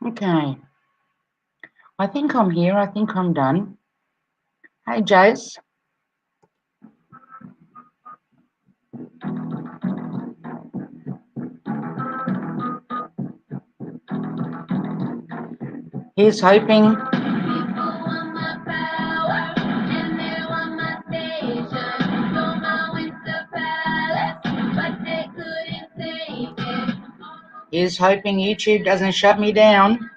Okay. I think I'm here. I think I'm done. Hey, Jace. Here's hoping. Here's hoping YouTube doesn't shut me down.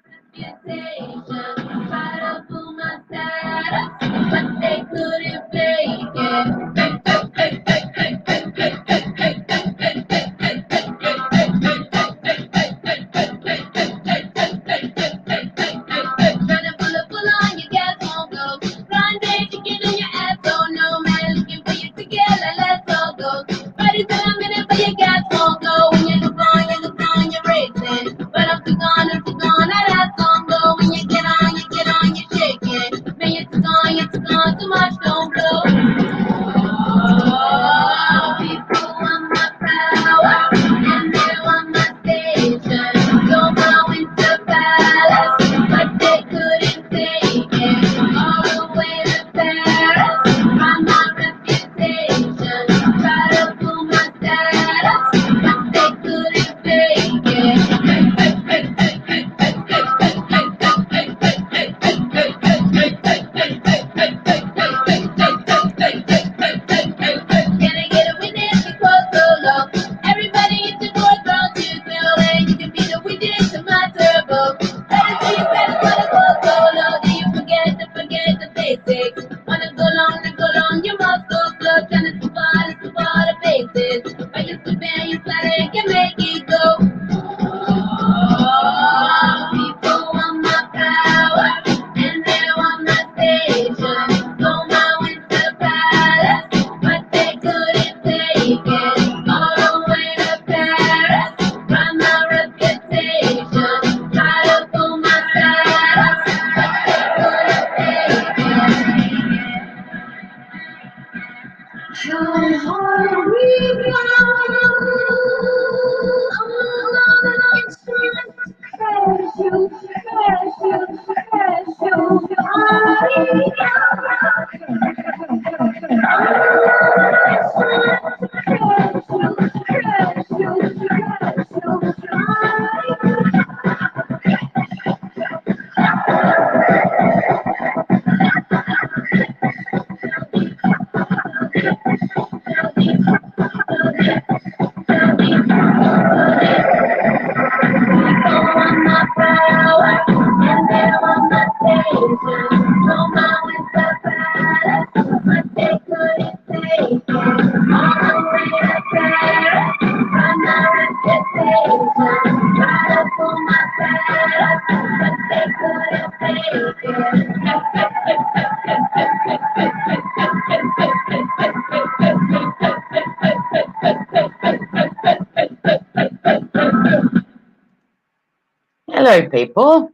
Hello, people.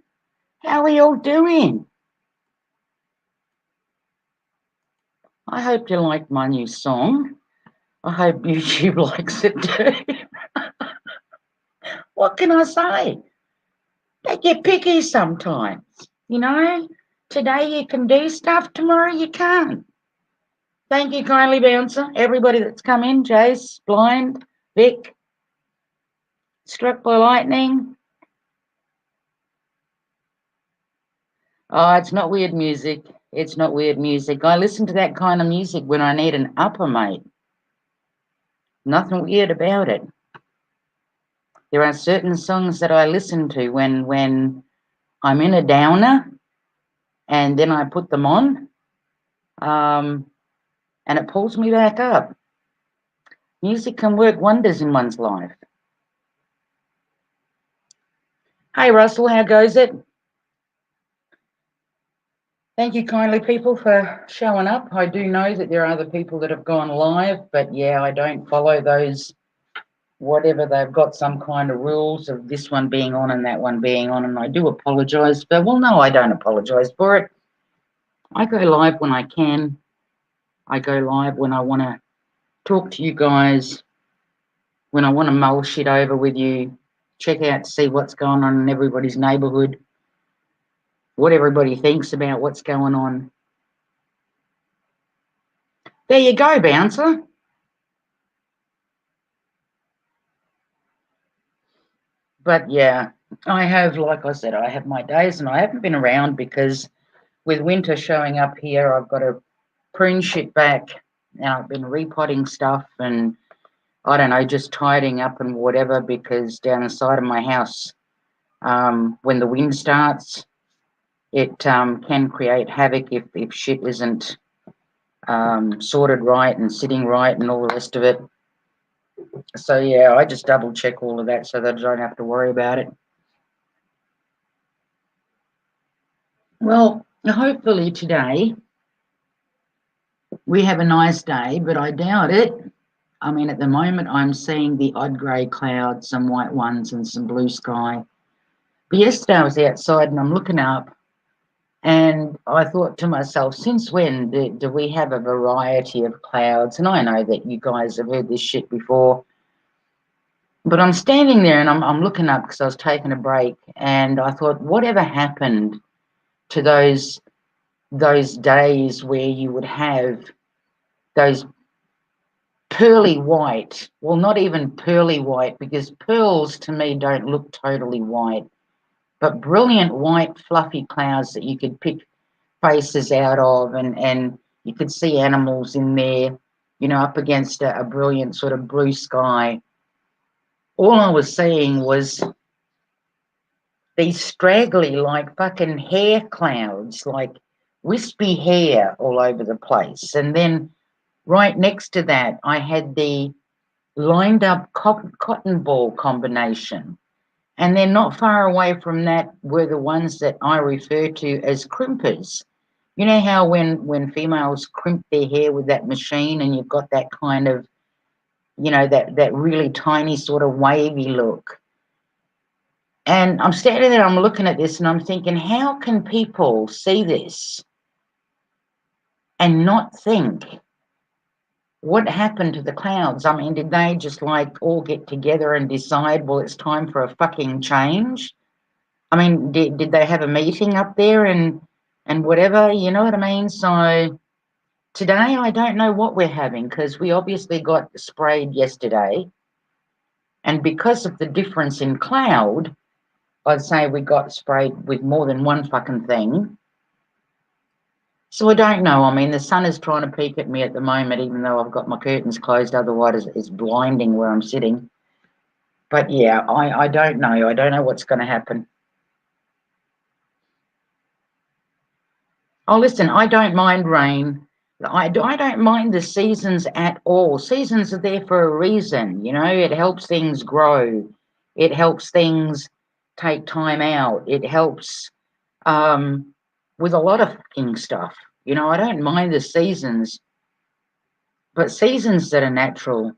How are you all doing? I hope you like my new song. I hope YouTube likes it too. What can I say? They get picky sometimes, you know? Today you can do stuff, tomorrow you can't. Thank you kindly, Bouncer. Everybody that's come in, Jace, Blind, Vic, Struck by Lightning. Oh, it's not weird music. It's not weird music. I listen to that kind of music when I need an upper, mate. Nothing weird about it. There are certain songs that I listen to when I'm in a downer, and then I put them on, and it pulls me back up. Music can work wonders in one's life. Hey, Russell, how goes it? Thank you kindly, people, for showing up. I do know that there are other people that have gone live, but yeah, I don't follow those, whatever they've got, some kind of rules of this one being on and that one being on, and I do apologise, but well, no, I don't apologise for it. I go live when I can. I go live when I want to talk to you guys, when I want to mull shit over with you, check out to see what's going on in everybody's neighbourhood, what everybody thinks about what's going on. There you go, bouncer. But yeah, I have, like I said, I have my days, and I haven't been around because with winter showing up here, I've got to prune shit back. Now I've been repotting stuff and I don't know, just tidying up and whatever, because down the side of my house, when the wind starts, it can create havoc if shit isn't sorted right and sitting right and all the rest of it. So yeah, I just double check all of that so that I don't have to worry about it. Well, hopefully today we have a nice day, but I doubt it. I mean, at the moment I'm seeing the odd grey clouds, some white ones and some blue sky. But yesterday I was outside and I'm looking up and I thought to myself, since when do we have a variety of clouds? And I know that you guys have heard this shit before. But I'm standing there and I'm looking up because I was taking a break, and I thought, whatever happened to those days where you would have those pearly white, well, not even pearly white, because pearls to me don't look totally white, but brilliant white fluffy clouds that you could pick faces out of, and you could see animals in there, you know, up against a brilliant sort of blue sky. All I was seeing was these straggly, like fucking hair clouds, like wispy hair all over the place. And then right next to that, I had the lined up cotton ball combination. And then not far away from that were the ones that I refer to as crimpers. You know how when females crimp their hair with that machine and you've got that kind of, you know, that really tiny sort of wavy look. And I'm standing there, I'm looking at this and I'm thinking, how can people see this and not think, what happened to the clouds? I mean, did they just like all get together and decide, well, it's time for a fucking change? I mean, did they have a meeting up there and whatever, you know what I mean? So today I don't know what we're having because we obviously got sprayed yesterday. And because of the difference in cloud, I'd say we got sprayed with more than one fucking thing. So I don't know. I mean, the sun is trying to peek at me at the moment, even though I've got my curtains closed. Otherwise, it's blinding where I'm sitting. But yeah, I don't know. I don't know what's going to happen. Oh, listen, I don't mind rain. I don't mind the seasons at all. Seasons are there for a reason, you know. It helps things grow. It helps things take time out. It helps with a lot of fucking stuff. You know, I don't mind the seasons, but seasons that are natural,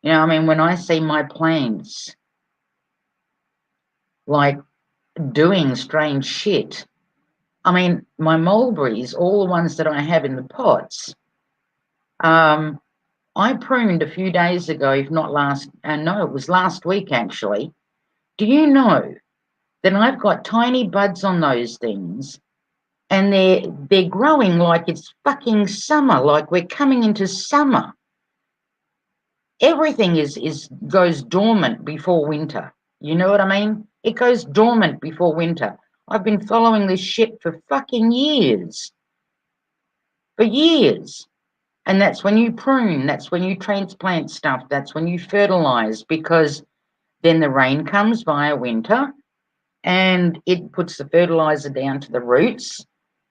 you know, I mean, when I see my plants like doing strange shit, I mean, my mulberries, all the ones that I have in the pots, I pruned a few days ago, if not last, no, it was last week actually. Do you know that I've got tiny buds on those things and they're growing like it's fucking summer, like we're coming into summer. Everything is goes dormant before winter. You know what I mean? It goes dormant before winter. I've been following this shit for fucking years. For years. And that's when you prune, that's when you transplant stuff, that's when you fertilize, because then the rain comes via winter and it puts the fertilizer down to the roots.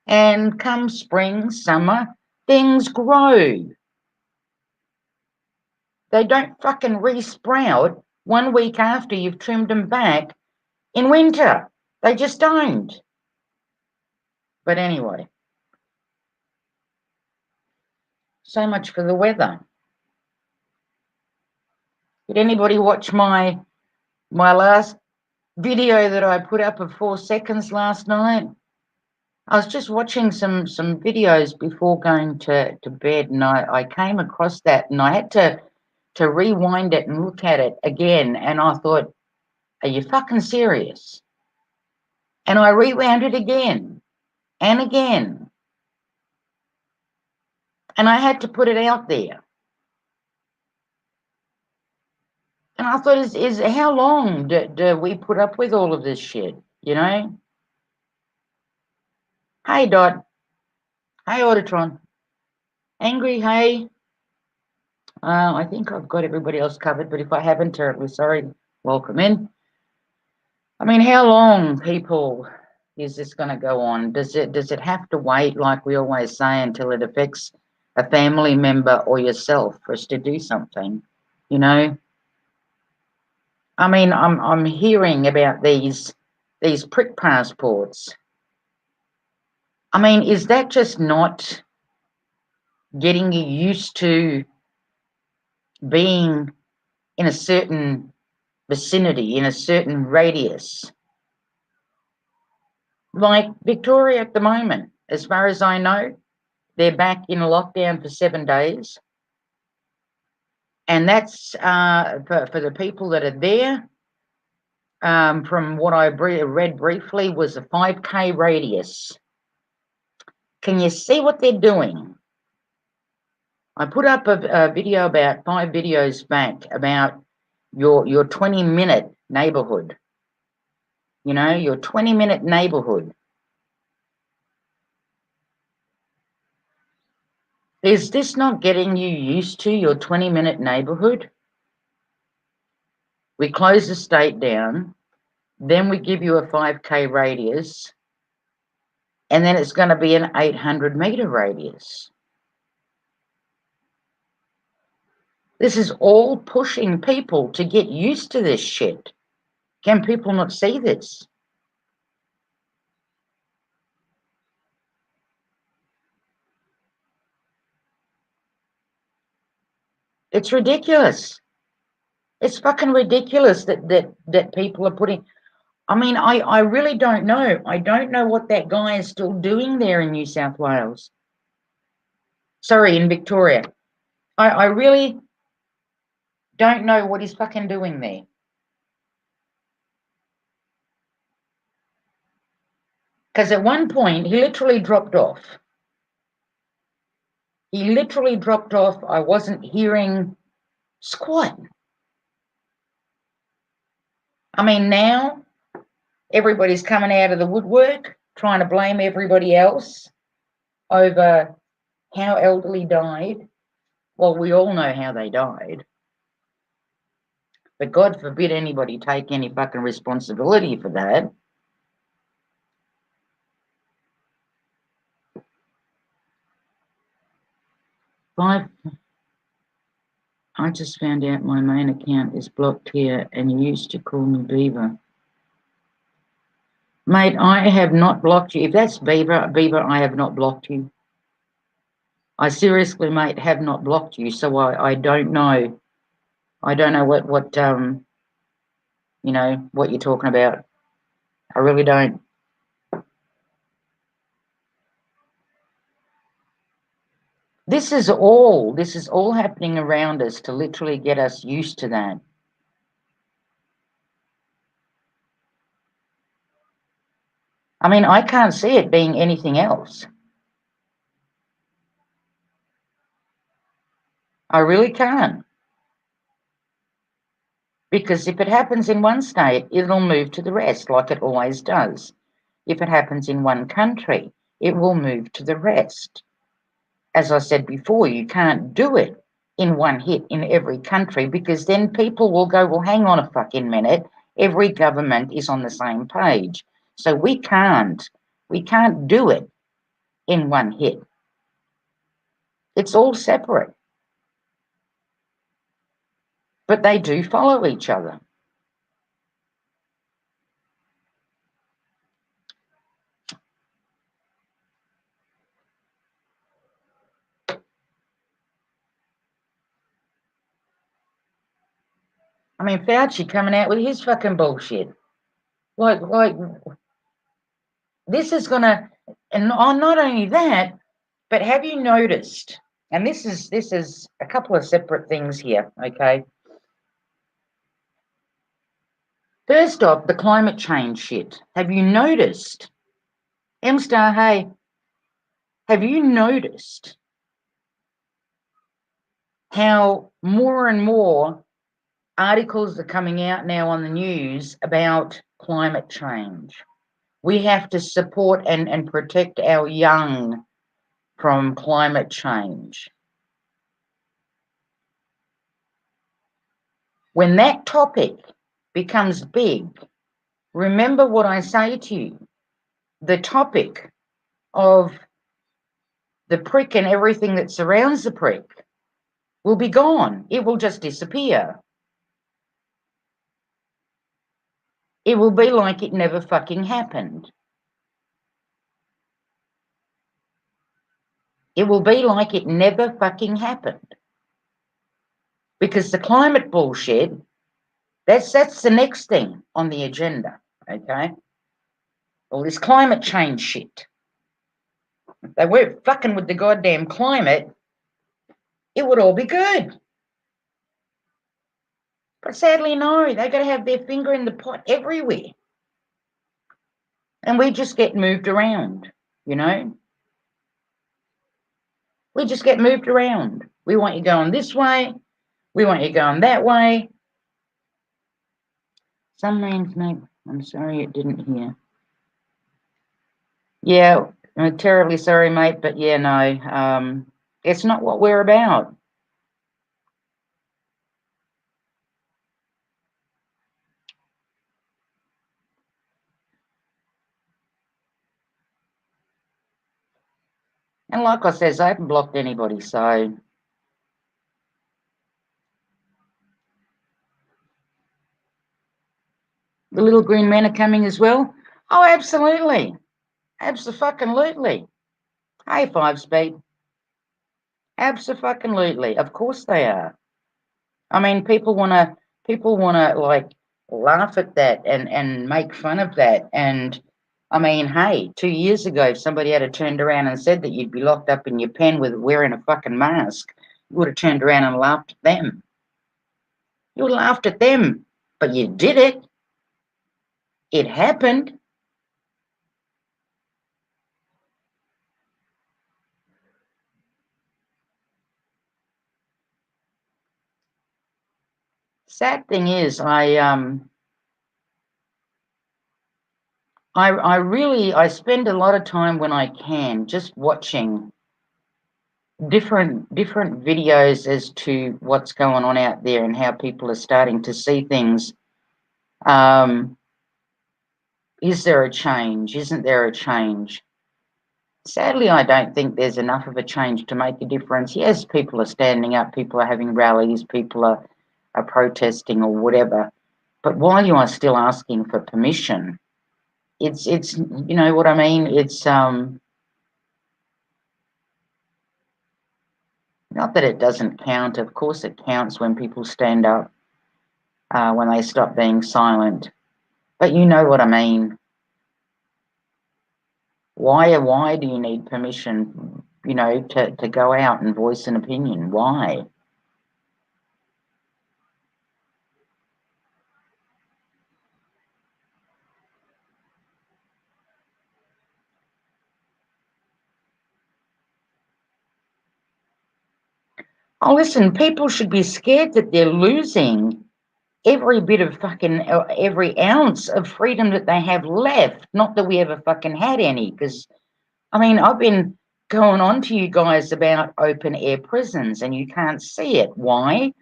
And come spring, summer, things grow. They don't fucking re-sprout 1 week after you've trimmed them back in winter. They just don't. But anyway, so much for the weather. Did anybody watch my last video that I put up of 4 seconds last night? I was just watching some videos before going to bed, and I came across that, and I had to rewind it and look at it again, and I thought, Are you fucking serious? And I rewound it again and again. And I had to put it out there. And I thought, is how long do we put up with all of this shit, you know? Hey, Dot. Hey, Autotron. Angry, hey. I think I've got everybody else covered, but if I haven't, terribly sorry. Welcome in. I mean, how long, people, is this going to go on? Does it have to wait, like we always say, until it affects a family member or yourself for us to do something? You know? I mean, I'm hearing about these prick passports. I mean, is that just not getting you used to being in a certain vicinity, in a certain radius? Like Victoria at the moment, as far as I know, they're back in lockdown for 7 days. And that's for the people that are there, from what I read briefly, was a 5K radius. Can you see what they're doing? I put up a video about 5 videos back about your 20-minute neighborhood. You know, your 20-minute neighborhood. Is this not getting you used to your 20-minute neighborhood? We close the state down, then we give you a 5K radius, and then it's going to be an 800-meter radius. This is all pushing people to get used to this shit. Can people not see this? It's ridiculous. It's fucking ridiculous that people are putting. I mean, I really don't know. I don't know what that guy is still doing there in New South Wales. Sorry, in Victoria. I really don't know what he's fucking doing there. Because at one point, he literally dropped off. He literally dropped off. I wasn't hearing squat. I mean, now everybody's coming out of the woodwork, trying to blame everybody else over how elderly died. Well, we all know how they died. But God forbid anybody take any fucking responsibility for that. I just found out my main account is blocked here and you used to call me Beaver. Mate, I have not blocked you. If that's Beaver, I have not blocked you. I seriously, mate, have not blocked you. So I don't know. I don't know what you know, what you're talking about. I really don't. This is all happening around us to literally get us used to that. I mean, I can't see it being anything else. I really can't. Because if it happens in one state, it'll move to the rest like it always does. If it happens in one country, it will move to the rest. As I said before, you can't do it in one hit in every country because then people will go, well, hang on a fucking minute. Every government is on the same page. So we can't do it in one hit. It's all separate. But they do follow each other. I mean, Fauci coming out with his fucking bullshit. Like, this is gonna, and not only that, but have you noticed? And this is a couple of separate things here, okay? First off, the climate change shit. Have you noticed, M-Star, hey, have you noticed how more and more articles are coming out now on the news about climate change? We have to support and protect our young from climate change. When that topic becomes big, remember what I say to you. The topic of the prick and everything that surrounds the prick will be gone. It will just disappear. It will be like it never fucking happened. It will be like it never fucking happened. Because the climate bullshit, that's the next thing on the agenda, okay? All this climate change shit. If they weren't fucking with the goddamn climate, it would all be good. But sadly, no, they got to have their finger in the pot everywhere. And we just get moved around, you know? We just get moved around. We want you going this way. We want you going that way. Some names, mate. I'm sorry it didn't hear. Yeah, I'm terribly sorry, mate, but yeah, no. It's not what we're about. And like I says, I haven't blocked anybody, so the little green men are coming as well. Oh, absolutely. Absolutely. Hey, 5 Speed. Absolutely. Of course they are. I mean, people wanna like laugh at that and make fun of that. And I mean, hey, 2 years ago, if somebody had turned around and said that you'd be locked up in your pen with wearing a fucking mask, you would have turned around and laughed at them. You laughed at them, but you did it. It happened. Sad thing is, I spend a lot of time when I can just watching different videos as to what's going on out there and how people are starting to see things. Is there a change? Isn't there a change? Sadly, I don't think there's enough of a change to make a difference. Yes, people are standing up, people are having rallies, people are protesting or whatever. But while you are still asking for permission, it's you know what I mean? It's not that it doesn't count. Of course it counts when people stand up, when they stop being silent. But you know what I mean. Why do you need permission, you know, to go out and voice an opinion? Why? Oh, listen, people should be scared that they're losing every bit of fucking, every ounce of freedom that they have left. Not that we ever fucking had any, because, I mean, I've been going on to you guys about open air prisons and you can't see it. Why?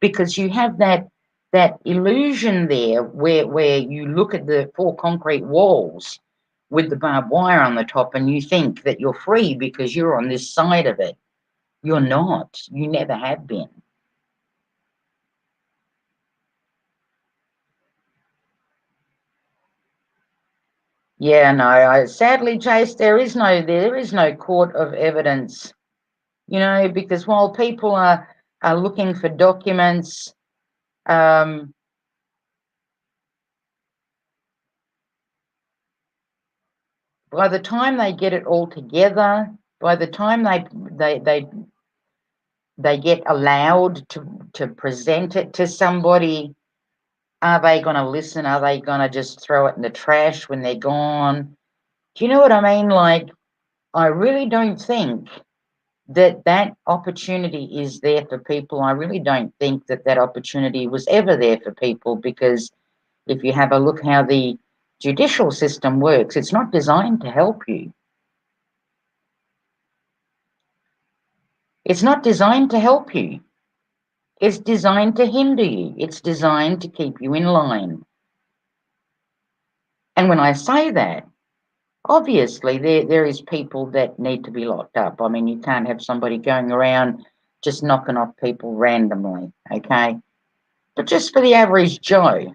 Because you have that illusion there where you look at the four concrete walls with the barbed wire on the top and you think that you're free because you're on this side of it. You're not. You never have been. Yeah, no. Sadly, Chase, there is no court of evidence. You know, because while people are looking for documents, um, by the time they get it all together, by the time they get allowed to present it to somebody, Are they going to listen? Are they going to just throw it in the trash when they're gone? Do you know what I mean? Like, I really don't think that opportunity is there for people. I really don't think that opportunity was ever there for people, because if you have a look how the judicial system works, it's not designed to help you. It's not designed to help you. It's designed to hinder you. It's designed to keep you in line. And when I say that, obviously there is people that need to be locked up. I mean, you can't have somebody going around just knocking off people randomly, okay? But just for the average Joe,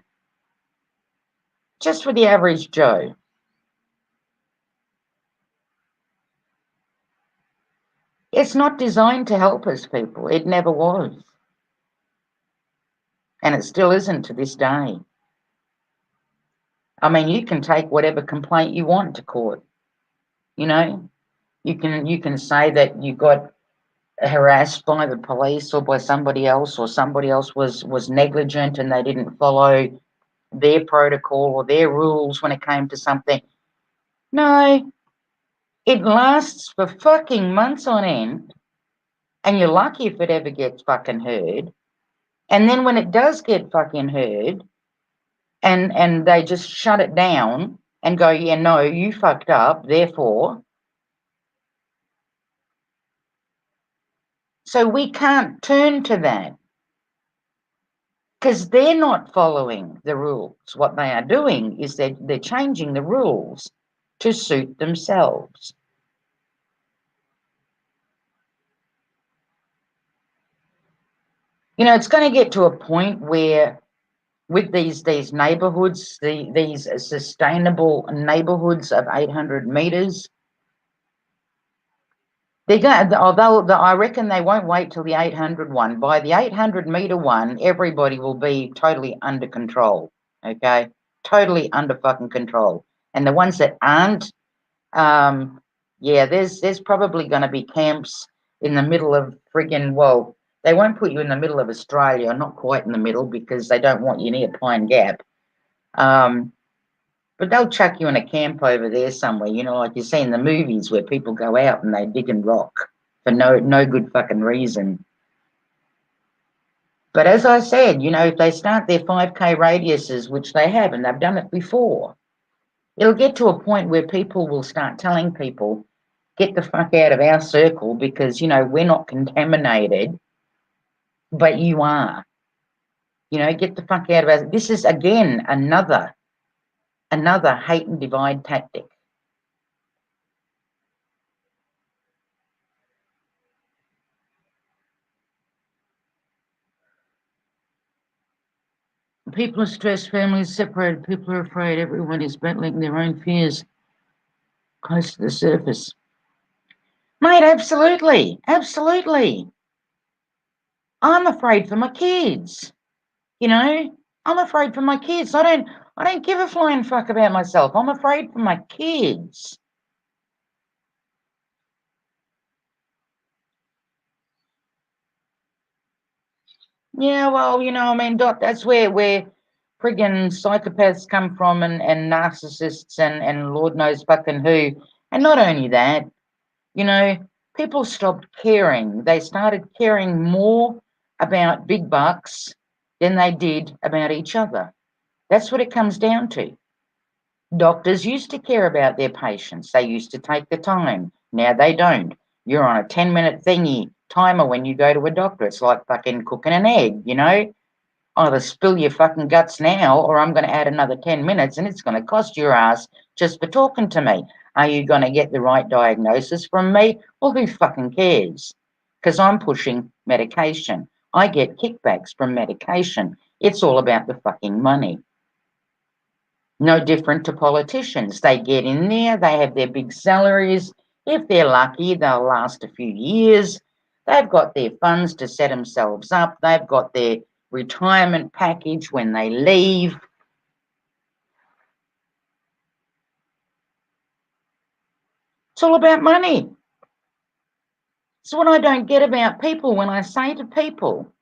just for the average Joe, it's not designed to help us people. It never was. And it still isn't to this day. I mean, you can take whatever complaint you want to court. You know, you can say that you got harassed by the police or by somebody else, or somebody else was negligent and they didn't follow their protocol or their rules when it came to something. No, it lasts for fucking months on end, and you're lucky if it ever gets fucking heard. And then when it does get fucking heard, and they just shut it down and go, yeah, no, you fucked up, therefore. So we can't turn to that, because they're not following the rules. What they are doing is they're changing the rules to suit themselves. You know, it's going to get to a point where, with these neighborhoods, these sustainable neighborhoods of 800 meters, they're going. Although I reckon they won't wait till the 800 one. By the 800-meter one, everybody will be totally under control. Okay, totally under fucking control. And the ones that aren't, yeah, there's probably going to be camps in the middle of friggin'. Well, they won't put you in the middle of Australia, not quite in the middle, because they don't want you near Pine Gap. But they'll chuck you in a camp over there somewhere, you know, like you see in the movies where people go out and they dig and rock for no good fucking reason. But as I said, you know, if they start their 5K radiuses, which they have, and they've done it before, it'll get to a point where people will start telling people, get the fuck out of our circle, because, you know, we're not contaminated, but you are. You know, get the fuck out of our. This is, again, another hate and divide tactic. People are stressed, families separated, people are afraid, everyone is battling their own fears close to the surface. Mate, absolutely. Absolutely. I'm afraid for my kids. You know? I'm afraid for my kids. I don't give a flying fuck about myself. I'm afraid for my kids. Yeah, well, you know, I mean, Doc, that's where friggin' psychopaths come from, and narcissists, and Lord knows fucking who. And not only that, you know, people stopped caring. They started caring more about big bucks than they did about each other. That's what it comes down to. Doctors used to care about their patients. They used to take the time. Now they don't. You're on a 10-minute thingy timer when you go to a doctor. It's like fucking cooking an egg, you know? Either spill your fucking guts now, or I'm going to add another 10 minutes and it's going to cost your ass just for talking to me. Are you going to get the right diagnosis from me? Well, who fucking cares? Because I'm pushing medication. I get kickbacks from medication. It's all about the fucking money. No different to politicians. They get in there, they have their big salaries. If they're lucky, they'll last a few years. They've got their funds to set themselves up. They've got their retirement package when they leave. It's all about money. It's what I don't get about people when I say to people,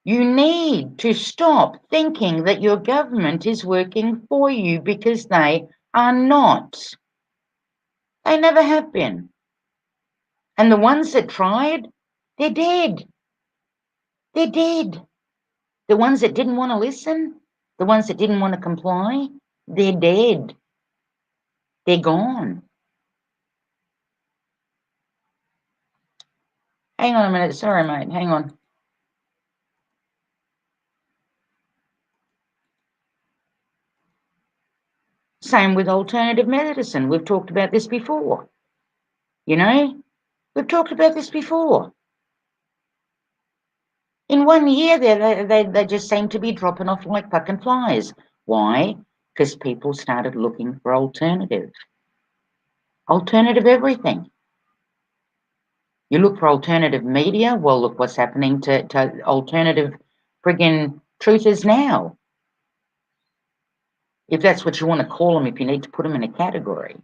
You need to stop thinking that your government is working for you, because they are not. They never have been. And the ones that tried, they're dead. They're dead. The ones that didn't want to listen, the ones that didn't want to comply, they're dead. They're gone. Hang on a minute. Sorry, mate. Hang on. Same with alternative medicine. We've talked about this before. You know, we've talked about this before. In 1 year, they just seem to be dropping off like fucking flies. Why? Because people started looking for alternative everything. You look for alternative media, well, look what's happening to alternative friggin' truthers now. If that's what you want to call them, if you need to put them in a category.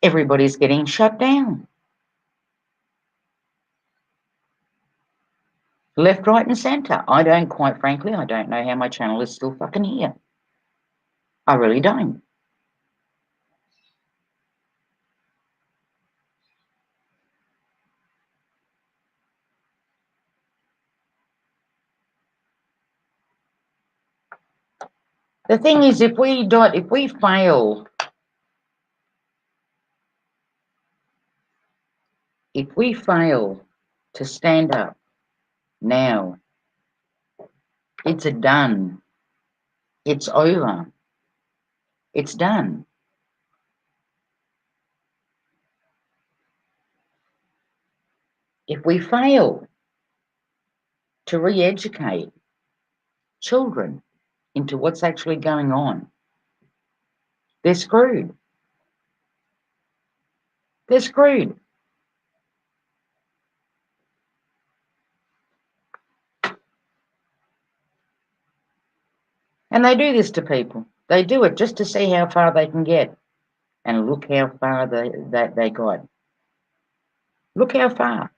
Everybody's getting shut down. Left, right, and centre. Quite frankly, I don't know how my channel is still fucking here. I really don't. The thing is, if we fail to stand up now, it's a done. It's over. It's done. If we fail to re-educate children into what's actually going on, they're screwed. They're screwed. And they do this to people. They do it just to see how far they can get. And look how far they got. Look how far.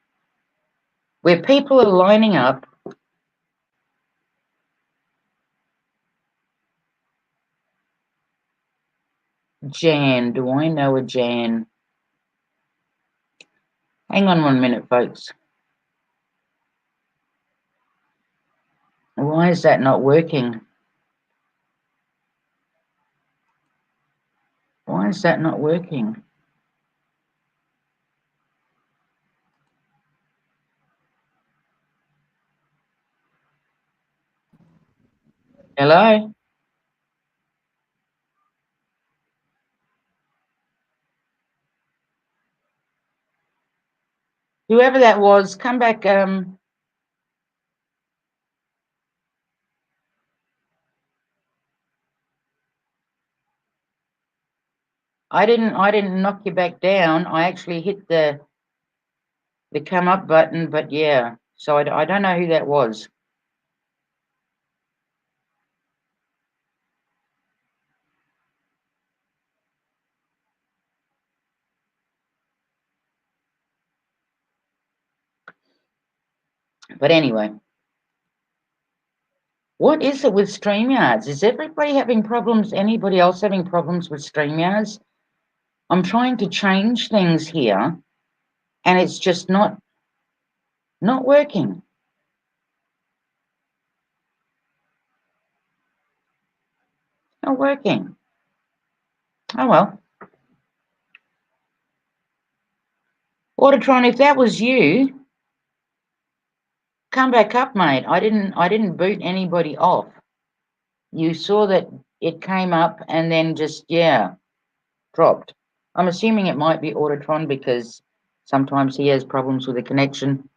Where people are lining up Jan. Do I know a Jan? Hang on 1 minute, folks. Why is that not working? Why is that not working? Hello? Whoever that was, come back. I didn't knock you back down. I actually hit the come up button, but yeah. So I don't know who that was. But anyway, what is it with StreamYards? Is everybody having problems? Anybody else having problems with StreamYards? I'm trying to change things here, and it's just not working. Not working. Oh well. Autotron, if that was you, come back up, mate. I didn't boot anybody off. You saw that it came up and then just, yeah, dropped. I'm assuming it might be Autotron because sometimes he has problems with the connection.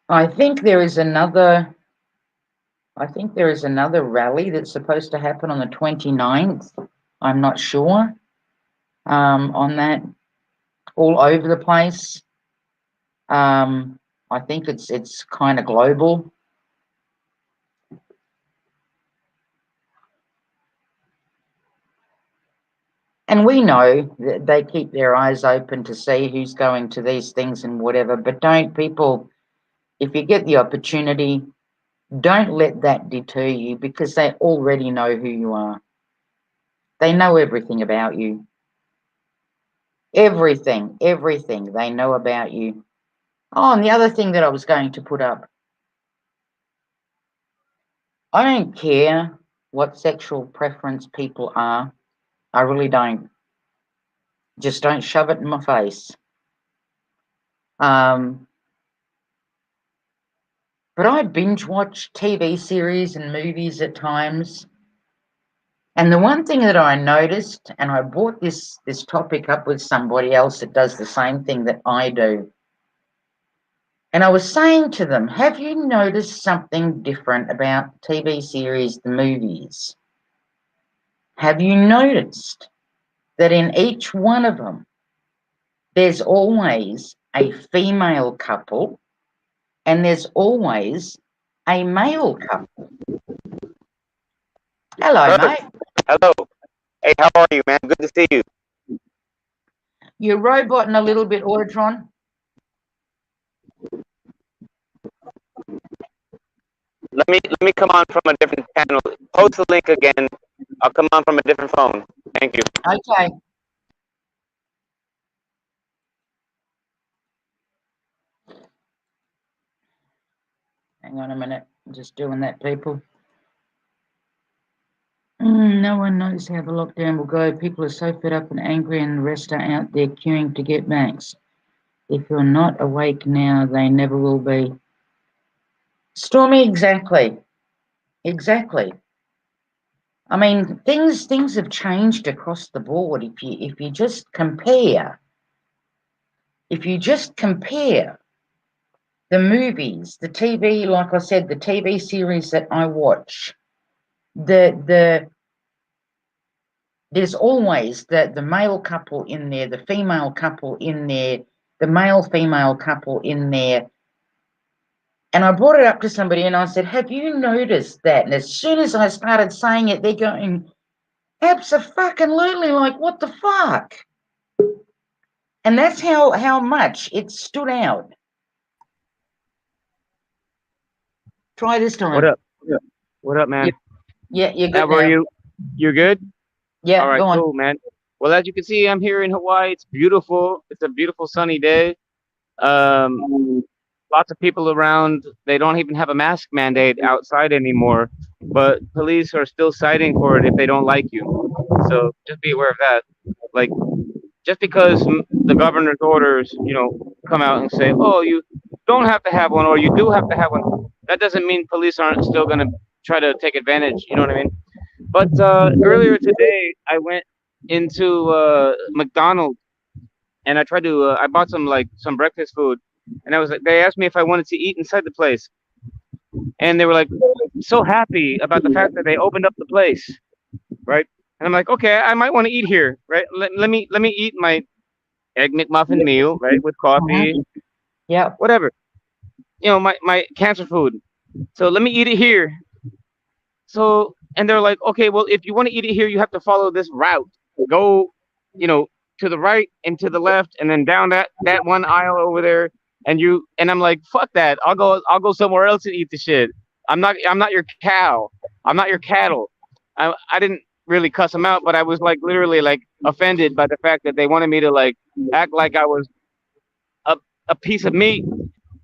I think there is another rally that's supposed to happen on the 29th. I'm not sure. On that, all over the place. I think it's kind of global. And we know that they keep their eyes open to see who's going to these things and whatever, but don't people, if you get the opportunity, don't let that deter you, because they already know who you are. They know everything about you. Everything they know about you. Oh, and the other thing that I was going to put up, I don't care what sexual preference people are. I really don't. Just don't shove it in my face. But I binge watch TV series and movies at times. And the one thing that I noticed, and I brought this topic up with somebody else that does the same thing that I do, and I was saying to them, have you noticed something different about TV series, the movies? Have you noticed that in each one of them, there's always a female couple and there's always a male couple? Hello, Bert, mate. hello. Hey, how are you, man? Good to see you. You're roboting a little bit, Autotron. Let me come on from a different channel. Post the link again. I'll come on from a different phone. Thank you. Okay. Hang on a minute. I'm just doing that, people. No one knows how the lockdown will go. People are so fed up and angry, and the rest are out there queuing to get max. If you're not awake now, they never will be. Stormy, exactly. Exactly. I mean, things have changed across the board. If you just compare, the movies, the TV, like I said, the TV series that I watch, there's always the male couple in there, the female couple in there, the male female couple in there. And I brought it up to somebody and I said, have you noticed that? And as soon as I started saying it, they're going, abso-fucking-lutely, like, what the fuck? And that's how much it stood out. Try this time. What up? What up, man? Yeah, you're good How are now. you? You're good? Yeah, All right, go on. cool, man. Well, as you can see, I'm here in Hawaii. It's beautiful. It's a beautiful sunny day. Lots of people around. They don't even have a mask mandate outside anymore, but police are still citing for it if they don't like you. So just be aware of that. Like, just because the governor's orders, come out and say, oh, you don't have to have one or you do have to have one, that doesn't mean police aren't still going to try to take advantage. You know what I mean? But earlier today, I went into McDonald's and I tried to, I bought some breakfast food. And they asked me if I wanted to eat inside the place. And they were like so happy about the fact that they opened up the place, right? And I'm like, okay, I might want to eat here, right? Let me eat my egg McMuffin meal, right, with coffee, Yeah. whatever. My cancer food. So let me eat it here. So, and they're like, okay, well, if you want to eat it here, you have to follow this route. Go, to the right and to the left, and then down that one aisle over there. And I'm like, fuck that. I'll go somewhere else and eat the shit. I'm not your cow. I'm not your cattle. I didn't really cuss them out, but I was like literally like offended by the fact that they wanted me to like act like I was a piece of meat.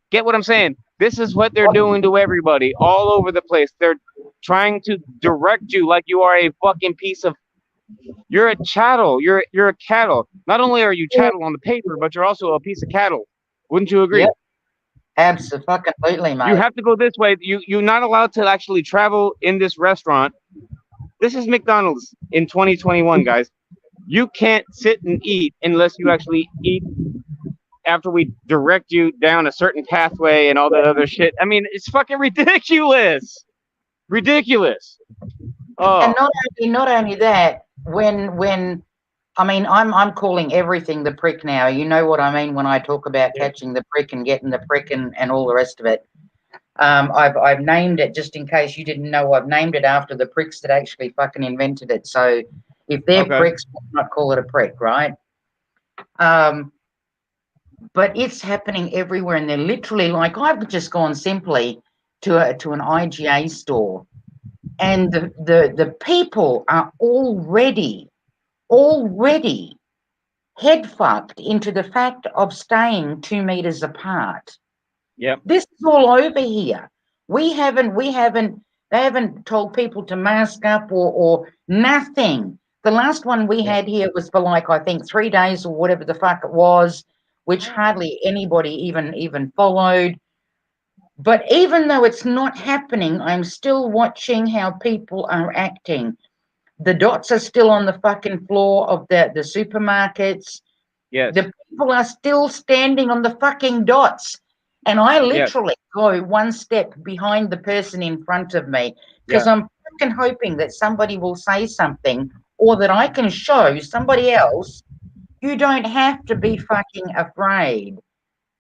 Get what I'm saying? This is what they're doing to everybody all over the place. They're trying to direct you like you are a fucking piece of. You're a chattel. You're a cattle. Not only are you chattel on the paper, but you're also a piece of cattle. Wouldn't you agree? Yep. Absolutely, mate. You have to go this way. You're not allowed to actually travel in this restaurant. This is McDonald's in 2021, guys. You can't sit and eat unless you actually eat after we direct you down a certain pathway and all that other shit. I mean, it's fucking ridiculous. Ridiculous. Oh. And not only that, when I mean, I'm calling everything the prick now. You know what I mean when I talk about catching the prick and getting the prick and all the rest of it. I've named it, just in case you didn't know, I've named it after the pricks that actually fucking invented it. So If they're Okay. pricks, we'll not call it a prick, right? Um, but it's happening everywhere, and they're literally like, I've just gone simply to an IGA store, and the people are already head fucked into the fact of staying 2 meters apart. Yep. This is all over here. They haven't told people to mask up or nothing. The last one we Yep. had here was for like, I think 3 days or whatever the fuck it was, which hardly anybody even followed. But even though it's not happening, I'm still watching how people are acting. The dots are still on the fucking floor of the supermarkets. Yes. The people are still standing on the fucking dots. And I Yes. literally go one step behind the person in front of me because Yeah. I'm fucking hoping that somebody will say something or that I can show somebody else you don't have to be fucking afraid.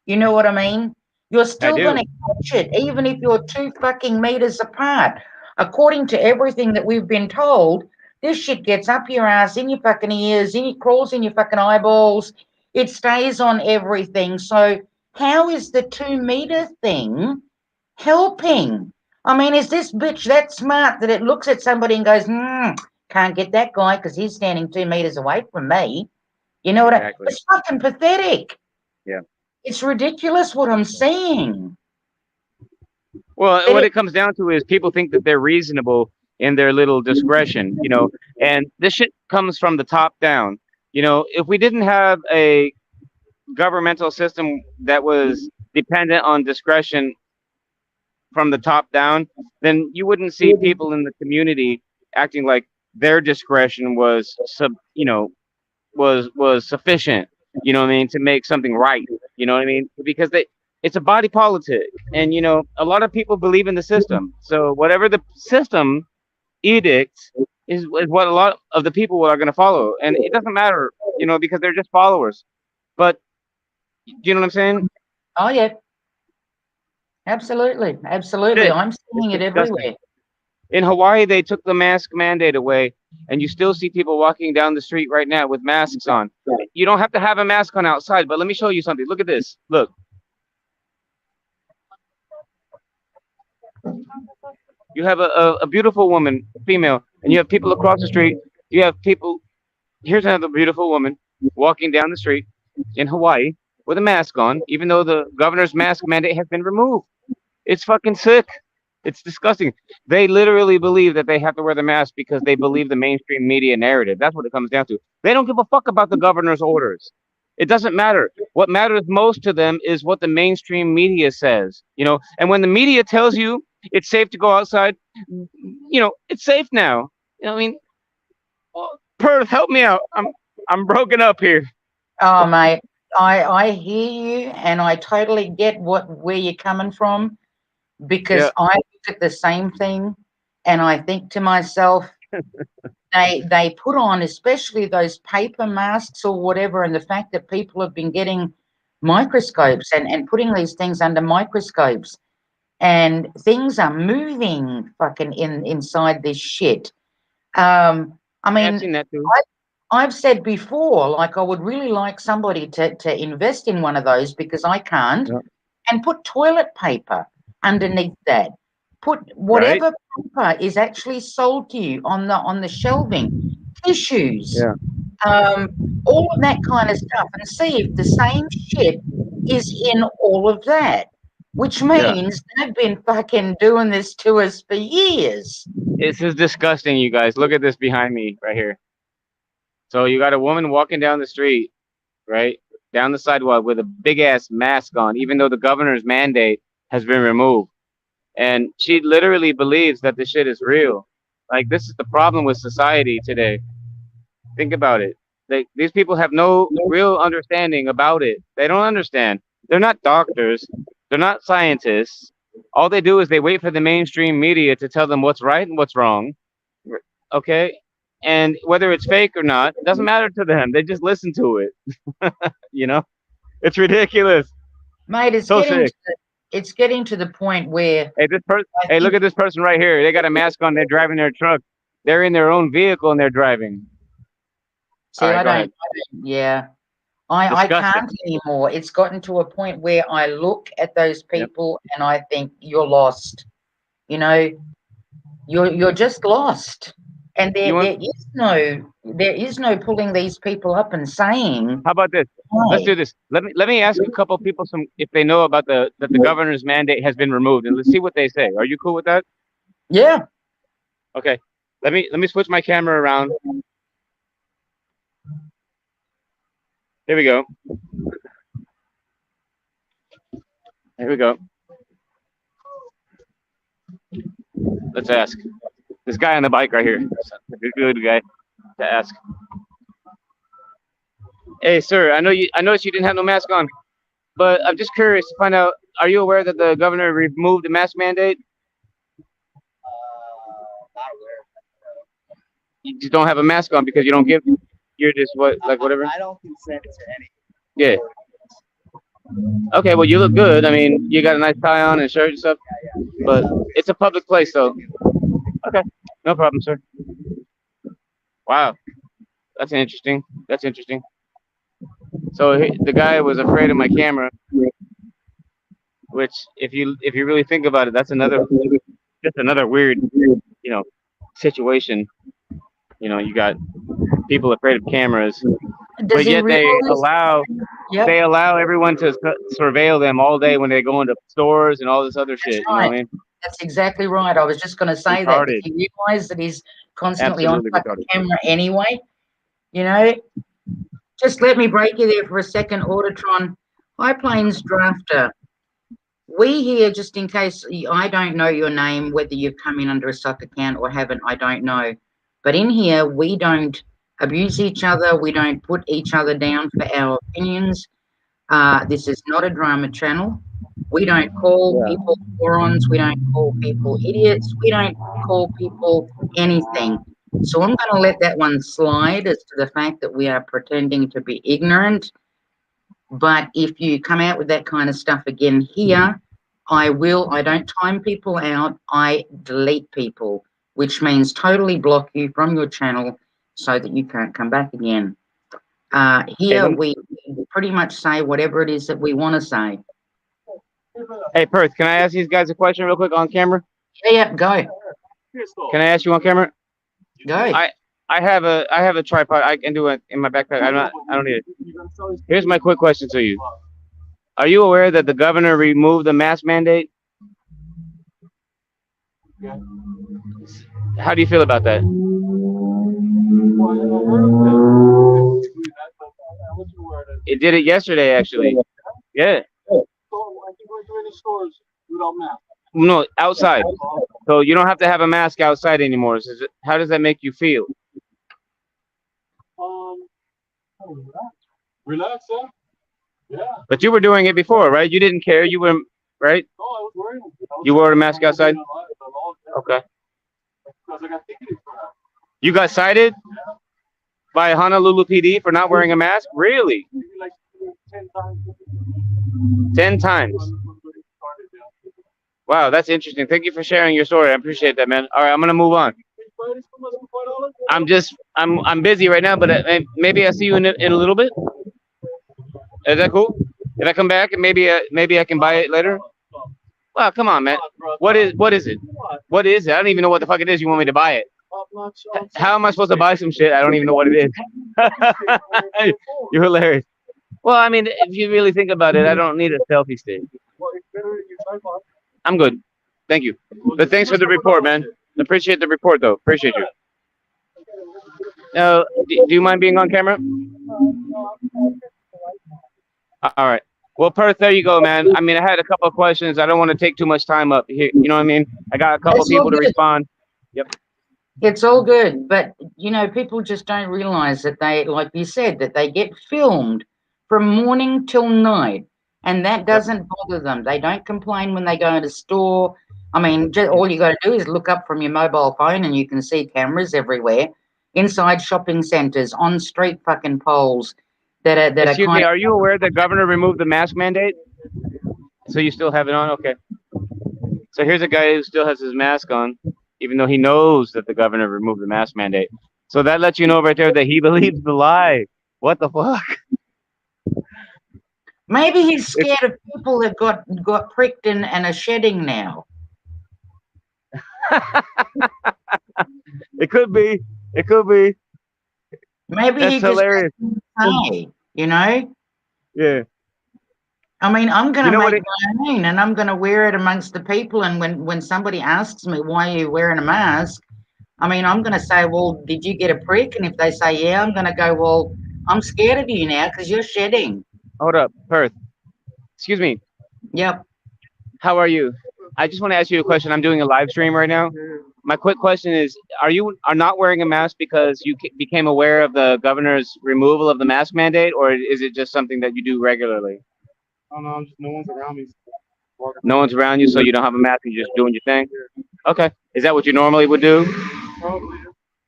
You know what I mean? You're I still going do. to catch it, even if you're 2 fucking meters apart. According to everything that we've been told, this shit gets up your ass, in your fucking ears, in your crawls in your fucking eyeballs. It stays on everything. So, how is the 2 meter thing helping? I mean, is this bitch that smart that it looks at somebody and goes, can't get that guy because he's standing 2 meters away from me? You know what Exactly. it's fucking pathetic. Yeah. It's ridiculous what I'm seeing. Well, It what is, it comes down to is people think that they're reasonable in their little discretion, and this shit comes from the top down. If we didn't have a governmental system that was dependent on discretion from the top down, then you wouldn't see people in the community acting like their discretion was was sufficient, what I mean, to make something right, what I mean, because it's a body politic, and a lot of people believe in the system. So whatever the system edicts is what a lot of the people are going to follow, and it doesn't matter, because they're just followers. But do you know what I'm saying? oh yeah, absolutely, absolutely. Shit, I'm it's seeing it disgusting. everywhere. In Hawaii, they took the mask mandate away, and you still see people walking down the street right now with masks on. You don't have to have a mask on outside, but let me show you something. Look at this. Look, you have a beautiful woman, female, and you have people across the street. You have people. Here's another beautiful woman walking down the street in Hawaii with a mask on, even though the governor's mask mandate has been removed. It's fucking sick. It's disgusting. They literally believe that they have to wear the mask because they believe the mainstream media narrative. That's what it comes down to. They don't give a fuck about the governor's orders. It doesn't matter. What matters most to them is what the mainstream media says. And when the media tells you it's safe to go outside, it's safe now. I mean, oh, Perth, help me out. I'm broken up here. Oh mate, I hear you, and I totally get where you're coming from because Yeah. I look at the same thing, and I think to myself, they put on, especially those paper masks or whatever, and the fact that people have been getting microscopes and putting these things under microscopes, and things are moving fucking inside this shit. I Yeah, I've mean, seen that too. I've said before, like I would really like somebody to invest in one of those because I can't, Yeah. and put toilet paper underneath that. Put Right? whatever paper is actually sold to you on the shelving, tissues, Yeah. um, all of that kind of stuff, and see if the same shit is in all of that. Which Yeah. means they've been fucking doing this to us for years. This is disgusting, you guys. Look at this behind me right here. So you got a woman walking down the street, right? Down the sidewalk with a big ass mask on, even though the governor's mandate has been removed. And she literally believes that this shit is real. Like, this is the problem with society today. Think about it. These people have no real understanding about it. They don't understand. They're not doctors. They're not scientists. All they do is they wait for the mainstream media to tell them what's right and what's wrong. Okay? And whether it's fake or not, it doesn't matter to them. They just listen to it. You know? It's ridiculous. Mate, So sick. it's getting to the point where Hey, this person. I Hey, look think at this person right here. They got a mask on. They're driving their truck. They're in their own vehicle and they're driving. All See, right, go ahead. yeah, I Disgusting. can't anymore. It's gotten to a point where I look at those Yep. people and I think you're lost. You know, you're just lost. And You want? there is no pulling these people up and saying, How about this? Let's "Why?" do this. Let me ask a couple people some if they know about the governor's mandate has been removed, and let's see what they say. Are you cool with that? Yeah. Okay. Let me switch my camera around. Here we go. Here we go. Let's ask this guy on the bike right here. Good guy to ask. Hey, sir. I noticed you didn't have no mask on, but I'm just curious to find out. Are you aware that the governor removed the mask mandate? You just don't have a mask on because you don't give. You're just what, like whatever. I don't consent to any. Yeah. Okay. Well, you look good. I mean, you got a nice tie on and shirt and stuff. But it's a public place, though. Okay. No problem, sir. Wow. That's interesting. That's interesting. So the guy was afraid of my camera, which, if you really think about it, that's another weird, you know, situation. You got people afraid of cameras, Does but he yet they realize? allow Yep, they allow everyone to surveil them all day when they go into stores and all this other that's shit. You know right. what I mean? That's exactly right. I was just going to say that. Does Retarded. he realize that he's constantly on Absolutely fucking retarded. camera anyway? You know, just let me break you there for a second, Autotron. High Plains Drafter. We here, just in case I don't know your name, whether you've come in under a suck account or haven't, I don't know. But in here, we don't abuse each other. We don't put each other down for our opinions. This is not a drama channel. We don't call Yeah. people morons. We don't call people idiots. We don't call people anything. So I'm going to let that one slide as to the fact that we are pretending to be ignorant. But if you come out with that kind of stuff again here, I don't time people out. I delete people, which means totally block you from your channel so that you can't come back again. Hey, Here we pretty much say whatever it is that we want to say. hey, Perth, can I ask these guys a question real quick on camera? Yeah, go. Can I ask you on camera? Go. I have a tripod. I can do it in my backpack. I don't need it. Here's my quick question to you. Are you aware that the governor removed the mask mandate? How do you feel about that? It did it yesterday, actually. Yeah. No, outside. So you don't have to have a mask outside anymore. How does that make you feel? But you were doing it before, right? You didn't care. You were, right? You wore a mask outside? Okay. You got cited by Honolulu PD for not wearing a mask? Really? 10 times. Wow, that's interesting. Thank you for sharing your story. I appreciate that, man. All right, I'm gonna move on. I'm busy right now, but maybe I'll see you in a little bit. Is that cool? If I come back and maybe I can buy it later. Well, come on, man. What is it? What is it? I don't even know what the fuck it is. You want me to buy it? How am I supposed to buy some shit? I don't even know what it is. You're hilarious. Well, I mean, if you really think about it, I don't need a selfie stick. I'm good. Thank you. But thanks for the report, man. Appreciate the report, though. Appreciate you. Do you mind being on camera? All right. Well, Perth, there you go, man. I mean, I had a couple of questions. I don't want to take too much time up here. You know what I mean? I got a couple It's all people to good. respond. Yep. It's all good. But, people just don't realize that they, like you said, that they get filmed from morning till night. And that Yep. doesn't bother them. They don't complain when they go in a store. I mean, all you got to do is look up from your mobile phone and you can see cameras everywhere, inside shopping centers, on street fucking poles that are Excuse kind me. of. Are you aware the governor removed the mask mandate? So you still have it on? Okay. So here's a guy who still has his mask on, even though he knows that the governor removed the mask mandate. So that lets you know right there that he believes the lie. What the fuck? Maybe he's It, scared of people that got pricked and are shedding now. it could be. It could be. Maybe That's he just hilarious. doesn't say, you know? Yeah. I mean, I'm going You to know what? make my own and I'm going to wear it amongst the people. And when somebody asks me, why are you wearing a mask? I mean, I'm going to say, well, did you get a prick? And if they say, yeah, I'm going to go, well, I'm scared of you now because you're shedding. Hold up, Perth. Excuse me. Yep. How are you? I just want to ask you a question. I'm doing a live stream right now. My quick question is: are not wearing a mask because you became aware of the governor's removal of the mask mandate, or is it just something that you do regularly? Oh no, I'm just no one's around me. No one's around you, so you don't have a mask. And you're just doing your thing. Okay. Is that what you normally would do? Probably.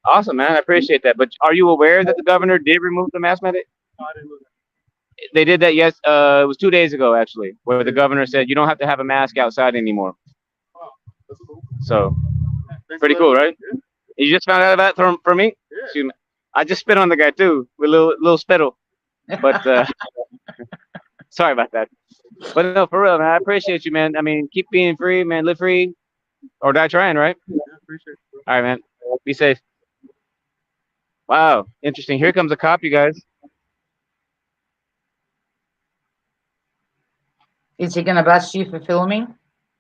Awesome, man. I appreciate that. But are you aware that the governor did remove the mask mandate? No, I didn't know that. They did that. Yes. It was 2 days ago actually, where the governor said you don't have to have a mask outside anymore. Wow, that's cool. So Thanks pretty for cool, letting right? me. You just found out about that from me? Yeah. Excuse me. I just spit on the guy too with a little spittle. But sorry about that. But no, for real, man. I appreciate you, man. I mean, keep being free, man. Live free or die trying, right? Yeah, appreciate it, bro. All right, man. Be safe. Wow, interesting. Here comes a cop, you guys. Is he going to bust you for filming?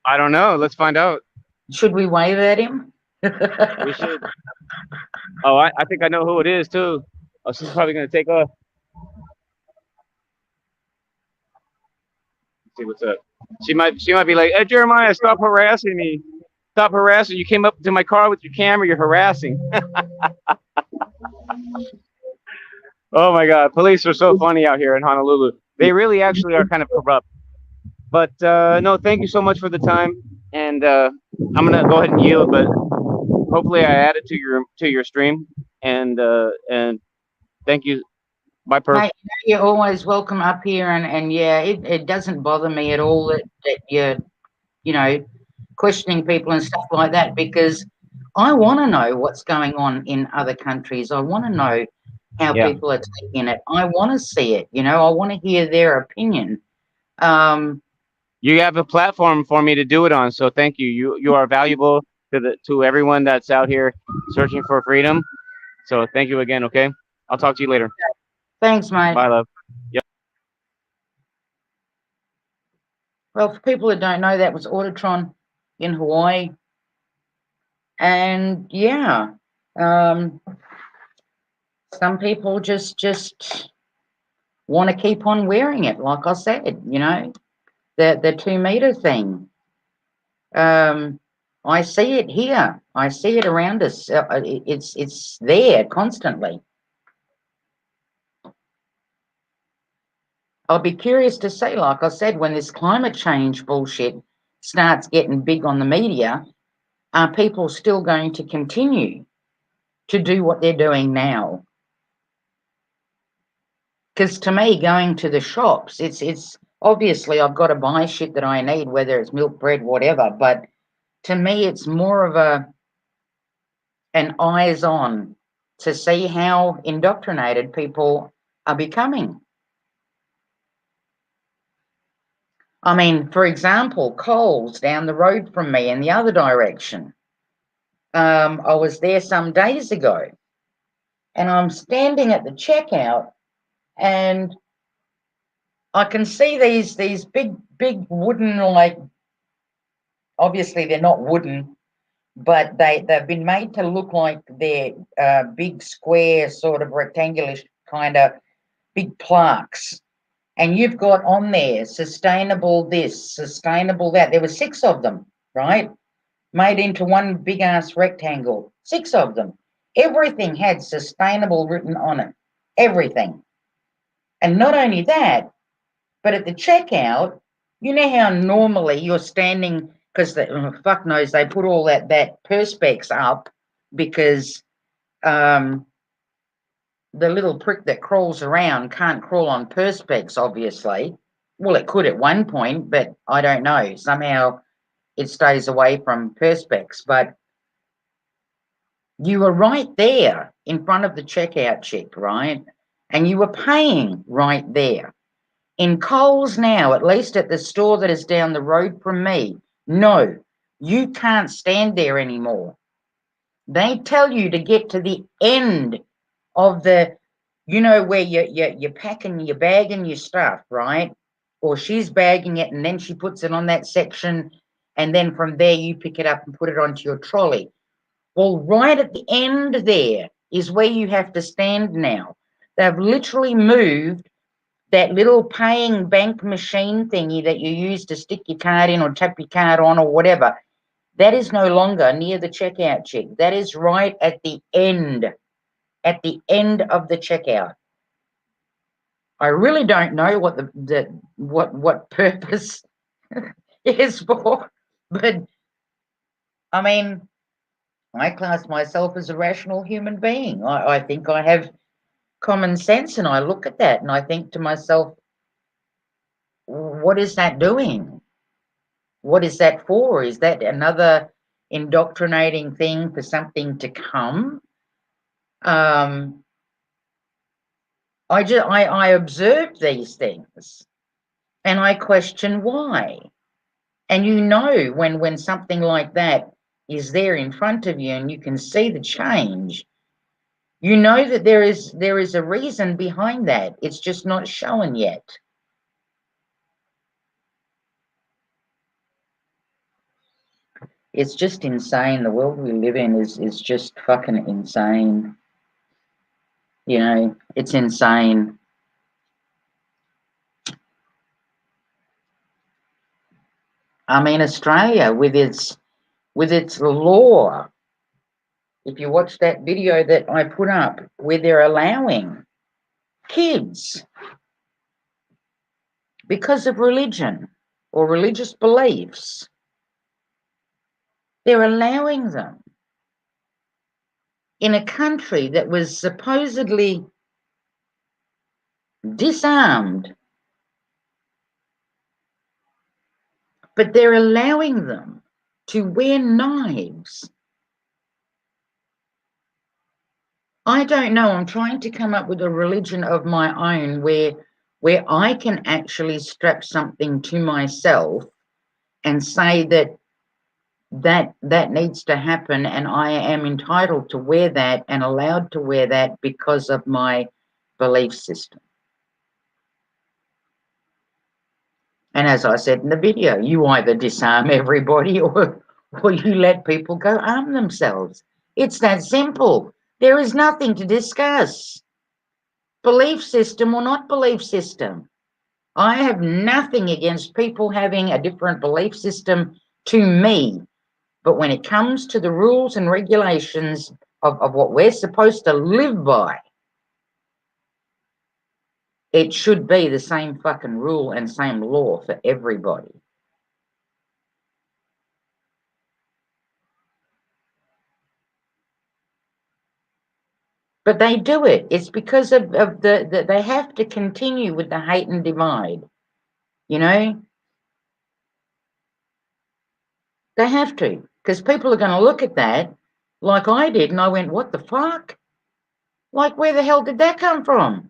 I don't know. Let's find out. Should we wave at him? We should. Oh, I think I know who it is too. Oh, she's probably gonna take off. Let's see what's up. She might be like, "Hey, Jeremiah, stop harassing me. Stop harassing. You came up to my car with your camera. You're harassing." Oh my God, police are so funny out here in Honolulu. They really actually are kind of corrupt. But no, thank you so much for the time, and I'm gonna go ahead and yield. But hopefully, I added to your stream, and thank you. Bye, Perth. Mate, you're always welcome up here. And yeah, it doesn't bother me at all that you're, you know, questioning people and stuff like that because I want to know what's going on in other countries. I want to know how Yeah. people are taking it. I want to see it. You know, I want to hear their opinion. Um, You have a platform for me to do it on, so thank you. You are valuable to everyone that's out here searching for freedom. So thank you again. Okay, I'll talk to you later. Thanks, mate. Bye, love. Well, for people that don't know, that was Autotron in Hawaii. And yeah, um, some people just want to keep on wearing it. Like I said, you know, the 2 meter thing. I see it here. I see it around us. It's there constantly. I'll be curious to see, like I said, when this climate change bullshit starts getting big on the media, are people still going to continue to do what they're doing now? Because to me, going to the shops, it's obviously I've got to buy shit that I need, whether it's milk, bread, whatever. But to me, it's more of an eyes on to see how indoctrinated people are becoming. I mean, for example, Coles down the road from me in the other direction. I was there some days ago, and I'm standing at the checkout, and I can see these big wooden, like, obviously they're not wooden, but they've been made to look like they're big square sort of rectangular kind of big plaques. And you've got on there sustainable this, sustainable that. There were 6 of them, right? Made into one big ass rectangle. 6 of them. Everything had sustainable written on it. Everything. And not only that, but at the checkout, you know how normally you're standing because fuck knows they put all that perspex up because the little prick that crawls around can't crawl on perspex, obviously. Well, it could at one point, but I don't know. Somehow it stays away from perspex. But you were right there. in front of the checkout chick, right? And you were paying right there. In Coles now, at least at the store that is down the road from me, no, you can't stand there anymore. They tell you to get to the end of the, where you're packing your bag and your stuff, right? Or she's bagging it and then she puts it on that section, and then from there you pick it up and put it onto your trolley. Well, right at the end there is where you have to stand now. They've literally moved that little paying bank machine thingy that you use to stick your card in or tap your card on or whatever. That is no longer near the checkout chick. That is right at the end of the checkout. I really don't know what what purpose is for, but I mean, I class myself as a rational human being. I think I have common sense, and I look at that and I think to myself, what is that doing? What is that for? Is that another indoctrinating thing for something to come? I observe these things and I question why. And when something like that is there in front of you and you can see the change, you know that there is a reason behind that. It's just not shown yet. It's just insane. The world we live in is just fucking insane. It's insane. I mean, Australia with its law. If you watch that video that I put up where they're allowing kids, because of religion or religious beliefs, they're allowing them in a country that was supposedly disarmed, but they're allowing them to wear knives. I don't know. I'm trying to come up with a religion of my own where I can actually strap something to myself and say that needs to happen, and I am entitled to wear that and allowed to wear that because of my belief system. And as I said in the video, you either disarm everybody or you let people go arm themselves. It's that simple. There is nothing to discuss. Belief system or not belief system. I have nothing against people having a different belief system to me. But when it comes to the rules and regulations of what we're supposed to live by, it should be the same fucking rule and same law for everybody. But they do it. It's because of the they have to continue with the hate and divide. They have to. Because people are going to look at that like I did, and I went, what the fuck? Like, where the hell did that come from?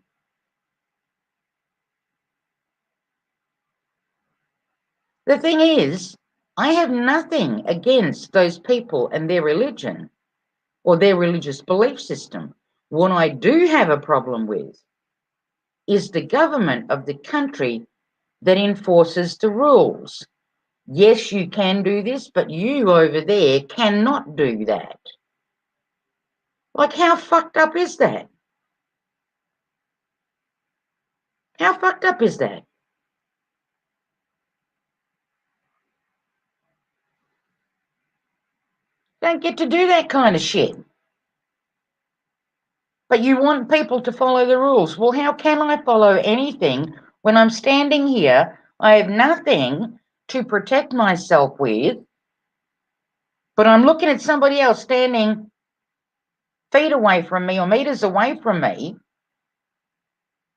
The thing is, I have nothing against those people and their religion or their religious belief system. What I do have a problem with is the government of the country that enforces the rules. Yes, you can do this, but you over there cannot do that. Like, how fucked up is that? How fucked up is that? Don't get to do that kind of shit. But you want people to follow the rules. Well, how can I follow anything when I'm standing here? I have nothing to protect myself with, but I'm looking at somebody else standing feet away from me or meters away from me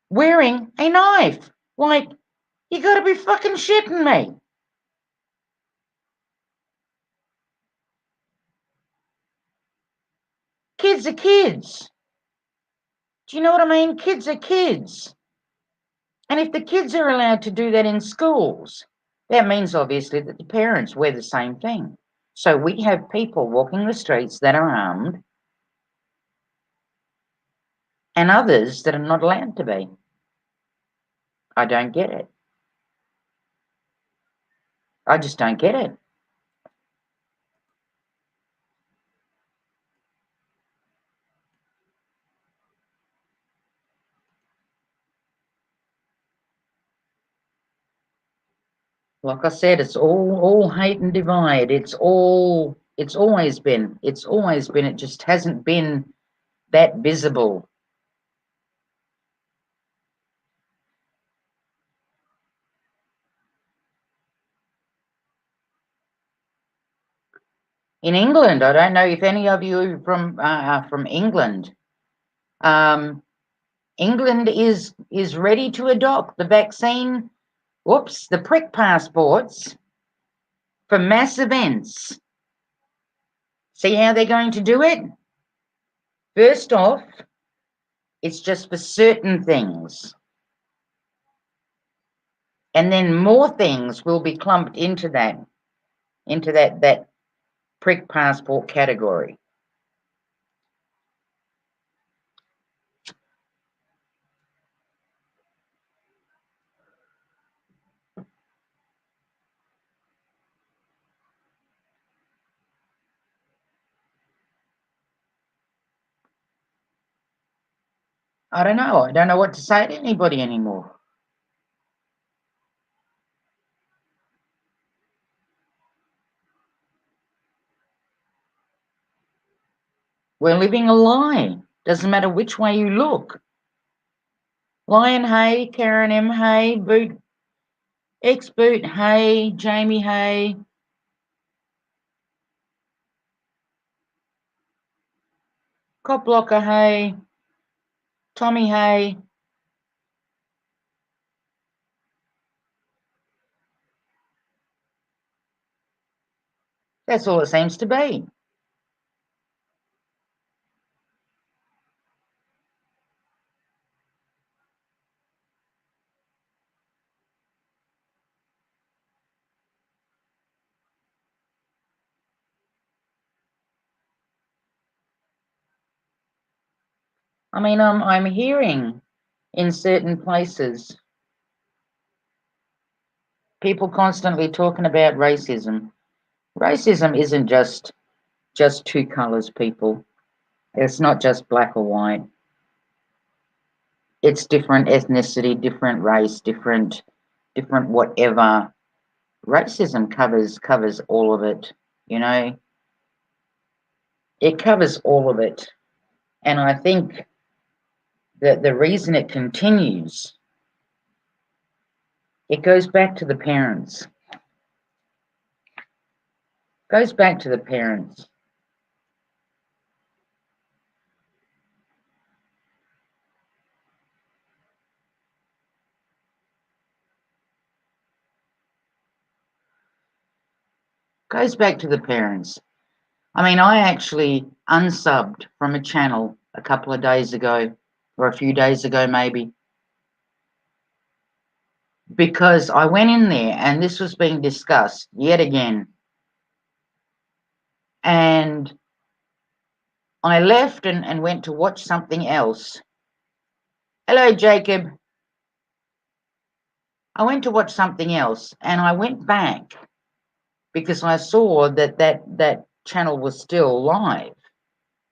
wearing a knife. Like, you gotta be fucking shitting me. Kids are kids. Do you know what I mean? Kids are kids. And if the kids are allowed to do that in schools, that means obviously that the parents wear the same thing. So we have people walking the streets that are armed and others that are not allowed to be. I don't get it. I just don't get it. Like I said, it's all hate and divide. It's always been. It's always been. It just hasn't been that visible. In England, I don't know if any of you are from England. Um, England is ready to adopt the vaccine. Whoops, the prick passports for mass events. See how they're going to do it? First off, it's just for certain things. And then more things will be clumped into that prick passport category. I don't know. I don't know what to say to anybody anymore. We're living a lie. Doesn't matter which way you look. Lion Hay, Karen M. Hay, Boot, ex-Boot Hay, Jamie Hay, Copblocker Hay, Tommy Hay. That's all it seems to be. I mean, I'm hearing in certain places people constantly talking about racism. Racism isn't just two colors, people. It's not just black or white. It's different ethnicity, different race, different whatever. Racism covers all of it, you know. It covers all of it. And I think that the reason it continues, it goes back to the parents. Goes back to the parents. Goes back to the parents. I mean, I actually unsubbed from a channel a couple of days ago, or a few days ago maybe, because I went in there and this was being discussed yet again. And I left and went to watch something else. Hello, Jacob. I went to watch something else and I went back because I saw that channel was still live.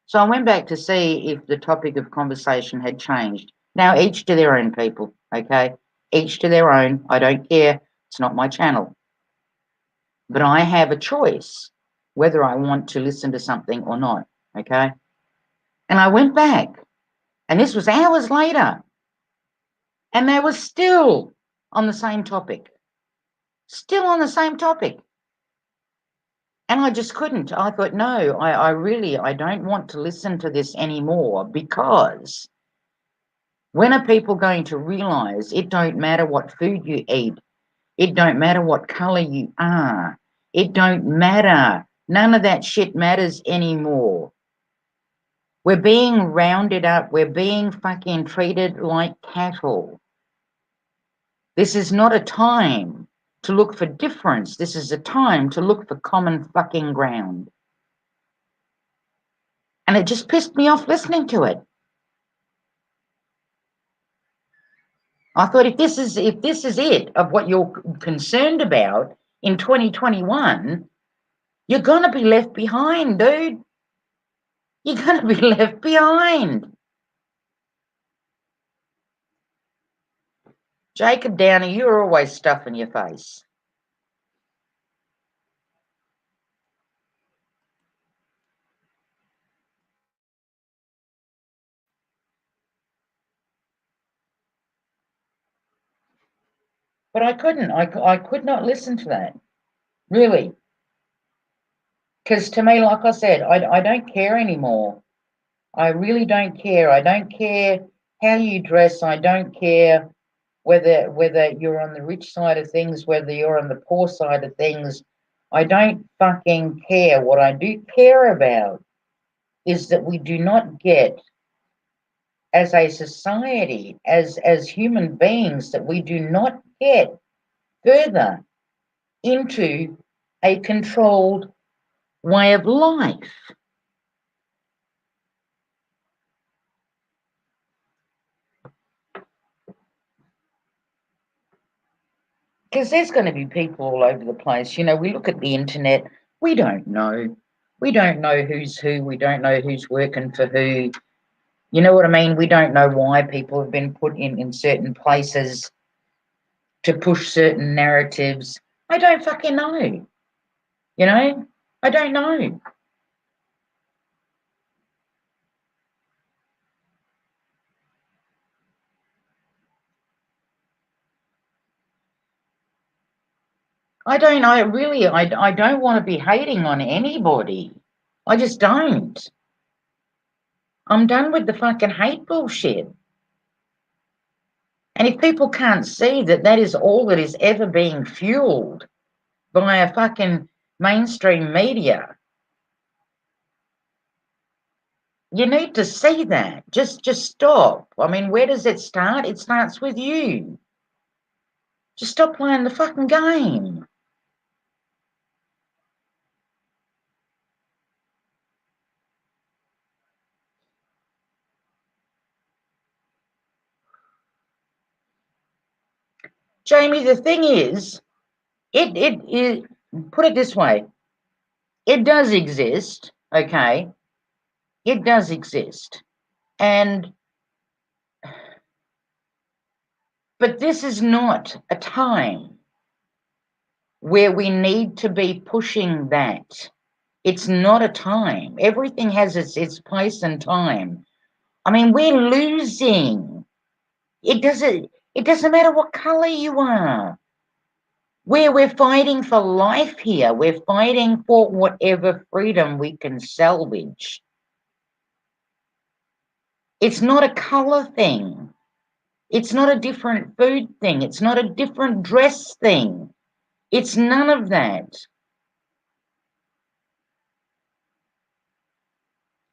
So I went back to see if the topic of conversation had changed. Now, each to their own, people, okay? Each to their own. I don't care. It's not my channel. But I have a choice whether I want to listen to something or not, okay? And I went back, and this was hours later, and they were still on the same topic. Still on the same topic. And I just couldn't. I thought, no, I really don't want to listen to this anymore, because when are people going to realize it don't matter what food you eat, it don't matter what color you are, it don't matter. None of that shit matters anymore. We're being rounded up. We're being fucking treated like cattle. This is not a time to look for difference. This is a time to look for common fucking ground. And it just pissed me off listening to it. I thought if this is it of what you're concerned about in 2021, you're gonna be left behind, dude. You're gonna be left behind. Jacob Downey, you're always stuffing your face. But I couldn't. I could not listen to that. Really. Because to me, like I said, I don't care anymore. I really don't care. I don't care how you dress. I don't care whether you're on the rich side of things, whether you're on the poor side of things. I don't fucking care. What I do care about is that we do not get, as a society, as human beings, that we do not get further into a controlled way of life. Because there's going to be people all over the place. You know, we look at the internet, we don't know. We don't know who's who. We don't know who's working for who. You know what I mean? We don't know why people have been put in certain places to push certain narratives. I don't fucking know. You know? I don't know. I don't know. Really, I don't want to be hating on anybody. I just don't. I'm done with the fucking hate bullshit. And if people can't see that that is all that is ever being fueled by a fucking mainstream media, you need to see that. Just stop. I mean, where does it start? It starts with you. Just stop playing the fucking game. Jamie, the thing is, it put it this way, it does exist, okay? It does exist. But this is not a time where we need to be pushing that. It's not a time. Everything has its place and time. I mean, we're losing. It doesn't matter what color you are. We're fighting for life here. We're fighting for whatever freedom we can salvage. It's not a color thing. It's not a different food thing. It's not a different dress thing. It's none of that.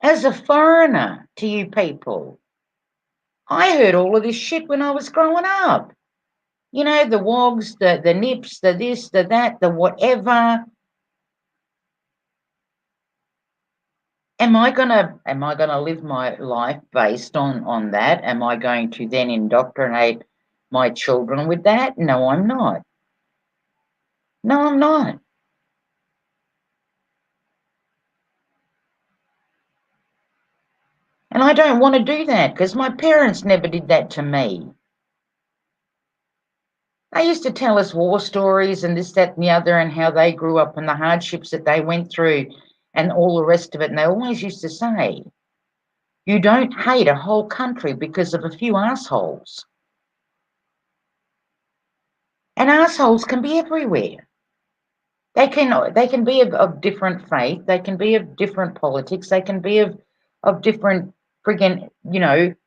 As a foreigner to you people, I heard all of this shit when I was growing up. You know, the wogs, the nips, the this, the that, the whatever. Am I gonna live my life based on that? Am I going to then indoctrinate my children with that? No, I'm not. No, I'm not. And I don't want to do that because my parents never did that to me. They used to tell us war stories and this, that, and the other, and how they grew up and the hardships that they went through and all the rest of it. And they always used to say, you don't hate a whole country because of a few assholes. And assholes can be everywhere. They can be of different faith. They can be of different politics. They can be of different friggin',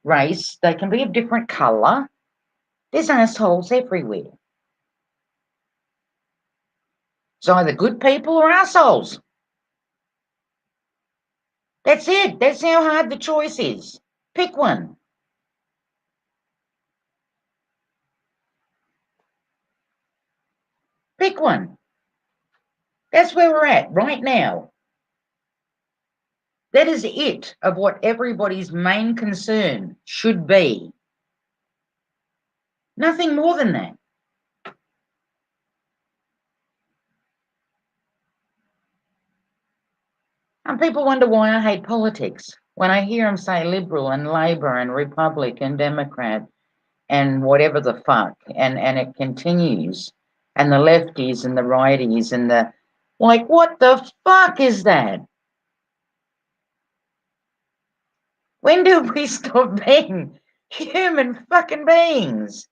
race. They can be of different colour. There's assholes everywhere. It's either good people or assholes. That's it. That's how hard the choice is. Pick one. Pick one. That's where we're at right now. That is it of what everybody's main concern should be. Nothing more than that. And people wonder why I hate politics. When I hear them say Liberal and Labor and Republic and Democrat and whatever the fuck, and it continues, and the lefties and the righties and the, like, what the fuck is that? When do we stop being human fucking beings?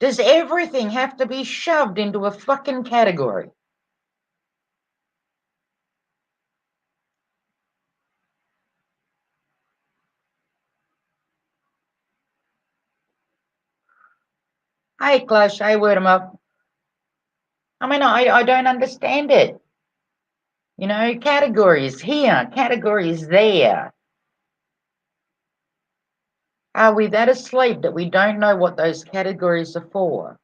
Does everything have to be shoved into a fucking category? Hey, Clash, hey, word 'em up. I mean, I don't understand it. You know, categories here, categories there. Are we that asleep that we don't know what those categories are for?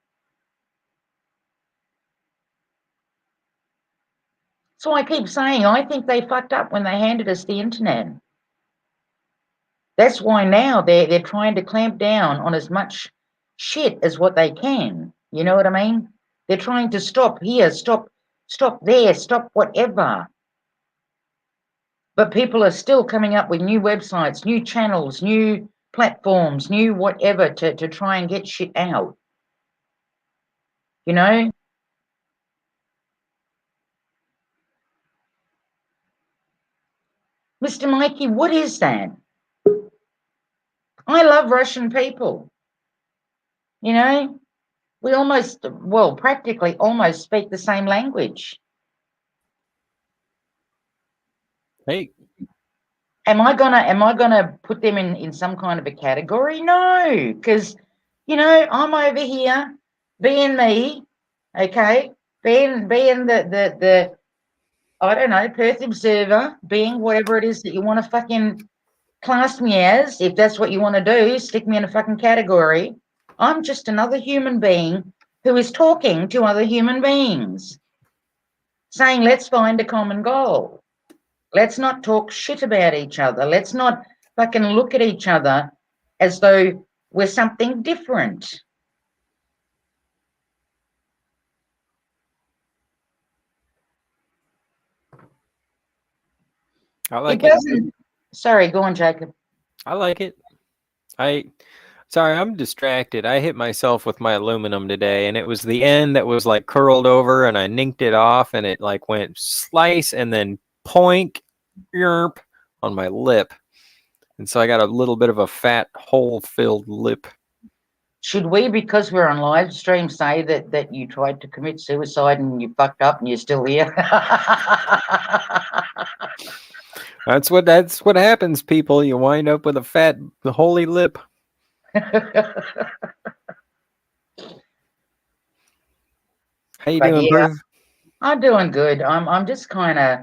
So I keep saying, I think they fucked up when they handed us the internet. That's why now they're trying to clamp down on as much shit as what they can. You know what I mean? They're trying to stop here, stop there, stop whatever. But people are still coming up with new websites, new channels, new platforms, new whatever to try and get shit out. You know? Mr. Mikey, what is that? I love Russian people. You know? We almost, well, practically almost speak the same language. Hey, Am I gonna put them in some kind of a category? No, because you know, I'm over here being me, okay, being the I don't know, Perth observer, being whatever it is that you want to fucking class me as. If that's what you want to do, stick me in a fucking category. I'm just another human being who is talking to other human beings, saying let's find a common goal. Let's not talk shit about each other. Let's not fucking look at each other as though we're something different. I like It it. doesn't. Sorry, go on, Jacob. I like it. Sorry, I'm distracted. I hit myself with my aluminum today, and it was the end that was like curled over, and I ninked it off, and it like went slice and then poink, yerp on my lip. And so I got a little bit of a fat hole-filled lip. Should we, because we're on live stream, say that you tried to commit suicide and you fucked up and you're still here? That's what happens, people. You wind up with a fat, holy lip. How you But doing, yeah, Perth? I'm doing good. I'm just kind of,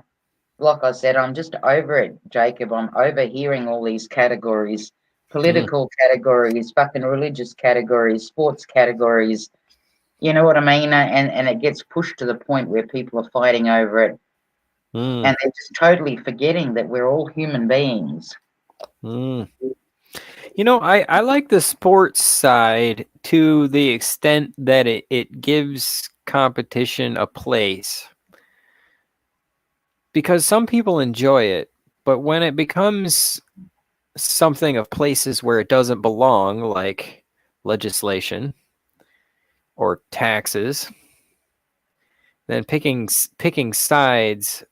like I said, I'm just over it, Jacob. I'm overhearing all these categories, political categories, fucking religious categories, sports categories. You know what I mean? And it gets pushed to the point where people are fighting over it, Mm, and they're just totally forgetting that we're all human beings. mm. You know, I like the sports side to the extent that it gives competition a place. Because some people enjoy it, but when it becomes something of places where it doesn't belong, like legislation or taxes, then picking sides,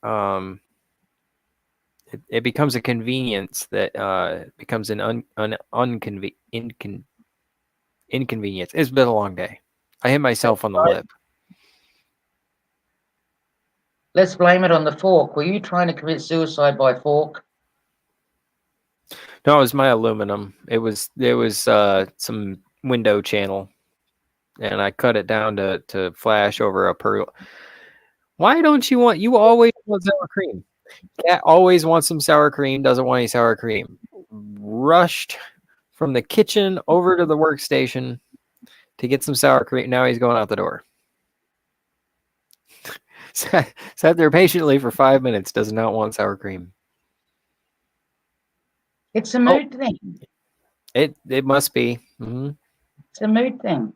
it becomes a convenience that becomes an inconvenience. It's been a long day. I hit myself on the lip. Let's blame it on the fork. Were you trying to commit suicide by fork? No, it was my aluminum. It was some window channel, and I cut it down to flash over a pearl. Why don't you always want sour cream? Cat always wants some sour cream, doesn't want any sour cream. Rushed from the kitchen over to the workstation to get some sour cream. Now he's going out the door. Sat there patiently for 5 minutes, does not want sour cream. It's a mood thing. It must be. It's a mood thing.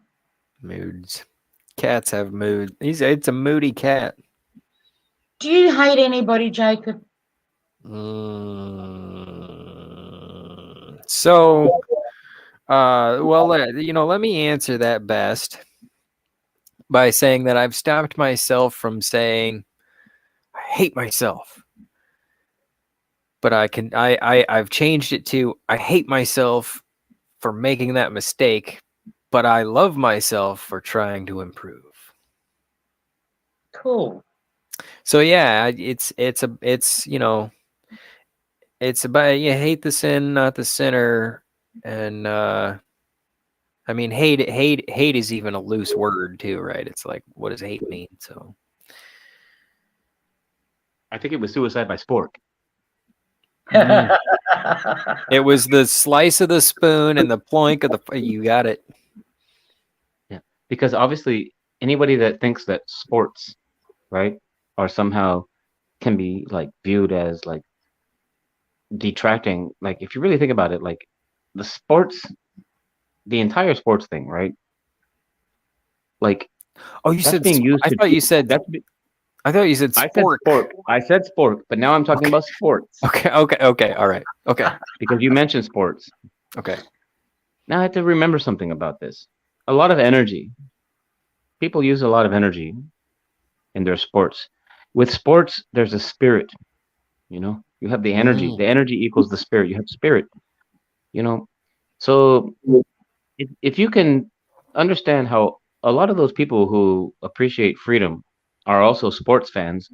Moods. Cats have mood. It's a moody cat. Do you hate anybody, Jacob? So, well, let me answer that best by saying that I've stopped myself from saying I hate myself. But I've changed it to I hate myself for making that mistake, but I love myself for trying to improve. Cool. So yeah, it's about you hate the sin, not the sinner, and I mean hate is even a loose word too, right? It's like, what does hate mean? So I think it was suicide by spork. It was the slice of the spoon and the ploink of the. You got it. Yeah, because obviously anybody that thinks that sports, right, are somehow can be like viewed as like detracting. Like if you really think about it, like the sports, the entire sports thing, right? Like, oh, you said. Being used I thought you said. I thought you said spork. I said spork, but now I'm talking about sports. Okay. All right. Okay. Because you mentioned sports. Okay. Now I have to remember something about this. A lot of energy. People use a lot of energy in their sports. With sports, there's a spirit. You have the energy. The energy equals the spirit. You have spirit. So if you can understand how a lot of those people who appreciate freedom are also sports fans,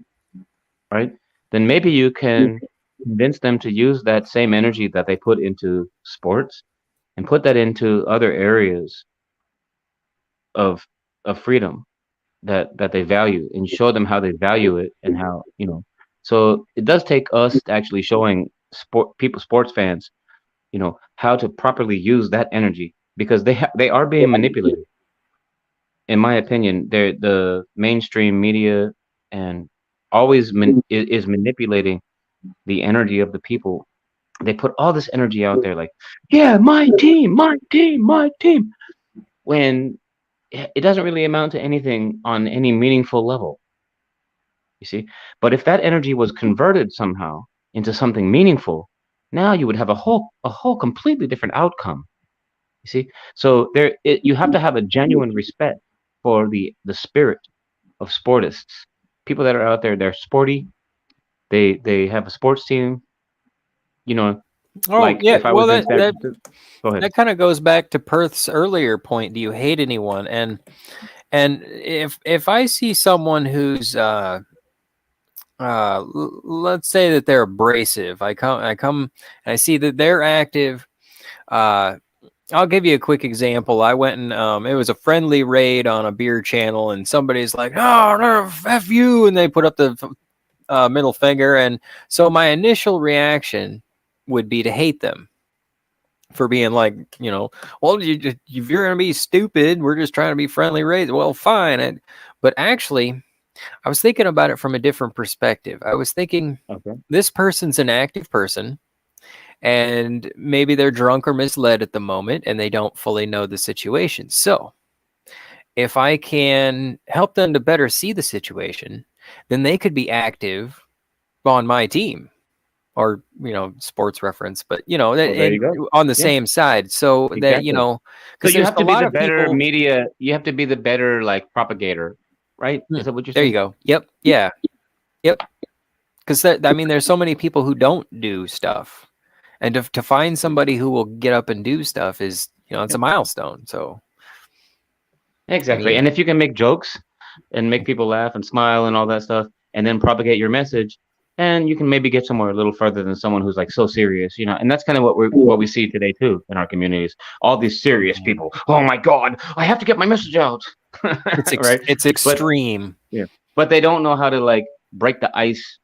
right? Then maybe you can convince them to use that same energy that they put into sports and put that into other areas of freedom that they value, and show them how they value it and how. So it does take us actually showing sports fans, how to properly use that energy, because they are being manipulated. In my opinion, the mainstream media and always is manipulating the energy of the people. They put all this energy out there, like, yeah, my team, my team, my team, when it doesn't really amount to anything on any meaningful level. You see, but if that energy was converted somehow into something meaningful, now you would have a whole completely different outcome. You see, so you have to have a genuine respect for the spirit of sportists, people that are out there. They're sporty. They have a sports team. Oh like yeah. if I Well, was in San Francisco. Go ahead. that kind of goes back to Perth's earlier point. Do you hate anyone? And if I see someone who's let's say that they're abrasive, I come and I see that they're active. I'll give you a quick example. I went and it was a friendly raid on a beer channel, and somebody's like, "No, f you," and they put up the middle finger. And so my initial reaction would be to hate them for being like, well, if you're gonna be stupid, we're just trying to be friendly raids. Well, fine. But actually, I was thinking about it from a different perspective. I was thinking, this person's an active person, and maybe they're drunk or misled at the moment, and they don't fully know the situation. So if I can help them to better see the situation, then they could be active on my team, or sports reference, but there you go. on the same side. So Exactly. that So because you have to be the of better people. media. You have to be the better propagator, right? Is that what you're There saying? you go. Yep. Yeah. Yep. Because there's so many people who don't do stuff, and to find somebody who will get up and do stuff is it's a milestone. So Exactly. And if you can make jokes and make people laugh and smile and all that stuff, and then propagate your message, and you can maybe get somewhere a little further than someone who's like so serious, and that's kind of what we see today too in our communities. All these serious people. Oh my God, I have to get my message out. It's right. It's extreme. But they don't know how to break the ice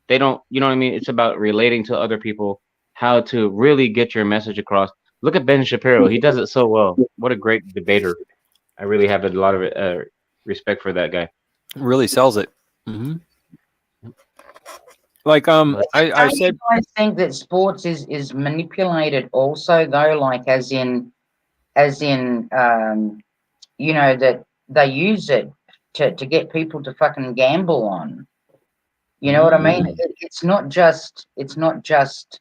They don't, you know what I mean? It's about relating to other people, how to really get your message across. Look at Ben Shapiro. He does it so well. What a great debater. I really have a lot of respect for that guy. Really sells it. Hmm. Like But I Don't you said, guys think that sports is manipulated also though, like as in you know that they use it to get people to fucking gamble on. You know what I mean? mm, It's not just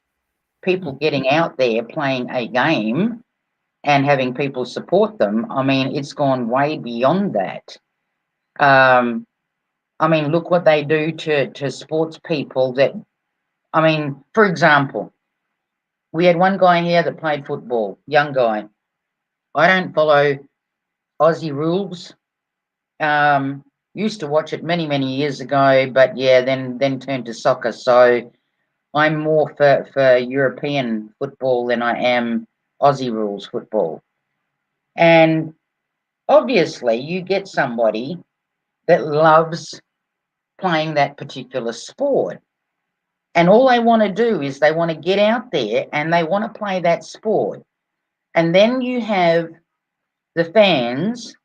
people getting out there playing a game and having people support them. I mean, it's gone way beyond that. Um, I mean, look what they do to sports people that, I mean, for example, we had one guy here that played football, young guy. I don't follow Aussie rules. Um, Used to watch it many, many years ago, but yeah, then turned to soccer. So I'm more for European football than I am Aussie rules football. And obviously, you get somebody that loves playing that particular sport. And all they want to do is they want to get out there and they want to play that sport. And then you have the fans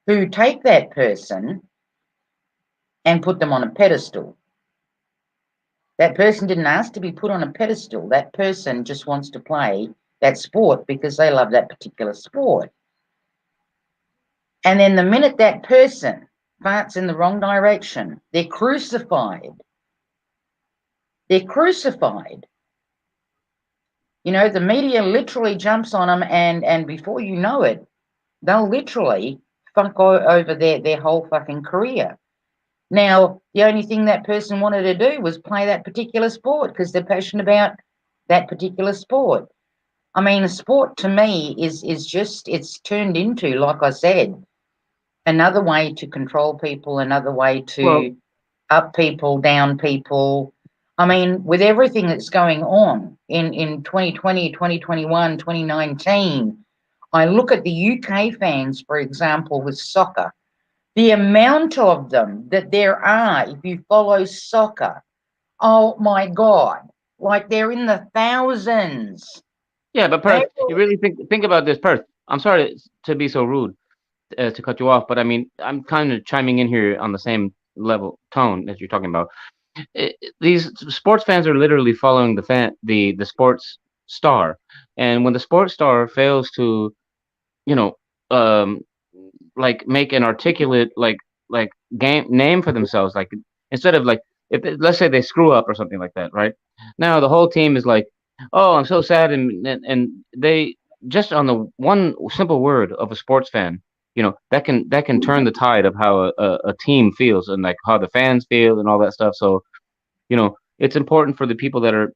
who take that person and put them on a pedestal. That person didn't ask to be put on a pedestal. That person just wants to play that sport because they love that particular sport. And then the minute that person farts in the wrong direction, they're crucified. They're crucified. You know, the media literally jumps on them, and before you know it, they'll literally fuck over their whole fucking career. Now, the only thing that person wanted to do was play that particular sport because they're passionate about that particular sport. I mean, sport to me is just it's turned into, like I said, another way to control people, another way well, to up people, down people. I mean, with everything that's going on in 2020, 2021, 2019, I look at the UK fans, for example, with soccer. The amount of them that there are, if you follow soccer, oh my God, like they're in the thousands. yeah, but They Perth, you really think about this, Perth. I'm sorry to be so rude, to cut you off, but I mean, I'm kind of chiming in here on the same level tone that you're talking about. These sports fans are literally following the sports star, and when the sports star fails to, you know, um, like make an articulate like game name for themselves, like instead of like if let's say they screw up or something like that, right? Now the whole team is like, oh, I'm so sad, and they just on the one simple word of a sports fan, that can turn the tide of how a team feels and like how the fans feel and all that stuff. So it's important for the people that are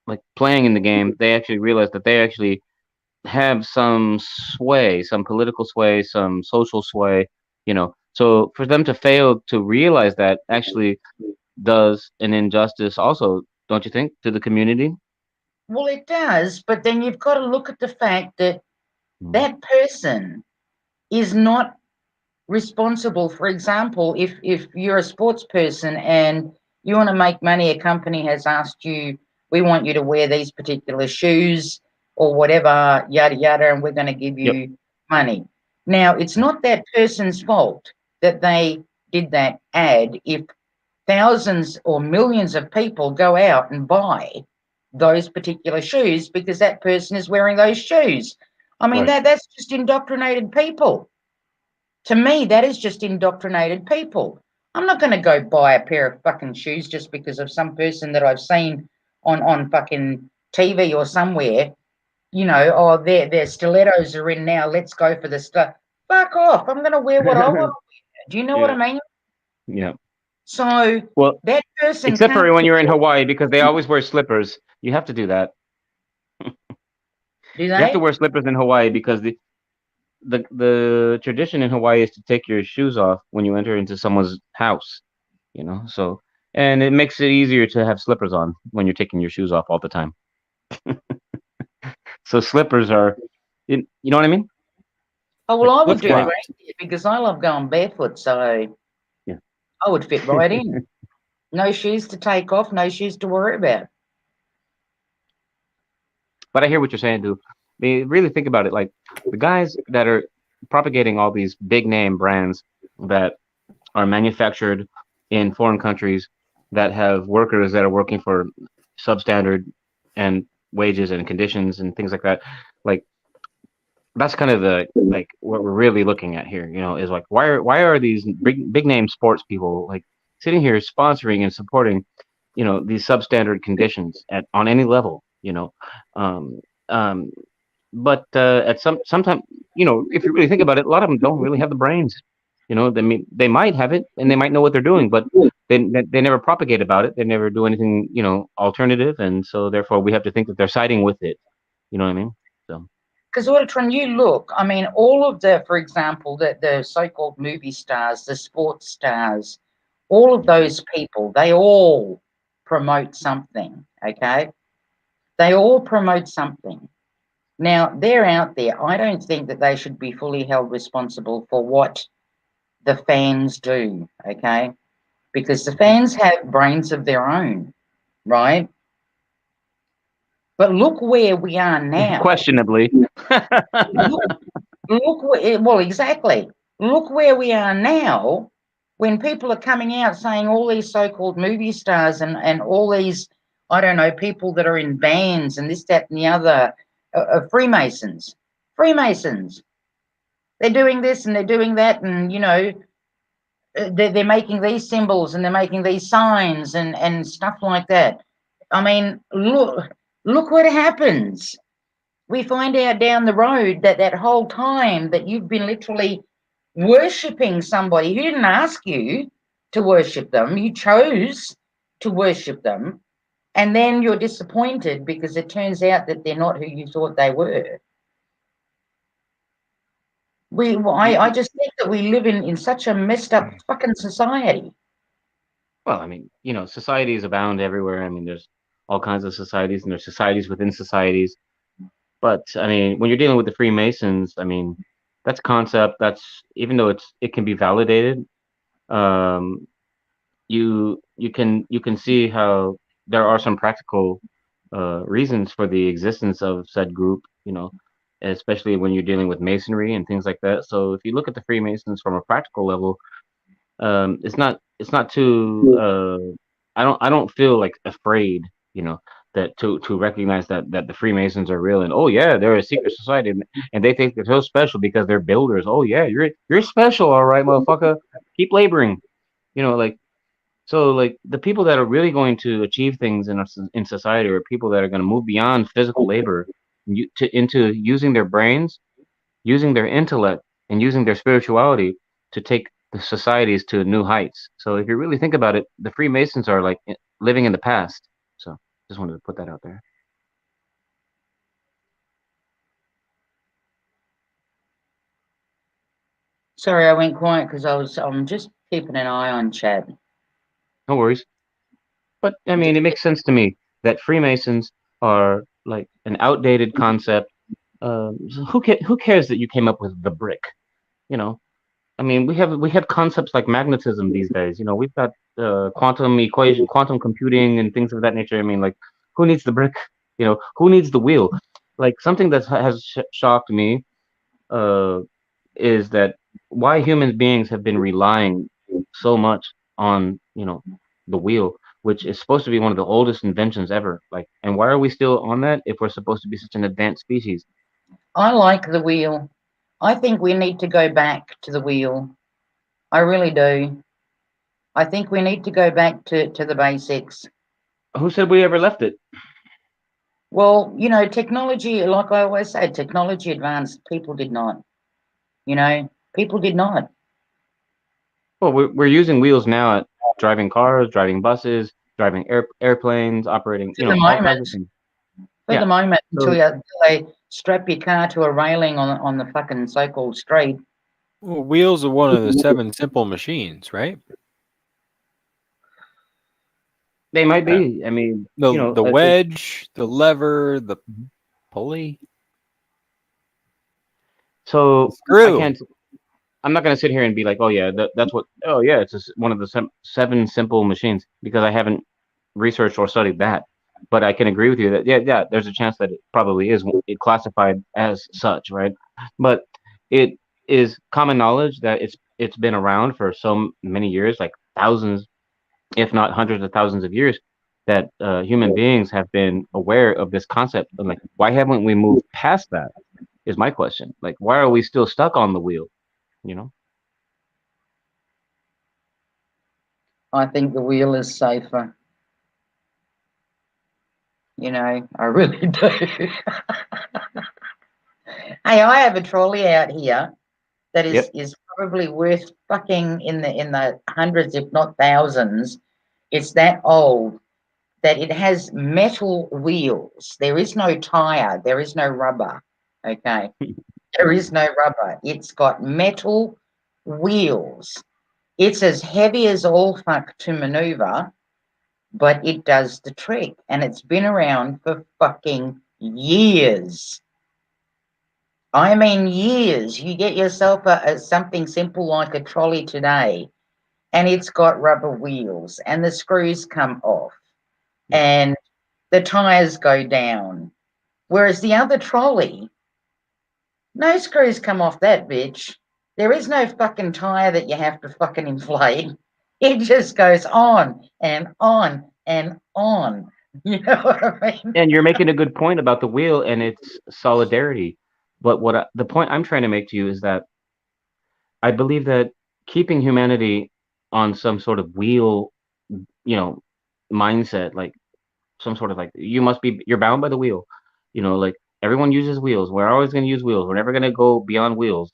like playing in the game. They actually realize that they actually have some sway, some political sway, some social sway. So for them to fail to realize that actually does an injustice also, don't you think, to the community? well, it does, but then you've got to look at the fact that Mm. that person is not responsible. For example, if you're a sports person and you want to make money, a company has asked you, we want you to wear these particular shoes or whatever, yada yada, and we're going to give Yep. you money. Now, it's not that person's fault that they did that ad if thousands or millions of people go out and buy those particular shoes because that person is wearing those shoes. I mean, Right. that's just indoctrinated people. To me, that is just indoctrinated people. I'm not going to go buy a pair of fucking shoes just because of some person that I've seen on fucking TV or somewhere. You know, oh, their stilettos are in now. Let's go for the stuff. Fuck off! I'm going to wear what I want. Do you know what I Yeah. mean? Yeah. So Well, that person except can't for when you're in afford. Hawaii because they always wear slippers. You have to do that. Do You have to they? wear slippers in Hawaii because the tradition in Hawaii is to take your shoes off when you enter into someone's house. So and it makes it easier to have slippers on when you're taking your shoes off all the time. So slippers are, you know what I mean? Oh well, like I would flip do And great flops. there because I love going barefoot, so yeah, I would fit right in. No shoes to take off, no shoes to worry about. But I hear what you're saying, dude. I mean, really think about it. Like the guys that are propagating all these big name brands that are manufactured in foreign countries that have workers that are working for substandard and wages and conditions and things like that. Like that's kind of the like what we're really looking at here, is like why are these big name sports people like sitting here sponsoring and supporting, these substandard conditions at on any level, um, um, but at sometime, if you really think about it, a lot of them don't really have the brains. They might have it and they might know what they're doing, but they never propagate about it. They never do anything, alternative, and so therefore we have to think that they're siding with it. You know what I mean? So. Because when you look, I mean, all of for example, the so-called movie stars, the sports stars, all of those people, they all promote something, okay? They all promote something. Now, they're out there. I don't think that they should be fully held responsible for what the fans do, okay? Because the fans have brains of their own, right? But look where we are now. Questionably. Well, exactly. Look where we are now when people are coming out saying all these so-called movie stars and all these, I don't know, people that are in bands and this, that, and the other, Freemasons. Freemasons. They're doing this and they're doing that, and, they're making these symbols and they're making these signs and stuff like that. I mean, look what happens. We find out down the road that whole time that you've been literally worshipping somebody who didn't ask you to worship them, you chose to worship them, and then you're disappointed because it turns out that they're not who you thought they were. I just think that we live in such a messed up fucking society. Well, I mean, societies abound everywhere. I mean, there's all kinds of societies, and there's societies within societies. But I mean, when you're dealing with the Freemasons, I mean, that's concept. That's even though it can be validated. Um, you can see how there are some practical reasons for the existence of said group. Especially when you're dealing with masonry and things like that. So if you look at the Freemasons from a practical level, it's not too I don't feel like afraid, that to recognize that the Freemasons are real, and oh yeah, they're a secret society, and they think they're so special because they're builders. Oh yeah, you're special, all right, motherfucker. Keep laboring, like. So, like the people that are really going to achieve things in society are people that are going to move beyond physical labor into using their brains, using their intellect, and using their spirituality to take the societies to new heights. So if you really think about it, the Freemasons are like living in the past. So just wanted to put that out there. Sorry, I went quiet because I'm just keeping an eye on chat. No worries. But I mean, it makes sense to me that Freemasons are like an outdated concept. So who cares that you came up with the brick? You know, I mean, we have concepts like magnetism these days. We've got quantum equation, quantum computing, and things of that nature. I mean, like, who needs the brick? Who needs the wheel? Like something that has shocked me uh, is that why human beings have been relying so much on the wheel, which is supposed to be one of the oldest inventions ever. Like, and why are we still on that if we're supposed to be such an advanced species? I like the wheel. I think we need to go back to the wheel. I really do. I think we need to go back to the basics. Who said we ever left it? Well, technology, like I always say, technology advanced. People did not. People did not. Well, we're using wheels now at driving cars, driving buses, driving airplanes, operating, For the all kinds moment. of things. For Yeah. the moment, So until they strap your car to a railing on the fucking so-called street. Well, wheels are one of the 7 simple machines, right? they might be. I mean, The wedge, the lever, the pulley, so I screw. can't. I'm not going to sit here and be like, oh yeah, that's what. Oh yeah, it's one of the seven simple machines, because I haven't researched or studied that. But I can agree with you that yeah, there's a chance that it probably is it classified as such, right? But it is common knowledge that it's been around for so many years, like thousands, if not hundreds of thousands of years, that human beings have been aware of this concept. And like, why haven't we moved past that? Is my question. Like, why are we still stuck on the wheel? You know? I think the wheel is safer. I really do. Hey, I have a trolley out here that Yep. is probably worth fucking in the hundreds, if not thousands. It's that old that it has metal wheels. There is no tire. There is no rubber. Okay. There is no rubber. It's got metal wheels. It's as heavy as all fuck to maneuver, but it does the trick. And it's been around for fucking years. I mean, years. You get yourself something simple like a trolley today, and it's got rubber wheels, and the screws come off, Yep. and the tires go down. Whereas the other trolley, no screws come off that bitch. There is no fucking tire that you have to fucking inflate. It just goes on and on and on. You know what I mean? And you're making a good point about the wheel and its solidarity. But the point I'm trying to make to you is that I believe that keeping humanity on some sort of wheel, you know, mindset, like some sort of like you're bound by the wheel, like everyone uses wheels. We're always going to use wheels. We're never going to go beyond wheels.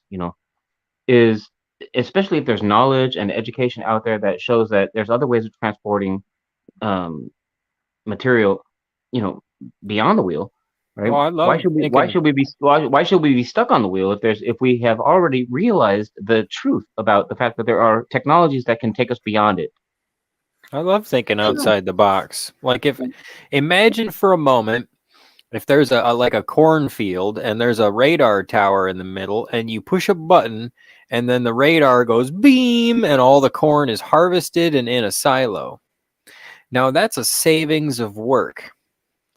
Is especially if there's knowledge and education out there that shows that there's other ways of transporting um, material, you know, beyond the wheel, right? Oh, I Why love should we why thinking. should we be why should we be stuck on the wheel if we have already realized the truth about the fact that there are technologies that can take us beyond it? I love thinking outside the box. Like if imagine for a moment if there's like a cornfield and there's a radar tower in the middle and you push a button and then the radar goes beam and all the corn is harvested and in a silo. Now that's a savings of work.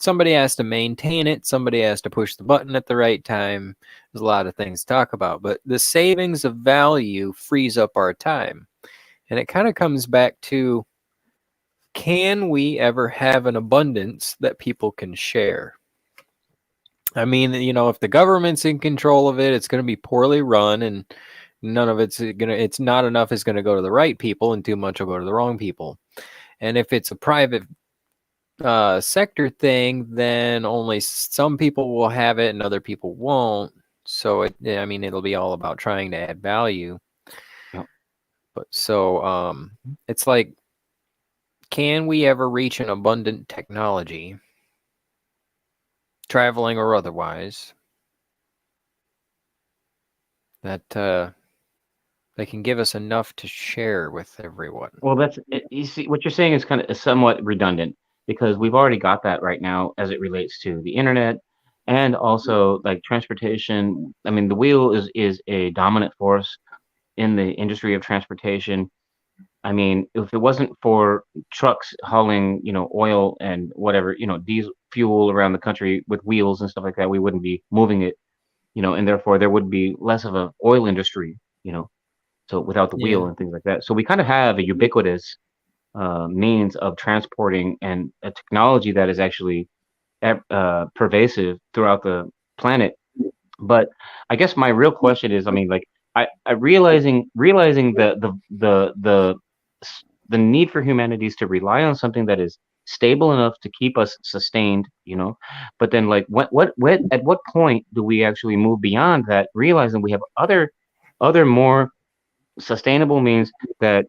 Somebody has to maintain it. Somebody has to push the button at the right time. There's a lot of things to talk about, but the savings of value frees up our time. And it kind of comes back to, can we ever have an abundance that people can share? I mean, if the government's in control of it, it's going to be poorly run and none of it's not enough is going to go to the right people and too much will go to the wrong people. And if it's a private sector thing, then only some people will have it and other people won't. So it'll be all about trying to add value. Yep. But it's like, can we ever reach an abundant technology, traveling or otherwise, that they can give us enough to share with everyone? Well, you see what you're saying is kind of somewhat redundant, because we've already got that right now as it relates to the internet and also like transportation. I mean, the wheel is a dominant force in the industry of transportation. I mean, if it wasn't for trucks hauling, oil and whatever, diesel fuel around the country with wheels and stuff like that, we wouldn't be moving it, and therefore there would be less of a oil industry, so without the wheel Yeah. and things like that. So we kind of have a ubiquitous means of transporting and a technology that is actually pervasive throughout the planet. But I guess my real question is, I mean, like, I realizing the need for humanities to rely on something that is stable enough to keep us sustained, but then like what at what point do we actually move beyond that, realizing we have other more sustainable means that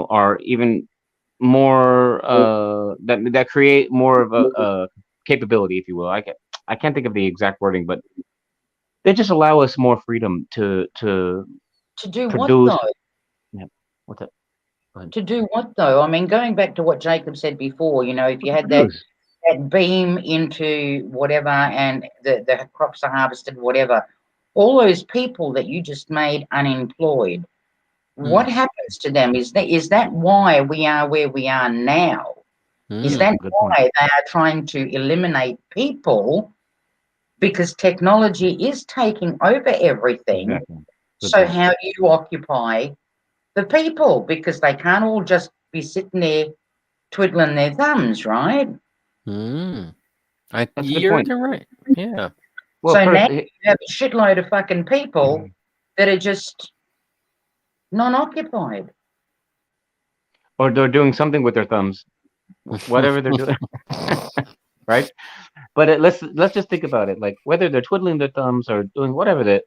are even more that create more of a capability, if you will. I can't think of the exact wording, but they just allow us more freedom to To do what produce. though? Yeah, what's that? Go ahead. To do what though? I mean, going back to what Jacob said before, if you had Produce. that beam into whatever and the crops are harvested, whatever, all those people that you just made unemployed, What happens to them? Is that why we are where we are now? Is that Good why point. they are trying to eliminate people? Because technology is taking over everything. Exactly. Good So point. how do you occupy the people? Because they can't all just be sitting there twiddling their thumbs, right? Mm. That's a good You're point. right. Yeah. Well, So now Perth, you have a shitload of fucking people that are just non-occupied. or they're doing something with their thumbs, whatever they're doing, right? But let's just think about it, like whether they're twiddling their thumbs or doing whatever that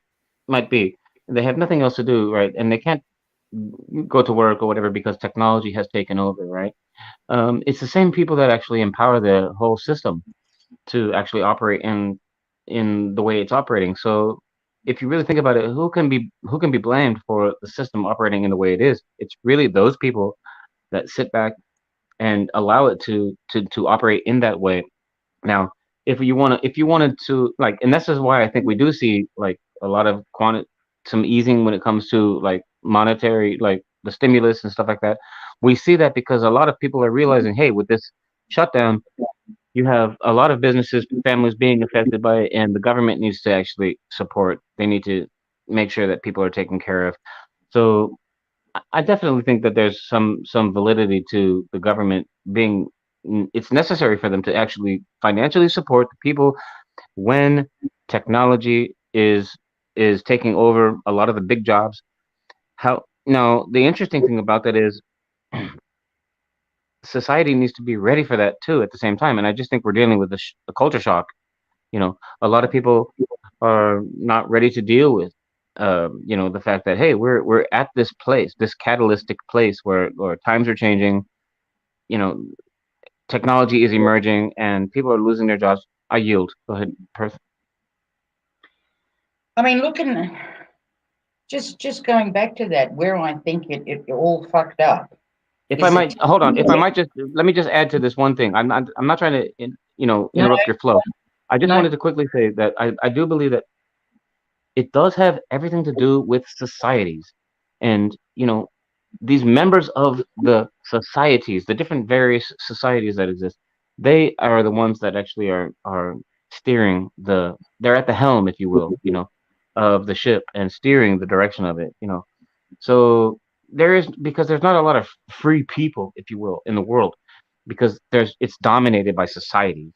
might be, they have nothing else to do, right? And they can't go to work or whatever because technology has taken over, right? It's the same people that actually empower the whole system to actually operate in the way it's operating. So if you really think about it, who can be blamed for the system operating in the way it is? It's really those people that sit back and allow it to operate in that way. Now, if you wanted to like, and this is why I think we do see like a lot of some easing when it comes to like monetary, like the stimulus and stuff like that. We see that because a lot of people are realizing, hey, with this shutdown, you have a lot of businesses, families being affected by it, and the government needs to actually support. They need to make sure that people are taken care of. So I definitely think that there's some validity to the government being. It's necessary for them to actually financially support the people when technology is taking over a lot of the big jobs. How now the interesting thing about that is society needs to be ready for that too at the same time. And I just think we're dealing with a culture shock. A lot of people are not ready to deal with the fact that, hey, we're at this place, this catalytic place where times are changing, you know technology is emerging and people are losing their jobs. I yield. Go ahead, Perth. I mean, looking just going back to that, where I think it all fucked up If I is it. might hold on, if I might just let me just add to this one thing. I'm not trying to No, interrupt your flow. I just no. wanted to quickly say that I do believe that it does have everything to do with societies, and these members of the societies, the different various societies that exist, they are the ones that actually are steering they're at the helm, if you will, of the ship and steering the direction of it. So because there's not a lot of free people, if you will, in the world, because it's dominated by societies.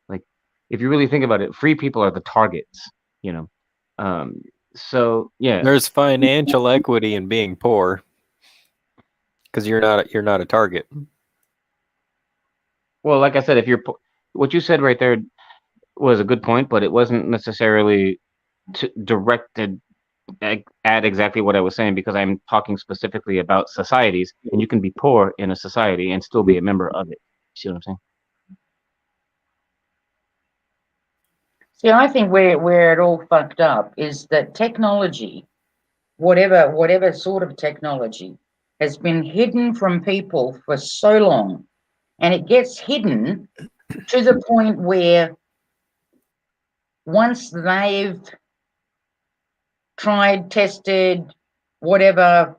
Like if you really think about it, free people are the targets. You know, um, so yeah. There's financial equity in being poor because you're not a target. Well, like I said, what you said right there was a good point, but it wasn't necessarily directed at exactly what I was saying, because I'm talking specifically about societies, and you can be poor in a society and still be a member of it. See what I'm saying? See, I think where it all fucked up is that technology, whatever sort of technology, has been hidden from people for so long, and it gets hidden to the point where once they've tried, tested, whatever,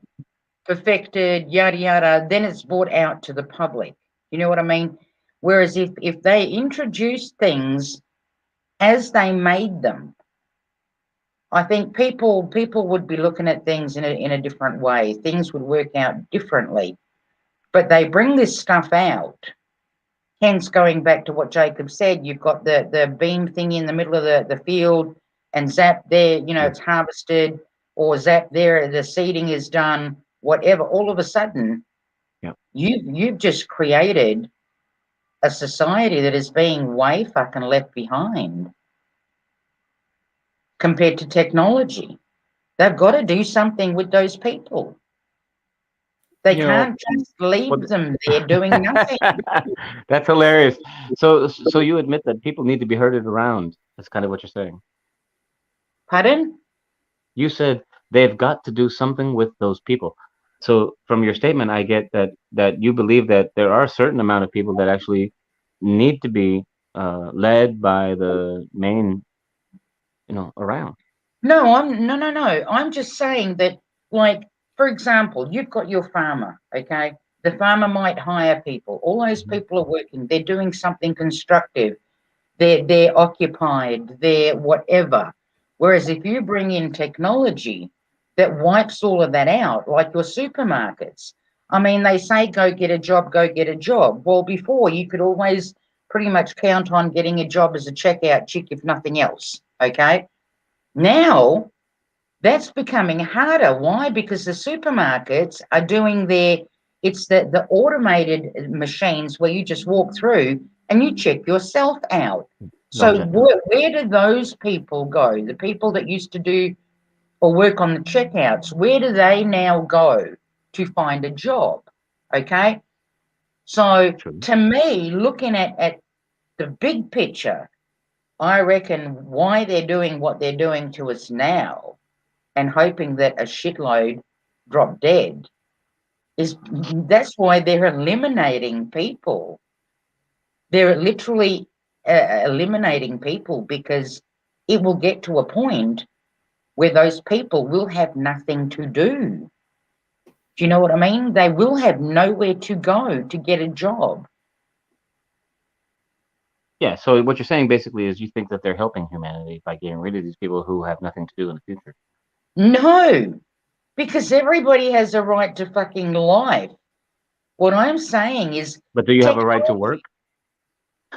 perfected, yada yada, then it's brought out to the public. You know what I mean? Whereas if they introduced things as they made them, I think people would be looking at things in a different way. Things would work out differently. But they bring this stuff out. Hence, going back to what Jacob said, you've got the beam thing in the middle of the field, and zap there, it's harvested, or zap there, the seeding is done, whatever. All of a sudden, Yeah. you've just created a society that is being way fucking left behind compared to technology. They've got to do something with those people. They You know, can't just leave Well, them there doing nothing. that's hilarious. So you admit that people need to be herded around. That's kind of what you're saying. Pardon? You said they've got to do something with those people. So from your statement, I get that you believe that there are a certain amount of people that actually need to be led by the main, around. No, no. I'm just saying that, like, for example, you've got your farmer, okay? The farmer might hire people. All those people are working. They're doing something constructive. They're occupied. They're whatever. Whereas if you bring in technology that wipes all of that out, like your supermarkets, I mean, they say go get a job, go get a job. Well, before you could always pretty much count on getting a job as a checkout chick, if nothing else. Okay. Now that's becoming harder. Why? Because the supermarkets are doing it's the automated machines where you just walk through and you check yourself out. Don't So check. where do those people go? The people that used to do or work on the checkouts, where do they now go to find a job? Okay. So True. to me, looking at the big picture, I reckon why they're doing what they're doing to us now and hoping that a shitload drop dead is that's why they're eliminating people. They're literally eliminating people because it will get to a point where those people will have nothing to do. Do you know what I mean? They will have nowhere to go to get a job. Yeah. So what you're saying basically is you think that they're helping humanity by getting rid of these people who have nothing to do in the future. No, because everybody has a right to fucking life. What I'm saying is But do you have a right to technology.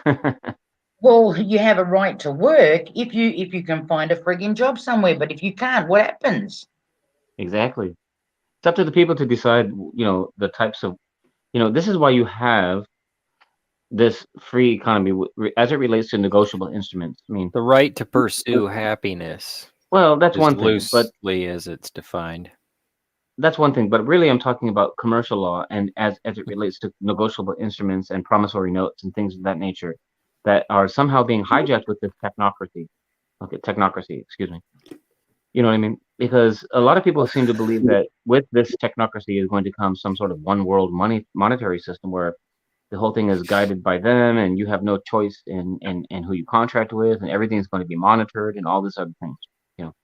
work? Well, you have a right to work if you can find a frigging job somewhere. But if you can't, what happens? Exactly. It's up to the people to decide, the types of, this is why you have this free economy as it relates to negotiable instruments. I mean, The right to pursue happiness, well, that's as one thing, but loosely as it's defined. that's one thing. But really, I'm talking about commercial law and as it relates to negotiable instruments and promissory notes and things of that nature that are somehow being hijacked with this technocracy. Okay, technocracy, excuse me. You know what I mean? Because a lot of people seem to believe that with this technocracy is going to come some sort of one world monetary system where the whole thing is guided by them and you have no choice in who you contract with and everything's going to be monitored and all this other things, you know.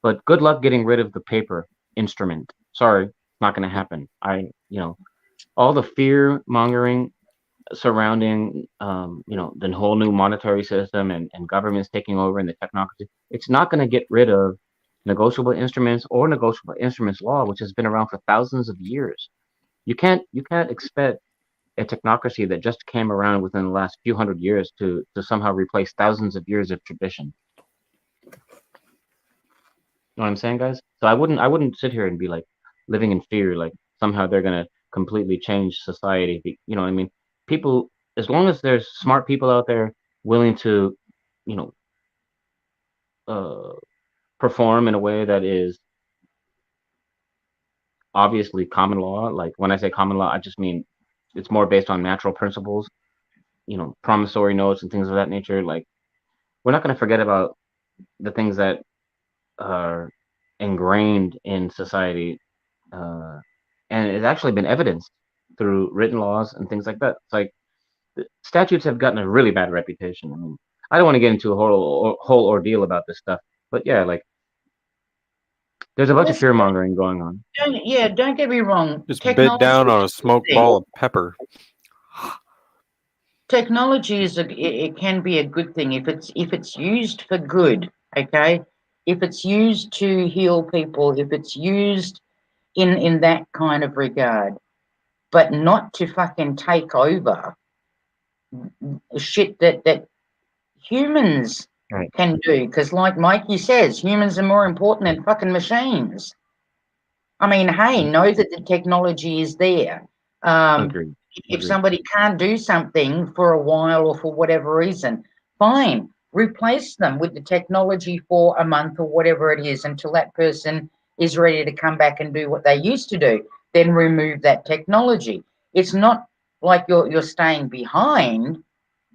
But good luck getting rid of the paper instrument. Sorry, it's not going to happen. All the fear mongering surrounding, the whole new monetary system and governments taking over and the technocracy, it's not going to get rid of negotiable instruments or negotiable instruments law, which has been around for thousands of years. You can't expect a technocracy that just came around within the last few hundred years to somehow replace thousands of years of tradition. You know what I'm saying, guys? So I wouldn't sit here and be like living in fear, like somehow they're gonna completely change society. You know what I mean? People, as long as there's smart people out there willing to, you know, uh, perform in a way that is obviously common law. Like when I say common law, I just mean it's more based on natural principles. Promissory notes and things of that nature. Like we're not gonna forget about the things that are ingrained in society, uh, and it's actually been evidenced through written laws and things like that. It's like the statutes have gotten a really bad reputation. I mean, I don't want to get into a whole ordeal about this stuff, but yeah, like there's a bunch of Listen, fear mongering going on. don't get me wrong. Just bit Technology down on a is a good smoked thing. ball of pepper. Technology it can be a good thing if it's used for good. Okay, if it's used to heal people, if it's used in that kind of regard, but not to fucking take over shit that humans Right. can do. Because like Mikey says, humans are more important than fucking machines. I mean, hey, know that the technology is there. Um, Agreed. if Agreed. somebody can't do something for a while or for whatever reason, fine, replace them with the technology for a month or whatever it is until that person is ready to come back and do what they used to do. Then remove that technology. It's not like you're staying behind,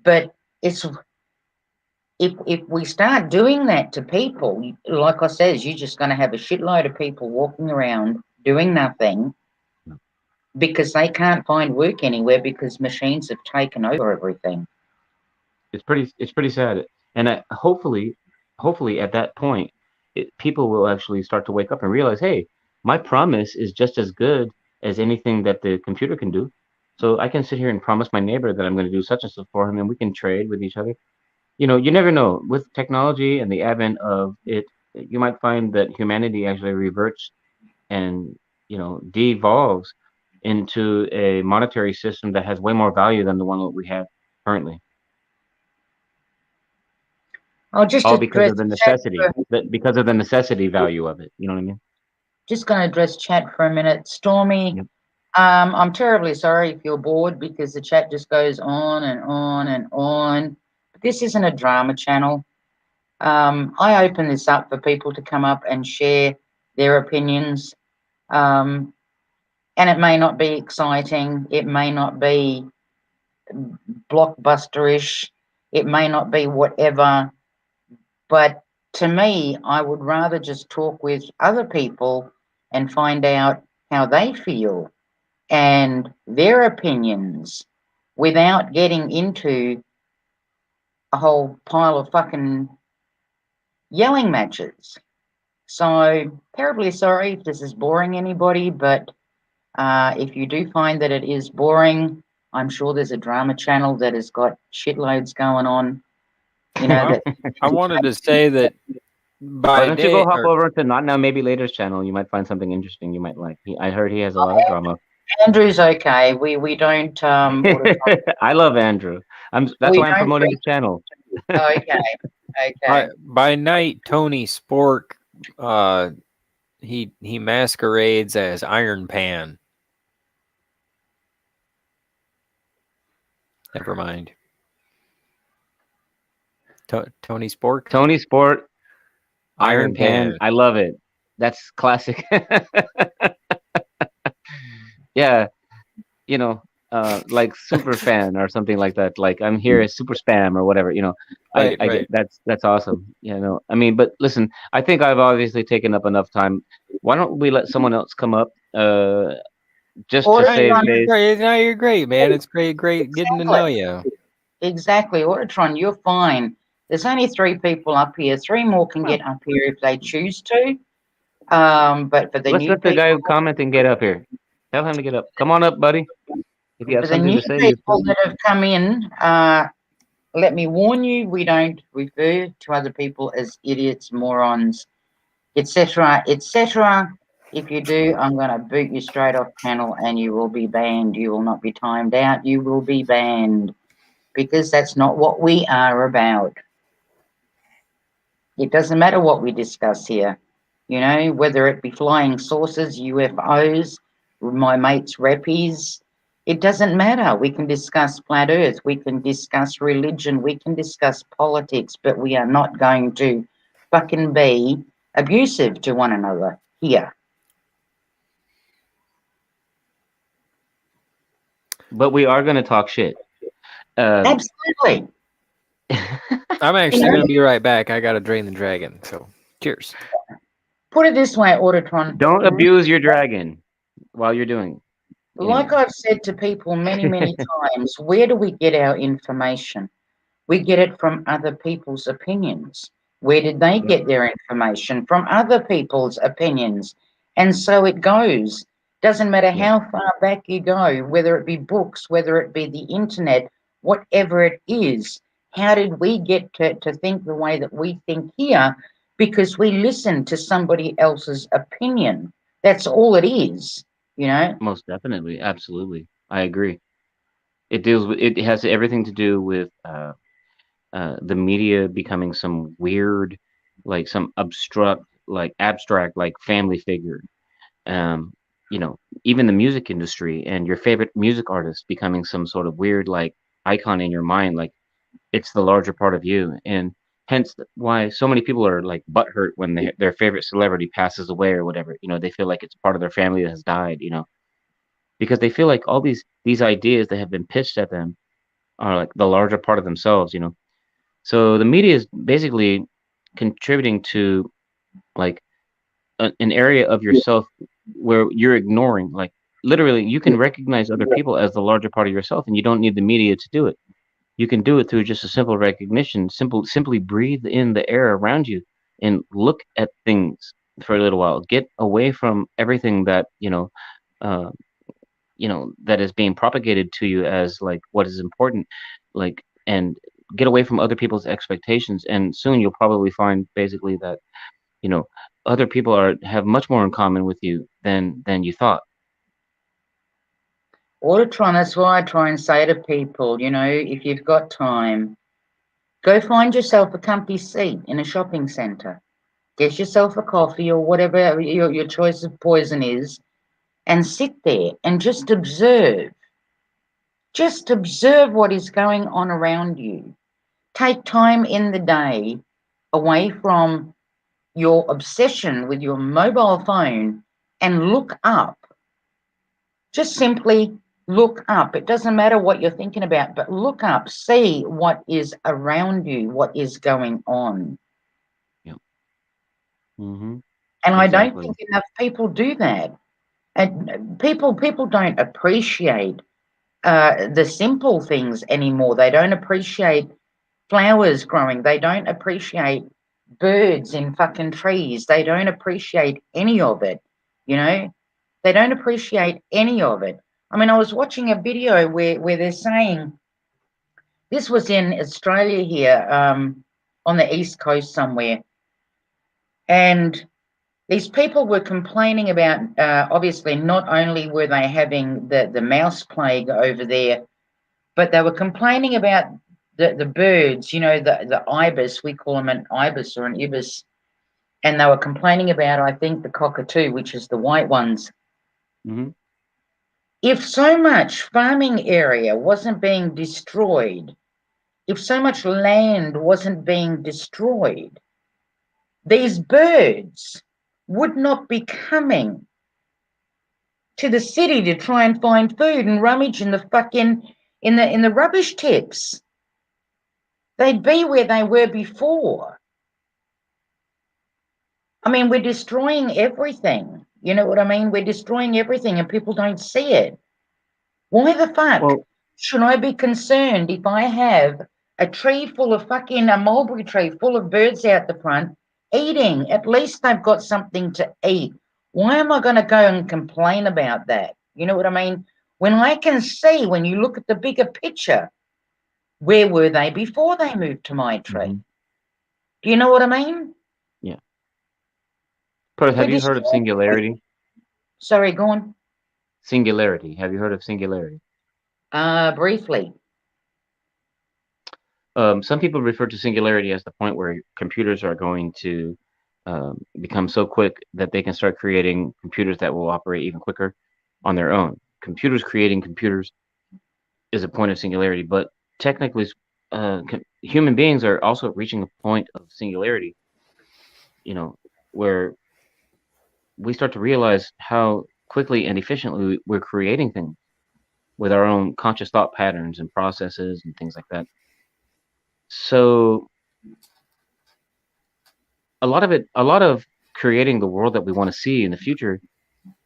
but it's if we start doing that to people, like I says, you're just going to have a shitload of people walking around doing nothing because they can't find work anywhere because machines have taken over everything. It's pretty sad, and hopefully at that point, people will actually start to wake up and realize, hey, my promise is just as good as anything that the computer can do. So I can sit here and promise my neighbor that I'm going to do such and such for him, and we can trade with each other. You never know. With technology and the advent of it, you might find that humanity actually reverts and devolves into a monetary system that has way more value than the one that we have currently. I'll just All because address of the chat necessity, for, because of the necessity value of it. You know what I mean? just going to address chat for a minute. Stormy, Yep. I'm terribly sorry if you're bored because the chat just goes on and on and on. But this isn't a drama channel. I open this up for people to come up and share their opinions. And it may not be exciting. It may not be blockbusterish. It may not be whatever. But to me, I would rather just talk with other people and find out how they feel and their opinions without getting into a whole pile of fucking yelling matches. So, terribly sorry if this is boring anybody, but if you do find that it is boring, I'm sure there's a drama channel that has got shitloads going on. You know, Well, that I wanted to say that Why by don't you go day hop or over to Not Now Maybe Later's channel? You might find something interesting you might like. I heard he has a lot of drama. Andrew's okay. We don't I love Andrew. That's we why I'm don't promoting the channel. okay. Okay. by night, Tony Spork, uh, he masquerades as Iron Pan. Never mind. Tony Spork, Tony Sport, Iron Iron Pan. Pan. I love it. That's classic. Yeah, you know, like super fan or something like that. Like I'm here as super spam or whatever. I Right, I get right. that's awesome. I mean, but listen, I think I've obviously taken up enough time. Why don't we let someone else come up? Just to Order No, save Tron, you're face. great. No, you're great, man. It's great getting to exactly. know you. Exactly. Autotron, you're fine. There's only three people up here. Three more can Well, get up here if they choose to. But for the let's new let the guy people, who commenting get up here. Tell him to get up. Come on up, buddy. If you have for the something new to say, you people that have come in, let me warn you, we don't refer to other people as idiots, morons, etc., etc. If you do, I'm going to boot you straight off channel and you will be banned. You will not be timed out. You will be banned because that's not what we are about. It doesn't matter what we discuss here, whether it be flying saucers, UFOs, my mate's reppies. It doesn't matter. We can discuss flat earth, we can discuss religion, we can discuss politics, but we are not going to fucking be abusive to one another here. but we are going to talk shit. Uh, Absolutely. I'm You actually know, going to be right back. I got to drain the dragon. So, cheers. put it this way, Autotron. don't abuse your dragon while you're doing. Like Anyway. I've said to people many, many times, where do we get our information? We get it from other people's opinions. Where did they Yep. get their information? From other people's opinions. And so it goes. Doesn't matter Yep. how far back you go, whether it be books, whether it be the internet, whatever it is. How did we get to think the way that we think here? Because we listen to somebody else's opinion. That's all it is. Most definitely, absolutely, I agree. It has everything to do with the media becoming some weird, like some abstract, like family figure. Um, Even the music industry and your favorite music artist becoming some sort of weird, like icon in your mind, like it's the larger part of you, and hence why so many people are like butthurt when their favorite celebrity passes away or whatever. They feel like it's part of their family that has died. Because they feel like all these ideas that have been pitched at them are like the larger part of themselves. So the media is basically contributing to like an area of yourself where you're ignoring. Like literally, you can recognize other people as the larger part of yourself, and you don't need the media to do it. You can do it through just a simple recognition. Simply breathe in the air around you and look at things. for a little while. Get away from everything that uh, that is being propagated to you as like what is important, and get away from other people's expectations. And soon you'll probably find basically that you know other people have much more in common with you than you thought. That's why I try and say to people, if you've got time, go find yourself a comfy seat in a shopping centre. Get yourself a coffee or whatever your choice of poison is, and sit there and just observe. Just observe what is going on around you. Take time in the day away from your obsession with your mobile phone and look up. Just simply look up. It doesn't matter what you're thinking about, but look up, see what is around you, what is going on. Yeah. Mm-hmm. And I don't Exactly. think enough people do that. And people don't appreciate the simple things anymore. They don't appreciate flowers growing. They don't appreciate birds in fucking trees. They don't appreciate any of it, you know? They don't appreciate any of it. I mean, I was watching a video where they're saying this was in Australia here, on the East Coast somewhere, and these people were complaining about, obviously, not only were they having the mouse plague over there, but they were complaining about the birds, the ibis. We call them an ibis or an ibis. And they were complaining about, I think, the cockatoo, which is the white ones. Mm-hmm. If so much farming area wasn't being destroyed, if so much land wasn't being destroyed, these birds would not be coming to the city to try and find food and rummage in the fucking in the rubbish tips. They'd be where they were before. I mean, we're destroying everything. You know what I mean? We're destroying everything and people don't see it. Why the fuck Well, should I be concerned if I have a mulberry tree full of birds out the front eating? At least they've got something to eat. Why am I going to go and complain about that? You know what I mean? When I can see, when you look at the bigger picture, where were they before they moved to my tree? mm-hmm. Do you know what I mean? Yeah. Perth, We're have you heard of destroying everything. singularity? Sorry, go on. Singularity. Have you heard of singularity? Briefly. Some people refer to singularity as the point where computers are going to become so quick that they can start creating computers that will operate even quicker on their own. Computers creating computers is a point of singularity, but technically, human beings are also reaching a point of singularity, where we start to realize how quickly and efficiently we're creating things with our own conscious thought patterns and processes and things like that. So a lot of creating the world that we want to see in the future,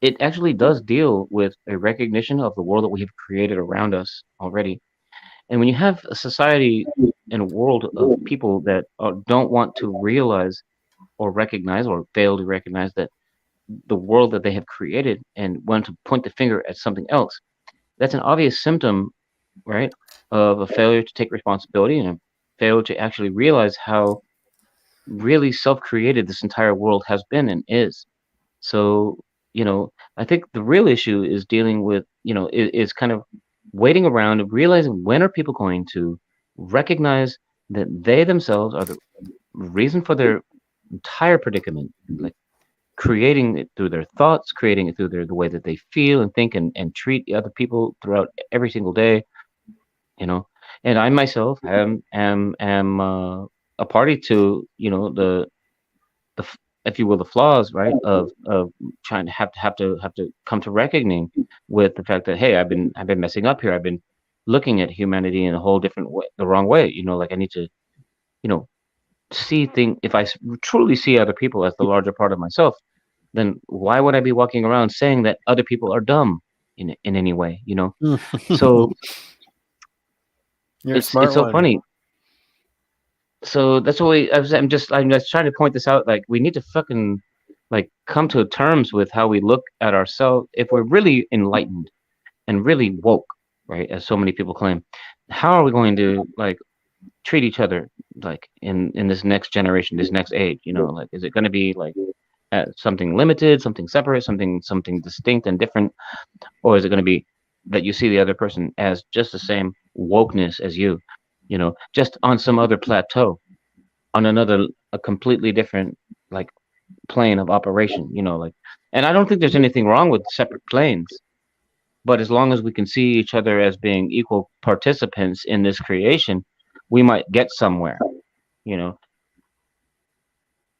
it actually does deal with a recognition of the world that we have created around us already. And when you have a society and a world of people that don't want to realize or recognize or fail to recognize that the world that they have created and want to point the finger at something else, that's an obvious symptom, right, of a failure to take responsibility and a failure to actually realize how really self-created this entire world has been and is. So, I think the real issue is dealing with, is kind of waiting around and realizing when are people going to recognize that they themselves are the reason for their entire predicament, like creating it through their thoughts, creating it through the way that they feel and think and treat the other people throughout every single day, you know. And I myself am a party to, if you will, the flaws, right, of trying to have to come to reckoning with the fact that, hey, I've been messing up here. I've been looking at humanity in a whole different way, the wrong way. Like I need to, you know, see thing. If truly see other people as the larger part of myself, then why would I be walking around saying that other people are dumb in any way? So You're a it's smart so one. funny. So that's why I'm just trying to point this out. Like we need to fucking like come to terms with how we look at ourselves. If we're really enlightened and really woke, right, as so many people claim, how are we going to like treat each other like in this next generation, this next age? You know, like is it going to be like something limited, something separate, something distinct and different, or is it going to be that you see the other person as just the same wokeness as you know, just on some other plateau, on another, a completely different like plane of operation, you know, like, and I don't think there's anything wrong with separate planes, but as long as we can see each other as being equal participants in this creation, we might get somewhere, you know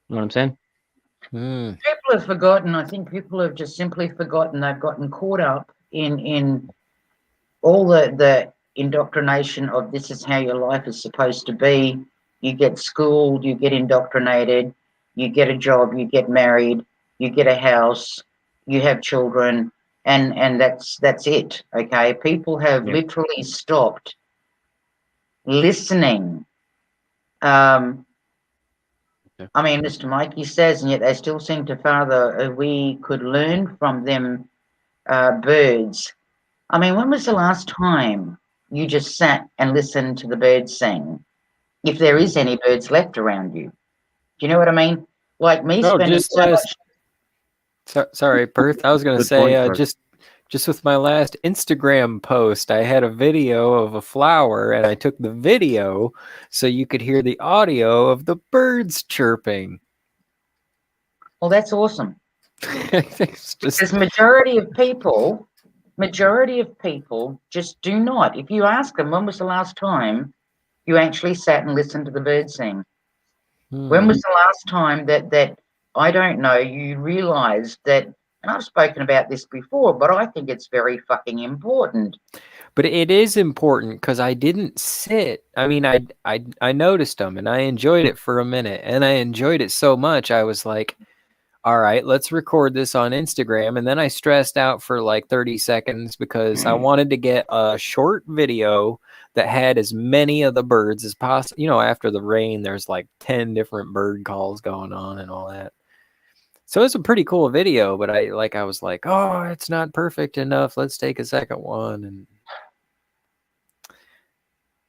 what I'm saying? Hmm. People have forgotten. I think people have just simply forgotten. They've gotten caught up in all the indoctrination of this is how your life is supposed to be. You get schooled, you get indoctrinated, you get a job, you get married, you get a house, you have children, and that's it. Okay, people have Yeah. literally stopped listening. Um, Okay. I mean, Mr. Mikey says, and yet they still seem to father. We could learn from them birds. I mean, when was the last time you just sat and listened to the birds sing? If there is any birds left around you, do you know what I mean? Like me Oh, spending just so last. much. Sorry, Perth. I was gonna Good say, point, Bert. just with my last Instagram post, I had a video of a flower, and I took the video so you could hear the audio of the birds chirping. Well, that's awesome It's just because majority of people just do not. If you ask them when was the last time you actually sat and listened to the birds sing, when hmm. was the last time that I don't know you realised that? And I've spoken about this before, but I think it's very fucking important. But it is important because I didn't sit. I mean, I noticed them and I enjoyed it for a minute, and I enjoyed it so much I was like, all right, let's record this on Instagram. And then I stressed out for like 30 seconds because I wanted to get a short video that had as many of the birds as possible. You know, after the rain, there's like 10 different bird calls going on and all that. So it's a pretty cool video, but I was like, oh, it's not perfect enough. Let's take a second one. And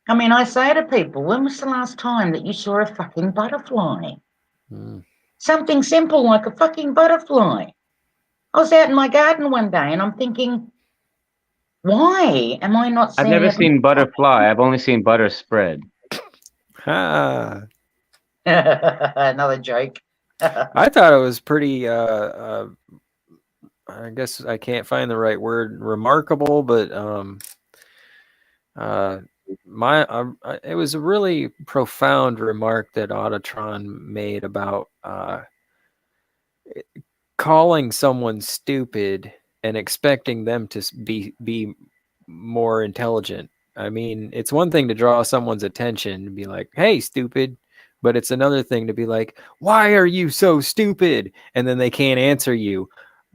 I mean, I say to people, when was the last time that you saw a fucking butterfly? mm. Something simple like a fucking butterfly. I was out in my garden one day and I'm thinking, why am I not I've seeing never a seen butterfly. I've only seen butter spread. Ah. another joke? I thought it was pretty I guess I can't find the right word, remarkable, but uh it was a really profound remark that Autotron made about calling someone stupid and expecting them to be more intelligent. I mean, it's one thing to draw someone's attention and be like, "Hey, stupid," but it's another thing to be like, "Why are you so stupid?" And then they can't answer you.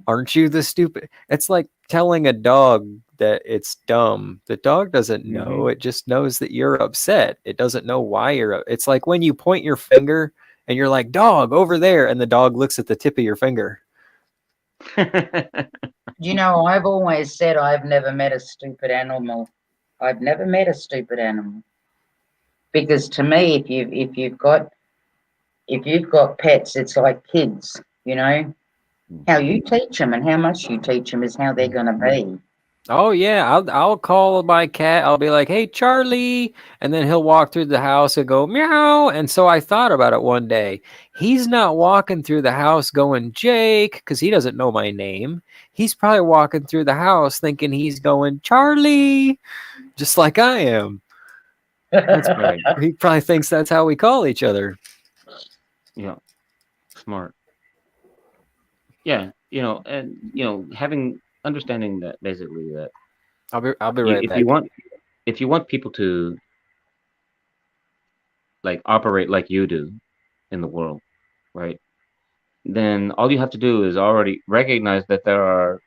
Aren't you the stupid? It's like telling a dog that it's dumb. The dog doesn't Hmm. know. It just knows that you're upset. It doesn't know why it's like when you point your finger and you're like, "Dog, over there," and the dog looks at the tip of your finger. You know, I've always said I've never met a stupid animal. I've never met a stupid animal because to me, if you've got pets, it's like kids. You know, how you teach them and how much you teach them is how they're going to be. Oh yeah, I'll call my cat. I'll be like, "Hey, Charlie," and then he'll walk through the house and go meow. And so I thought about it one day. He's not walking through the house going Jake because he doesn't know my name. He's probably walking through the house thinking he's going Charlie, just like I am. That's Right. he probably thinks that's how we call each other. Yeah. Smart. Yeah. You know, and having understanding that basically that I'll be you, right if you back. want people to like operate like you do in the world, right? Then all you have to do is already recognize that there are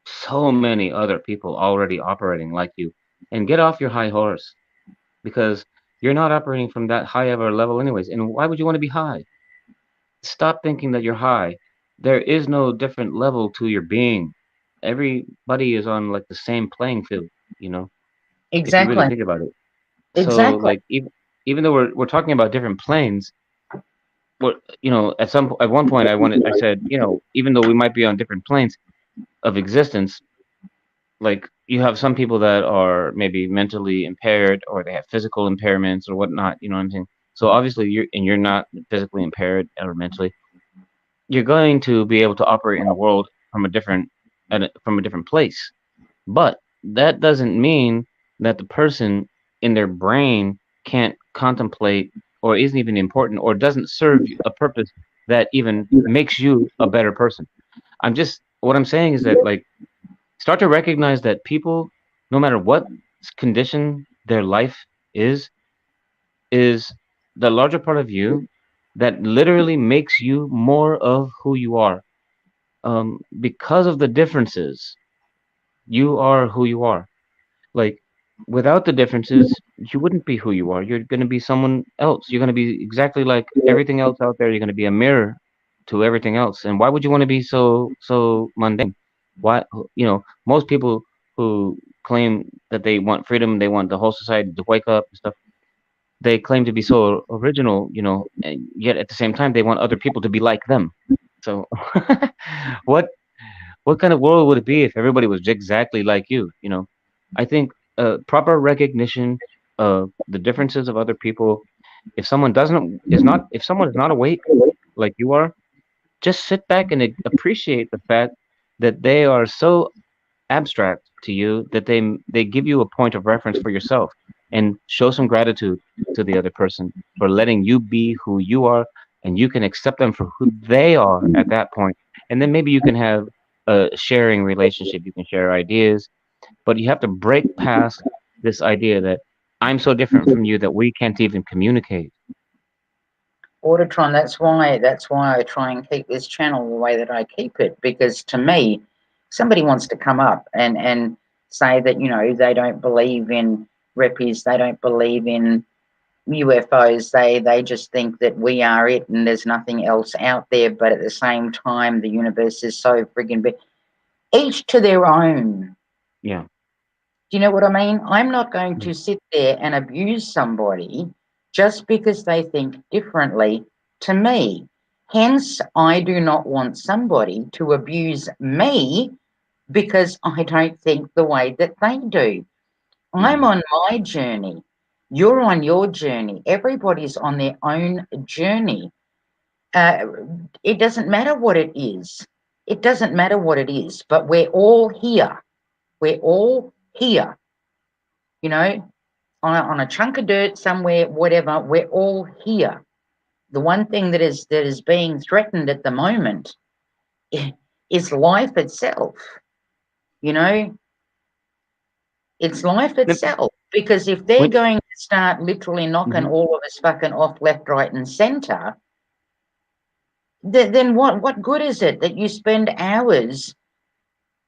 so many other people already operating like you, and get off your high horse because you're not operating from that high of a level anyways. And why would you want to be high? Stop thinking that you're high there is no different level to your being. Everybody is on like the same playing field, you know, if you really Exactly. think about it. So Exactly. like even though we're talking about different planes, what you know, at one point I said, you know, even though we might be on different planes of existence, like you have some people that are maybe mentally impaired or they have physical impairments or whatnot, you know what I'm saying? So obviously you're not physically impaired or mentally, you're going to be able to operate in the world from a from a different place. But that doesn't mean that the person in their brain can't contemplate or isn't even important or doesn't serve a purpose that even makes you a better person. What I'm saying is that like start to recognize that people, no matter what condition their life is, is the larger part of you that literally makes you more of who you are. Because of the differences, you are who you are. Like without the differences, you wouldn't be who you are. You're going to be someone else. You're going to be exactly like everything else out there. You're going to be a mirror to everything else. And why would you want to be so mundane? Why you know, most people who claim that they want freedom, they want the whole society to wake up and stuff. They claim to be so original, you know, and yet at the same time they want other people to be like them. So what what kind of world would it be if everybody was exactly like you? You know, I think proper recognition of the differences of other people. If someone is not awake like you are, just sit back and appreciate the fact that they are so abstract to you that they give you a point of reference for yourself, and show some gratitude to the other person for letting you be who you are, and you can accept them for who they are at that point. And then maybe you can have a sharing relationship, you can share ideas, but you have to break past this idea that I'm so different from you that we can't even communicate. Autotron, that's why I try and keep this channel the way that I keep it, because to me, somebody wants to come up and say that, you know, they don't believe in reppies, they don't believe in UFOs, they just think that we are it and there's nothing else out there, but at the same time the universe is so friggin' big. Each to their own. Yeah. Do you know what I mean? I'm not going Mm. to sit there and abuse somebody just because they think differently to me. Hence, I do not want somebody to abuse me because I don't think the way that they do. I'm Mhm. on my journey. You're on your journey. Everybody's on their own journey. Uh, it doesn't matter what it is. It doesn't matter what it is, but we're all here. We're all here, you know, on a chunk of dirt somewhere, whatever. We're all here. The one thing that is being threatened at the moment is life itself. You know, it's life Then itself. Because if they're when going to start literally knocking mhm. all of us fucking off left, right, and centre, then what good is it that you spend hours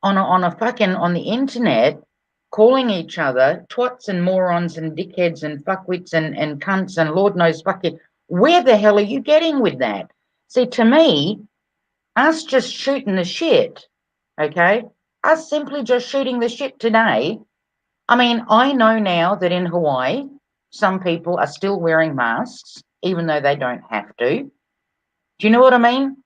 on a fucking on the internet calling each other twats and morons and dickheads and fuckwits and cunts and Lord knows fucking where the hell are you getting with that? See, to me, us just shooting the shit, okay? Us simply just shooting the shit today. I mean, I know now that in Hawaii, some people are still wearing masks, even though they don't have to. Do you know what I mean?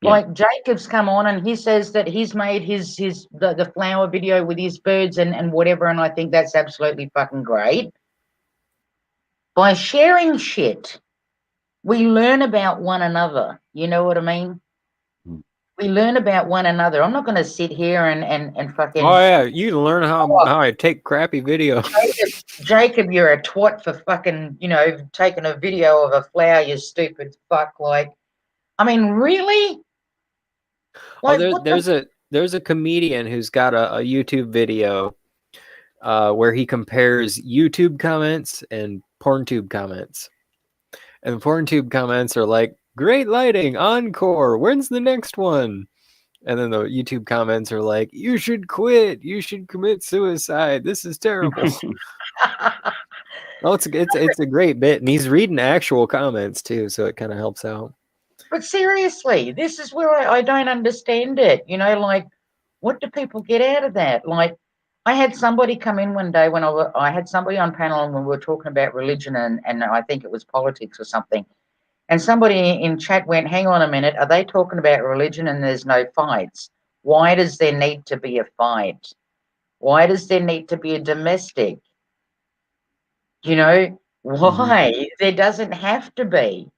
Yeah. Like Jacob's come on and he says that he's made the flower video with his birds and whatever, and I think that's absolutely fucking great. By sharing shit, we learn about one another. You know what I mean? Mm. We learn about one another. I'm not going to sit here and Oh fucking. yeah, you can learn Oh, how I take crappy video. Jacob, you're a twat for fucking, taking a video of a flower, you stupid fuck. Like, I mean, really? Oh, Like, what the? there's a comedian who's got a YouTube video where he compares YouTube comments and PornTube comments. And the PornTube comments are like, "Great lighting, encore. When's the next one?" And then the YouTube comments are like, "You should quit. You should commit suicide. This is terrible." Oh, it's a great bit, and he's reading actual comments too, so it kind of helps out. But seriously, this is where I don't understand it. You know, like, what do people get out of that? Like, I had somebody come in one day when I had somebody on panel and we were talking about religion and I think it was politics or something. And somebody in chat went, hang on a minute, are they talking about religion and there's no fights? Why does there need to be a fight? Why does there need to be a domestic? You know, why? There doesn't have to be.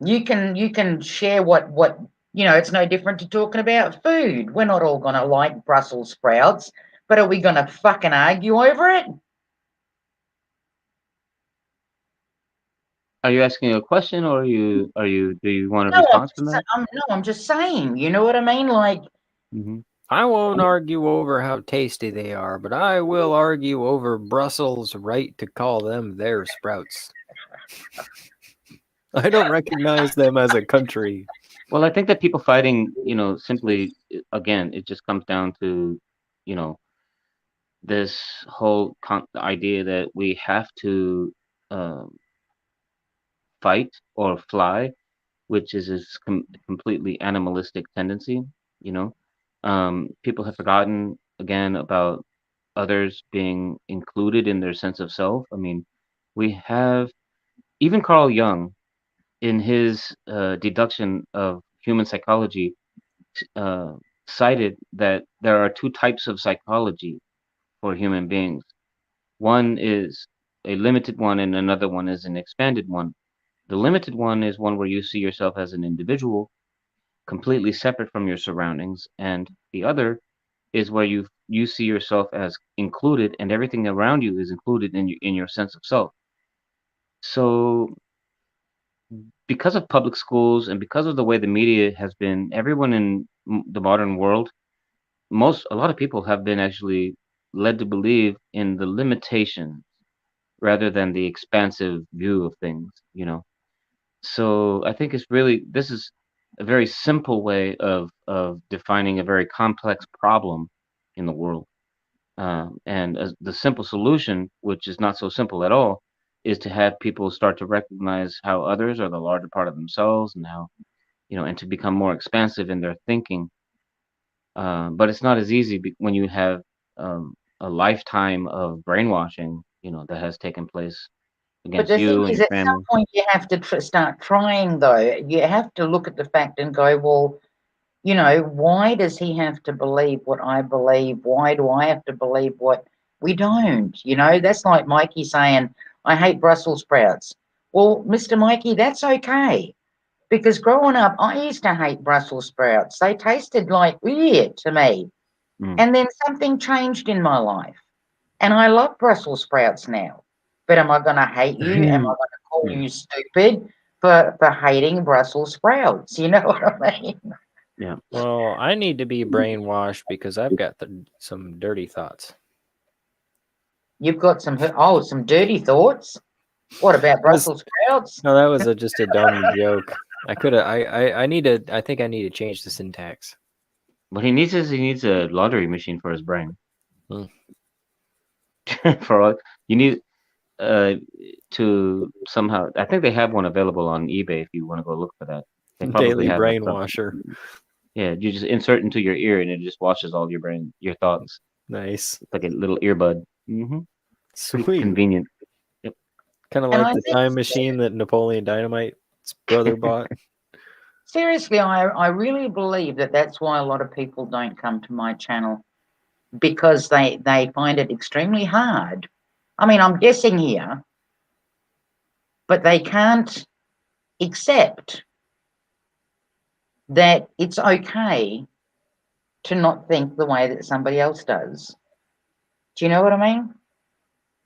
You can share what it's no different to talking about food. We're not all gonna like Brussels sprouts, but are we gonna fucking argue over it? Are you asking a question, or do you want a No, response from that? I'm just saying, you know what I mean? Like, Hmm. I won't argue over how tasty they are, but I will argue over Brussels' right to call them their sprouts. I don't recognize them as a country. Well, I think that people fighting, simply, again, it just comes down to, you know, this whole idea that we have to um, fight or fly, which is this completely animalistic tendency. You know, people have forgotten again about others being included in their sense of self. I mean, we have even Carl Jung in his deduction of human psychology uh, cited that there are two types of psychology for human beings. One is a limited one, and another one is an expanded one. The limited one is one where you see yourself as an individual, completely separate from your surroundings, and the other is where you see yourself as included, and everything around you is included in your sense of self. So, because of public schools and because of the way the media has been, everyone in the modern world, a lot of people have been actually led to believe in the limitations rather than the expansive view of things. So I think this is a very simple way of defining a very complex problem in the world. And the simple solution, which is not so simple at all, is to have people start to recognize how others are the larger part of themselves, and how, and to become more expansive in their thinking. But it's not as easy when you have a lifetime of brainwashing, that has taken place but against the thing you and is, your at some family. point you have to start trying, though. You have to look at the fact and go, well, why does he have to believe what I believe? Why do I have to believe what we don't? That's like Mikey saying, I hate Brussels sprouts. Well, Mr. Mikey, that's okay. Because growing up, I used to hate Brussels sprouts. They tasted like weird to me. Mm. And then something changed in my life. And I love Brussels sprouts now. But am I going to hate you? Am I going to call Yeah, you stupid for hating Brussels sprouts? You know what I mean? yeah. Well, I need to be brainwashed because I've got some dirty thoughts. You've got some dirty thoughts. What about Was Brussels sprouts? no, that was just a dumb joke. I could have. I need to. I think I need to change the syntax. What he needs a lottery machine for his brain. Hmm. You need uh to somehow. I think they have one available on eBay if you want to go look for that. They probably Daily have like some. brainwasher. Yeah, you just insert into your ear and it just washes all your thoughts. Nice. It's like a little earbud. Pretty Sweet. convenient. Yep. Kind of And like I the think, time machine that Napoleon Dynamite's brother bought. seriously, I really believe that that's why a lot of people don't come to my channel, because they find it extremely hard. I mean, I'm guessing here, but they can't accept that it's okay to not think the way that somebody else does. Do you know what I mean?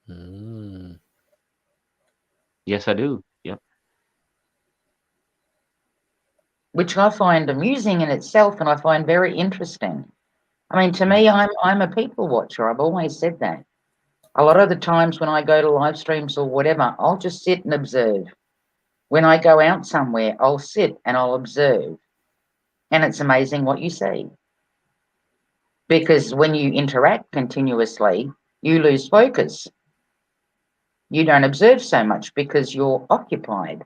Mm. Yes, I do. Yep. Which I find amusing in itself, and I find very interesting. I mean, to me, I'm a people watcher. I've always said that. A lot of the times when I go to live streams or whatever, I'll just sit and observe. When I go out somewhere, I'll sit and I'll observe. And it's amazing what you see. Because when you interact continuously, you lose focus. You don't observe so much because you're occupied.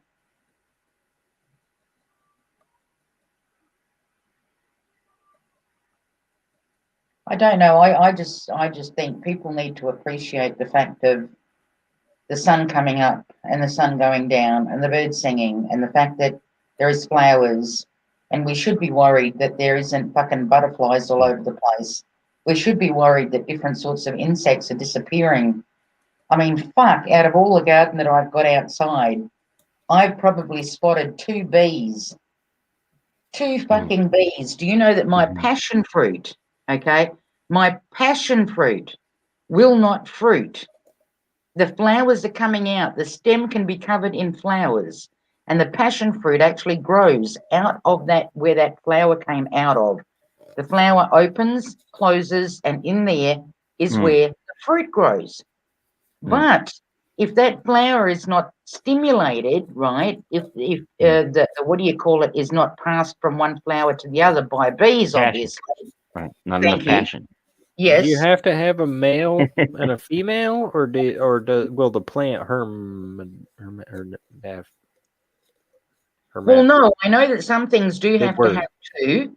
I don't know. I just think people need to appreciate the fact of the sun coming up and the sun going down and the birds singing and the fact that there is flowers, and we should be worried that there isn't fucking butterflies all over the place. We should be worried that different sorts of insects are disappearing. I mean, fuck, out of all the garden that I've got outside, I've probably spotted two bees. Two fucking bees. Do you know that my Mhm. passion fruit, okay, my passion fruit will not fruit? The flowers are coming out. The stem can be covered in flowers. And the passion fruit actually grows out of that, where that flower came out of. The flower opens, closes, and in there is Mm. where the fruit grows. Mm. But if that flower is not stimulated, right? If the what do you call it, is not passed from one flower to the other by bees, Passion. obviously. Right. Not enough Thank you. passion. Do you Yes. have to have a male and a female, will the plant have Well, hermaph? no, I know that some things do Big have to word. have two,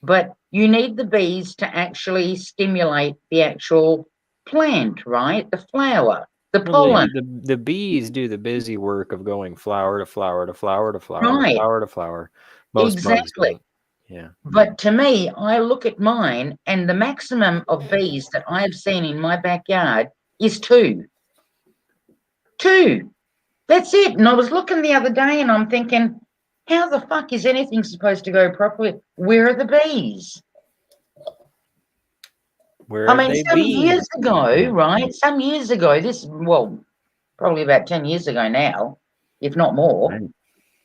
but you need the bees to actually stimulate the actual plant, right? The flower, the Well, the, pollen, the bees do the busy work of going flower to flower to flower to flower to right? flower to flower. Most bugs Exactly. don't. Yeah. But to me, I look at mine, and the maximum of bees that I've seen in my backyard is two. Two. That's it. And I was looking the other day and I'm thinking, how the fuck is anything supposed to go properly? Where are the bees? Where I have mean, they some years been? ago, right? Some years ago, well, probably about 10 years ago now, if not more. Right.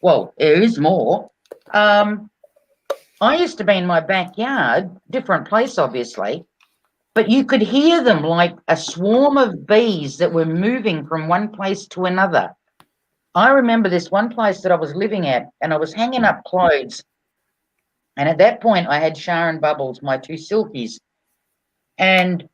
Well, it is more. Um, I used to be in my backyard, different place, obviously, but you could hear them like a swarm of bees that were moving from one place to another. I remember this one place that I was living at, and I was hanging up clothes. And at that point, I had Sharon Bubbles, my two silkies, and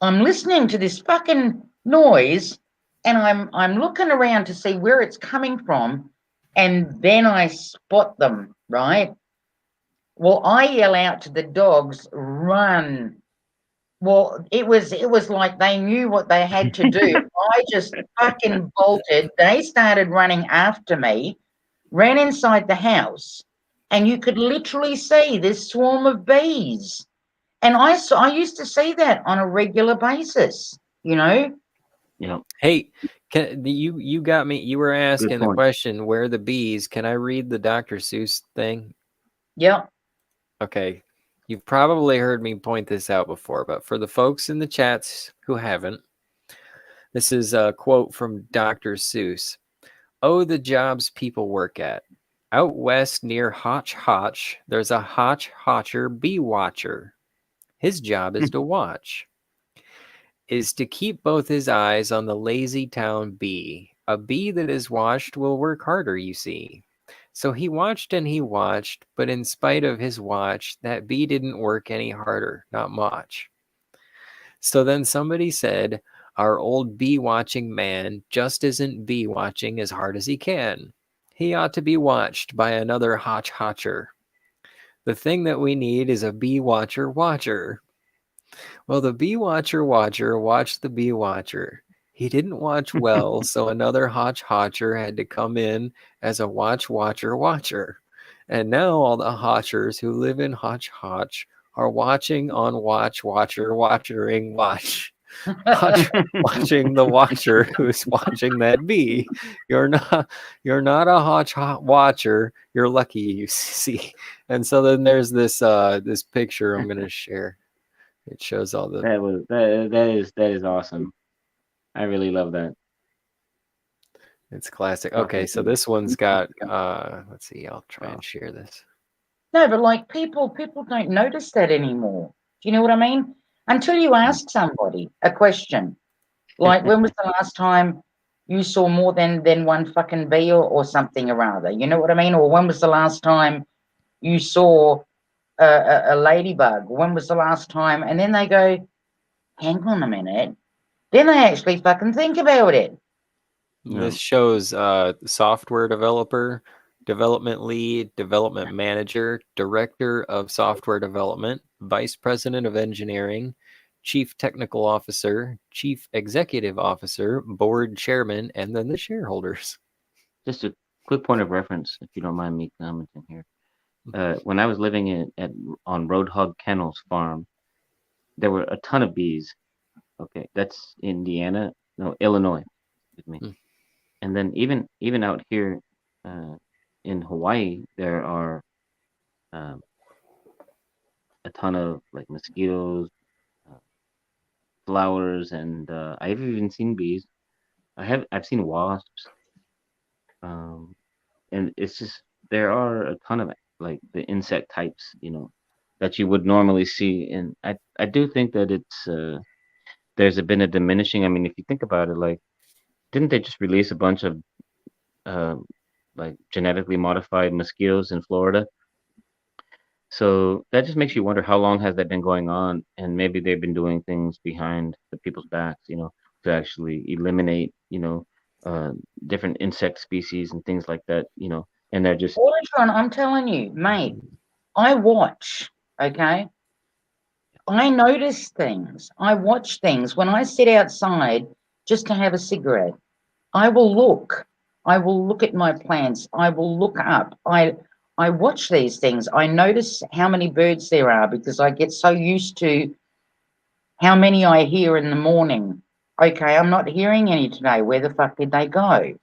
I'm listening to this fucking noise, and I'm looking around to see where it's coming from, and then I spot them, right? Well, I yell out to the dogs, run. Well, it was like they knew what they had to do. I just fucking bolted. They started running after me, ran inside the house, and you could literally see this swarm of bees. And I used to see that on a regular basis, you know? Yep. Hey, you got me? You were Good asking the point. question, where are the bees? Can I read the Dr. Seuss thing? Yeah. Okay. You've probably heard me point this out before, but for the folks in the chats who haven't, this is a quote from Dr. Seuss. Oh, the jobs people work at. Out west near Hotch Hotch, there's a Hotch Hotcher bee watcher. His job is to watch, is to keep both his eyes on the lazy town bee. A bee that is watched will work harder, you see. So he watched and he watched, but in spite of his watch, that bee didn't work any harder, not much. So then somebody said, our old bee watching man just isn't bee watching as hard as he can. He ought to be watched by another Hotch Hotcher. The thing that we need is a bee watcher watcher. Well, the bee watcher watcher watched the bee watcher. He didn't watch well, so another Hotch Hotcher had to come in as a watch watcher watcher. And now all the Hotchers who live in Hotch Hotch are watching on watch watcher watchering watch. Watching the watcher who's watching that bee. You're not a Hotch Hot watcher. You're lucky, you see. And so then there's this picture I'm gonna share. It shows all the That is awesome. I really love that. it's classic. Dr. Okay, so Seuss. this one's got let's see, I'll try and share this. No, but like people don't notice that anymore. Do you know what I mean? Until you ask somebody a question. Like, when was the last time you saw more than one fucking bee or something or other? You know what I mean? Or when was the last time you saw a ladybug? When was the last time? And then they go, hang on a minute. Then they actually fucking think about it. Yeah. This shows software developer development lead, development manager, director of software development, vice president of engineering, chief technical officer, chief executive officer, board chairman, and then the shareholders. Just a quick point of reference, if you don't mind me commenting here. When I was living on Roadhog Kennels Farm, there were a ton of bees. Okay, that's Indiana, no, Illinois, excuse me. Mm. And then even out here uh, in Hawaii, there are um, a ton of like mosquitoes, uh, flowers, and I've even seen bees. I've seen wasps, um, and it's just there are a ton of like the insect types, that you would normally see, and I do think that been a diminishing. I mean, if you think about it, like didn't they just release a bunch of uh, like genetically modified mosquitoes in Florida? So that just makes you wonder how long has that been going on, and maybe they've been doing things behind the people's backs, to actually eliminate, uh, different insect species and things like that, and they're just Audrey, I'm telling you, mate, I watch, okay? I notice things. I watch things. When I sit outside just to have a cigarette, I will look. I will look at my plants. I will look up. I watch these things. I notice how many birds there are because I get so used to how many I hear in the morning. Okay, I'm not hearing any today. Where the fuck did they go?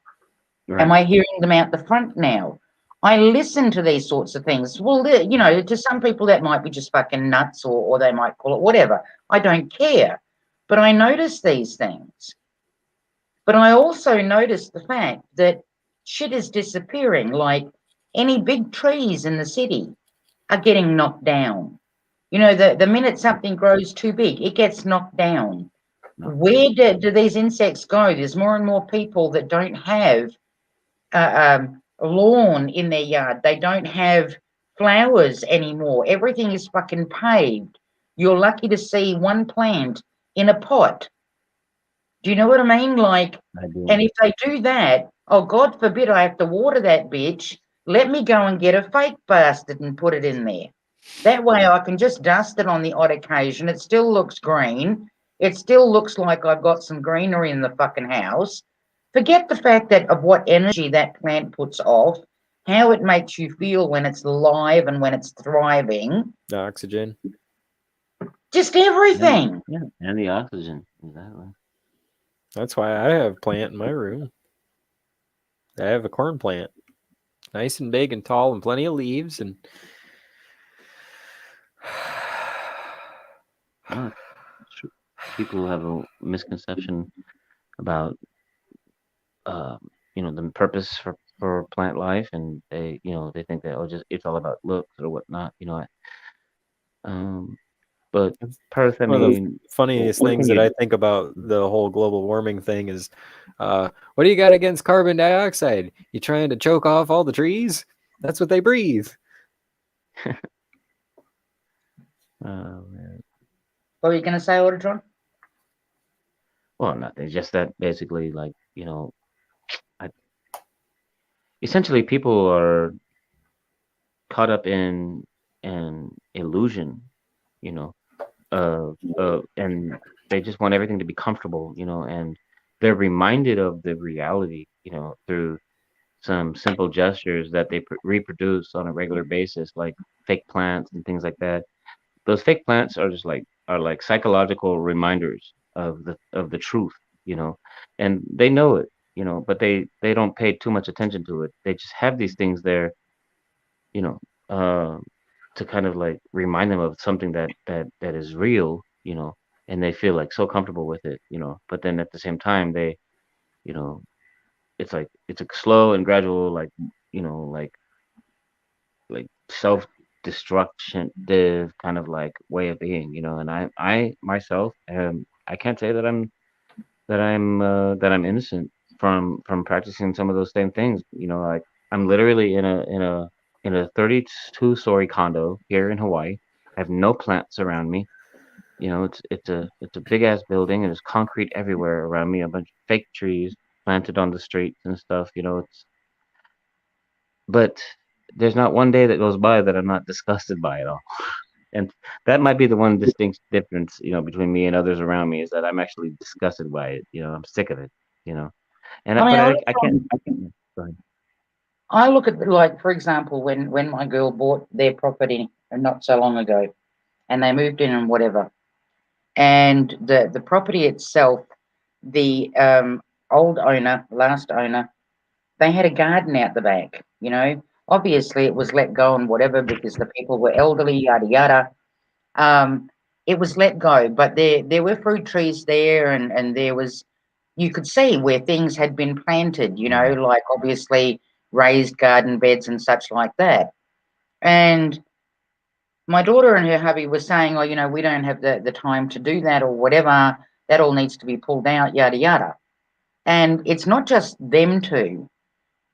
Am right. I hearing them out the front now? I listen to these sorts of things. Well, to some people that might be just fucking nuts or they might call it whatever. I don't care. But I notice these things. But I also notice the fact that shit is disappearing. Like any big trees in the city are getting knocked down. The minute something grows too big, it gets knocked down. No, Where do these insects go? There's more and more people that don't have lawn in their yard. They don't have flowers anymore. Everything is fucking paved. You're lucky to see one plant in a pot. Do you know what I mean? Like, I do. and if they do that, oh, God forbid I have to water that bitch. Let me go and get a fake bastard and put it in there. That way I can just dust it on the odd occasion. It still looks green. It still looks like I've got some greenery in the fucking house. Forget the fact that of what energy that plant puts off, how it makes you feel when it's alive and when it's thriving. The oxygen. Just And, everything. yeah, and the oxygen, exactly. That's why I have a plant in my room. I have a corn plant. Nice and big and tall and plenty of leaves and No, people have a misconception about the purpose for plant life, and they think that just it's all about looks or whatnot. Um, but it's Perth, I one of the mean, funniest what things can that you I do? think about the whole global warming thing is what do you got against carbon dioxide? You trying to choke off all the trees? That's what they breathe. Man. What were you going to say, Auditron? Well, nothing. Just that basically, like, I, essentially people are caught up in an illusion, you know, and they just want everything to be comfortable, and they're reminded of the reality, through some simple gestures that they reproduce on a regular basis, like fake plants and things like that. Those fake plants are like psychological reminders of the truth, and they know it, but they don't pay too much attention to it. They just have these things there, you know, uh, to kind of like remind them of something that is real, and they feel like so comfortable with it, But then at the same time, you know, it's like it's a slow and gradual, like, like self-destructive kind of like way of being, and I myself I can't say that I'm innocent from practicing some of those same things, like I'm literally in a 32-story condo here in Hawaii. I have no plants around me. It's a big ass building, and there's concrete everywhere around me, a bunch of fake trees planted on the streets and stuff. It's but there's not one day that goes by that I'm not disgusted by it all. And that might be the one distinct difference, between me and others around me is that I'm actually disgusted by it. I'm sick of it. You know, and I mean, I can't. Go ahead. I look at like, for example, when my girl bought their property not so long ago, and they moved in and whatever, and the property itself, the old owner, last owner, they had a garden out the back. Obviously it was let go and whatever because the people were elderly, yada yada. Um, it was let go, but there were fruit trees there, and there was, you could see where things had been planted. Like obviously raised garden beds and such like that. And my daughter and her hubby were saying, oh, we don't have the time to do that or whatever. That all needs to be pulled out, yada yada. And it's not just them two;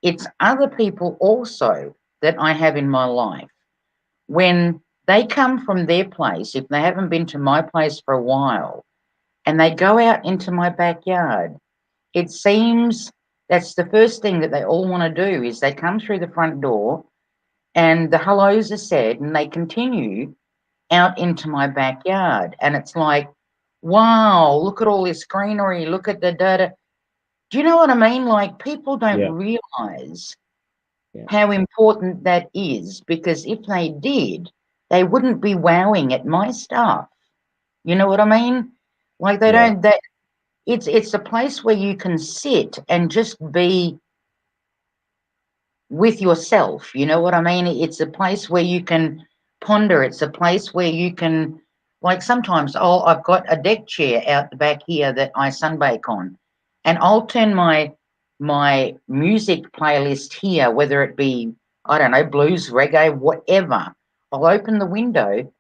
it's other people also that I have in my life. When they come from their place, if they haven't been to my place for a while, and they go out into my backyard, it seems that's the first thing that they all want to do is they come through the front door and the hellos are said and they continue out into my backyard. And it's like, wow, look at all this greenery, look at the data. Do you know what I mean? Like people don't Yeah, realize yeah, how important that is, because if they did, they wouldn't be wowing at my stuff. You know what I mean? Like they yeah, don't that it's a place where you can sit and just be with yourself. You know what I mean? It's a place where you can ponder. It's a place where you can, like sometimes, I've got a deck chair out the back here that I sunbake on, and I'll turn my music playlist here, whether it be, I don't know, blues, reggae, whatever. I'll open the window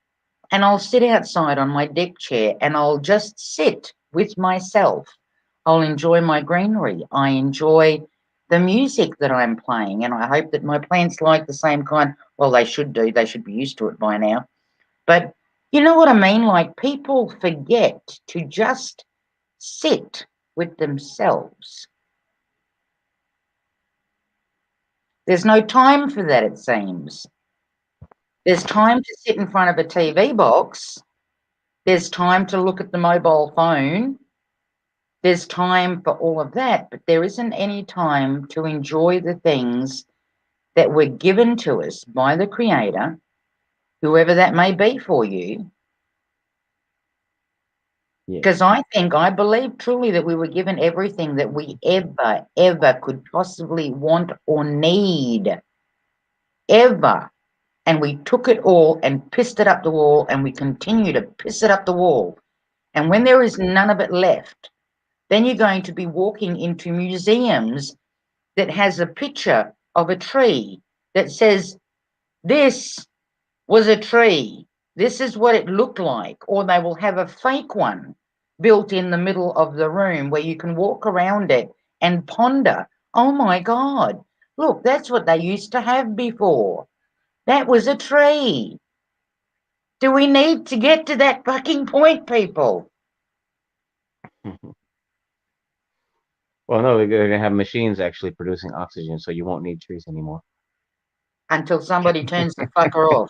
and I'll sit outside on my deck chair and I'll just sit with myself. I'll enjoy my greenery. I enjoy the music that I'm playing, and I hope that my plants like the same kind. Well, they should do, they should be used to it by now. But you know what I mean? Like people forget to just sit with themselves. There's no time for that, it seems. There's time to sit in front of a TV box. There's time to look at the mobile phone. There's time for all of that, but there isn't any time to enjoy the things that were given to us by the Creator, whoever that may be for you. yeah. Because I believe truly that we were given everything that we ever could possibly want or need, ever. And we took it all and pissed it up the wall, and we continue to piss it up the wall. And when there is none of it left, then you're going to be walking into museums that has a picture of a tree that says, this was a tree. This is what it looked like. Or they will have a fake one built in the middle of the room where you can walk around it and ponder, oh my God, look, that's what they used to have before. That was a tree. Do we need to get to that fucking point, people? Well, no, they're gonna have machines actually producing oxygen, so you won't need trees anymore. Until somebody turns the fucker off,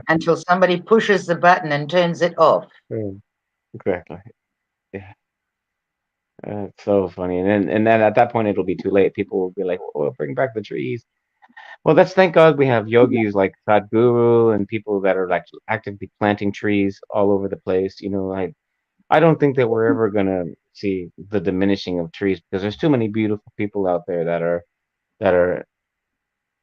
until somebody pushes the button and turns it off. Exactly. Yeah. It's so funny. And then at that point it'll be too late. People will be like, "Oh, bring back the trees." Well, that's thank God we have yogis like Sadhguru and people that are like actively planting trees all over the place. I don't think that we're ever gonna see the diminishing of trees because there's too many beautiful people out there that are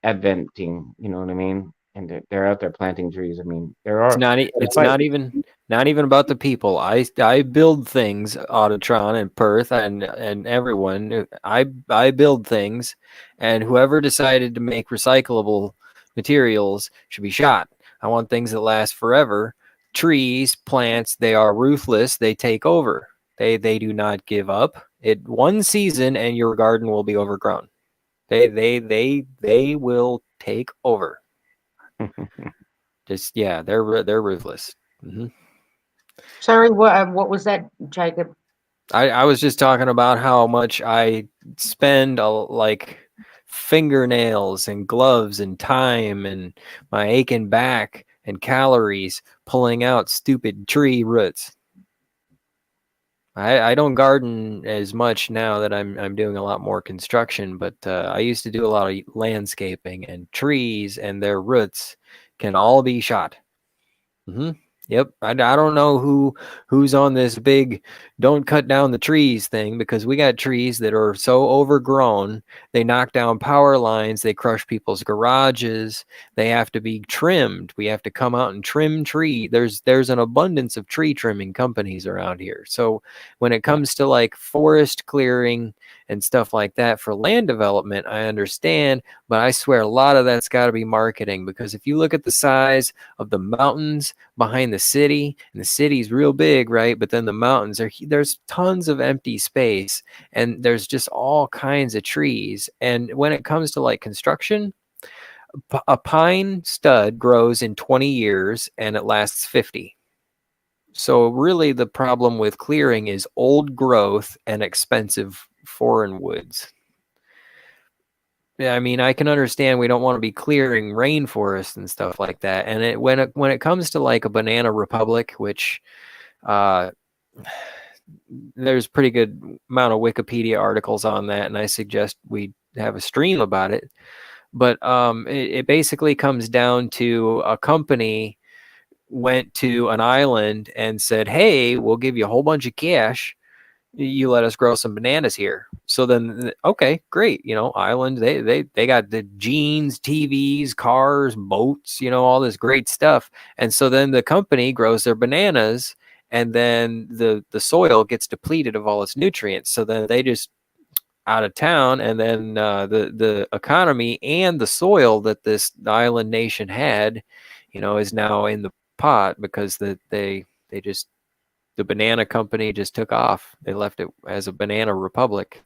adventing. You know what I mean? And they're out there planting trees. I mean, there It's are. not. It's It's quite. not even about the people. I build things, Autotron and Perth and everyone. I build things, and whoever decided to make recyclable materials should be shot. I want things that last forever. Trees, plants, they are ruthless. They take over. They do not give up. It one season and your garden will be overgrown. They will take over. Just yeah, they're ruthless. Sorry, what was that, Jacob? I was just talking about how much I spend like fingernails and gloves and time and my aching back and calories pulling out stupid tree roots. I don't garden as much now that I'm doing a lot more construction, but I used to do a lot of landscaping, and trees and their roots can all be shot. Hmm. Yep. I don't know who's on this big don't cut down the trees thing, because we got trees that are so overgrown. They knock down power lines. They crush people's garages. They have to be trimmed. We have to come out and trim tree. There's an abundance of tree trimming companies around here. So when it comes to like forest clearing and stuff like that for land development, I understand, but I swear a lot of that's got to be marketing, because if you look at the size of the mountains behind the city, and the city's real big, right? But then the mountains there's tons of empty space, and there's just all kinds of trees. And when it comes to like construction, a pine stud grows in 20 years and it lasts 50. So really the problem with clearing is old growth and expensive foreign woods. Yeah, I mean, I can understand we don't want to be clearing rainforests and stuff like that. And when it comes to like a banana republic, which uh, there's pretty good amount of Wikipedia articles on that, and I suggest we have a stream about it. But it basically comes down to a company went to an island and said, "Hey, we'll give you a whole bunch of cash. You let us grow some bananas here." So then, okay, great. Island, they got the jeans, TVs, cars, boats, all this great stuff. And so then the company grows their bananas, and then the soil gets depleted of all its nutrients. So then they just out of town, and then the economy and the soil that this island nation had, is now in the pot, because they just the banana company just took off. They left it as a banana republic.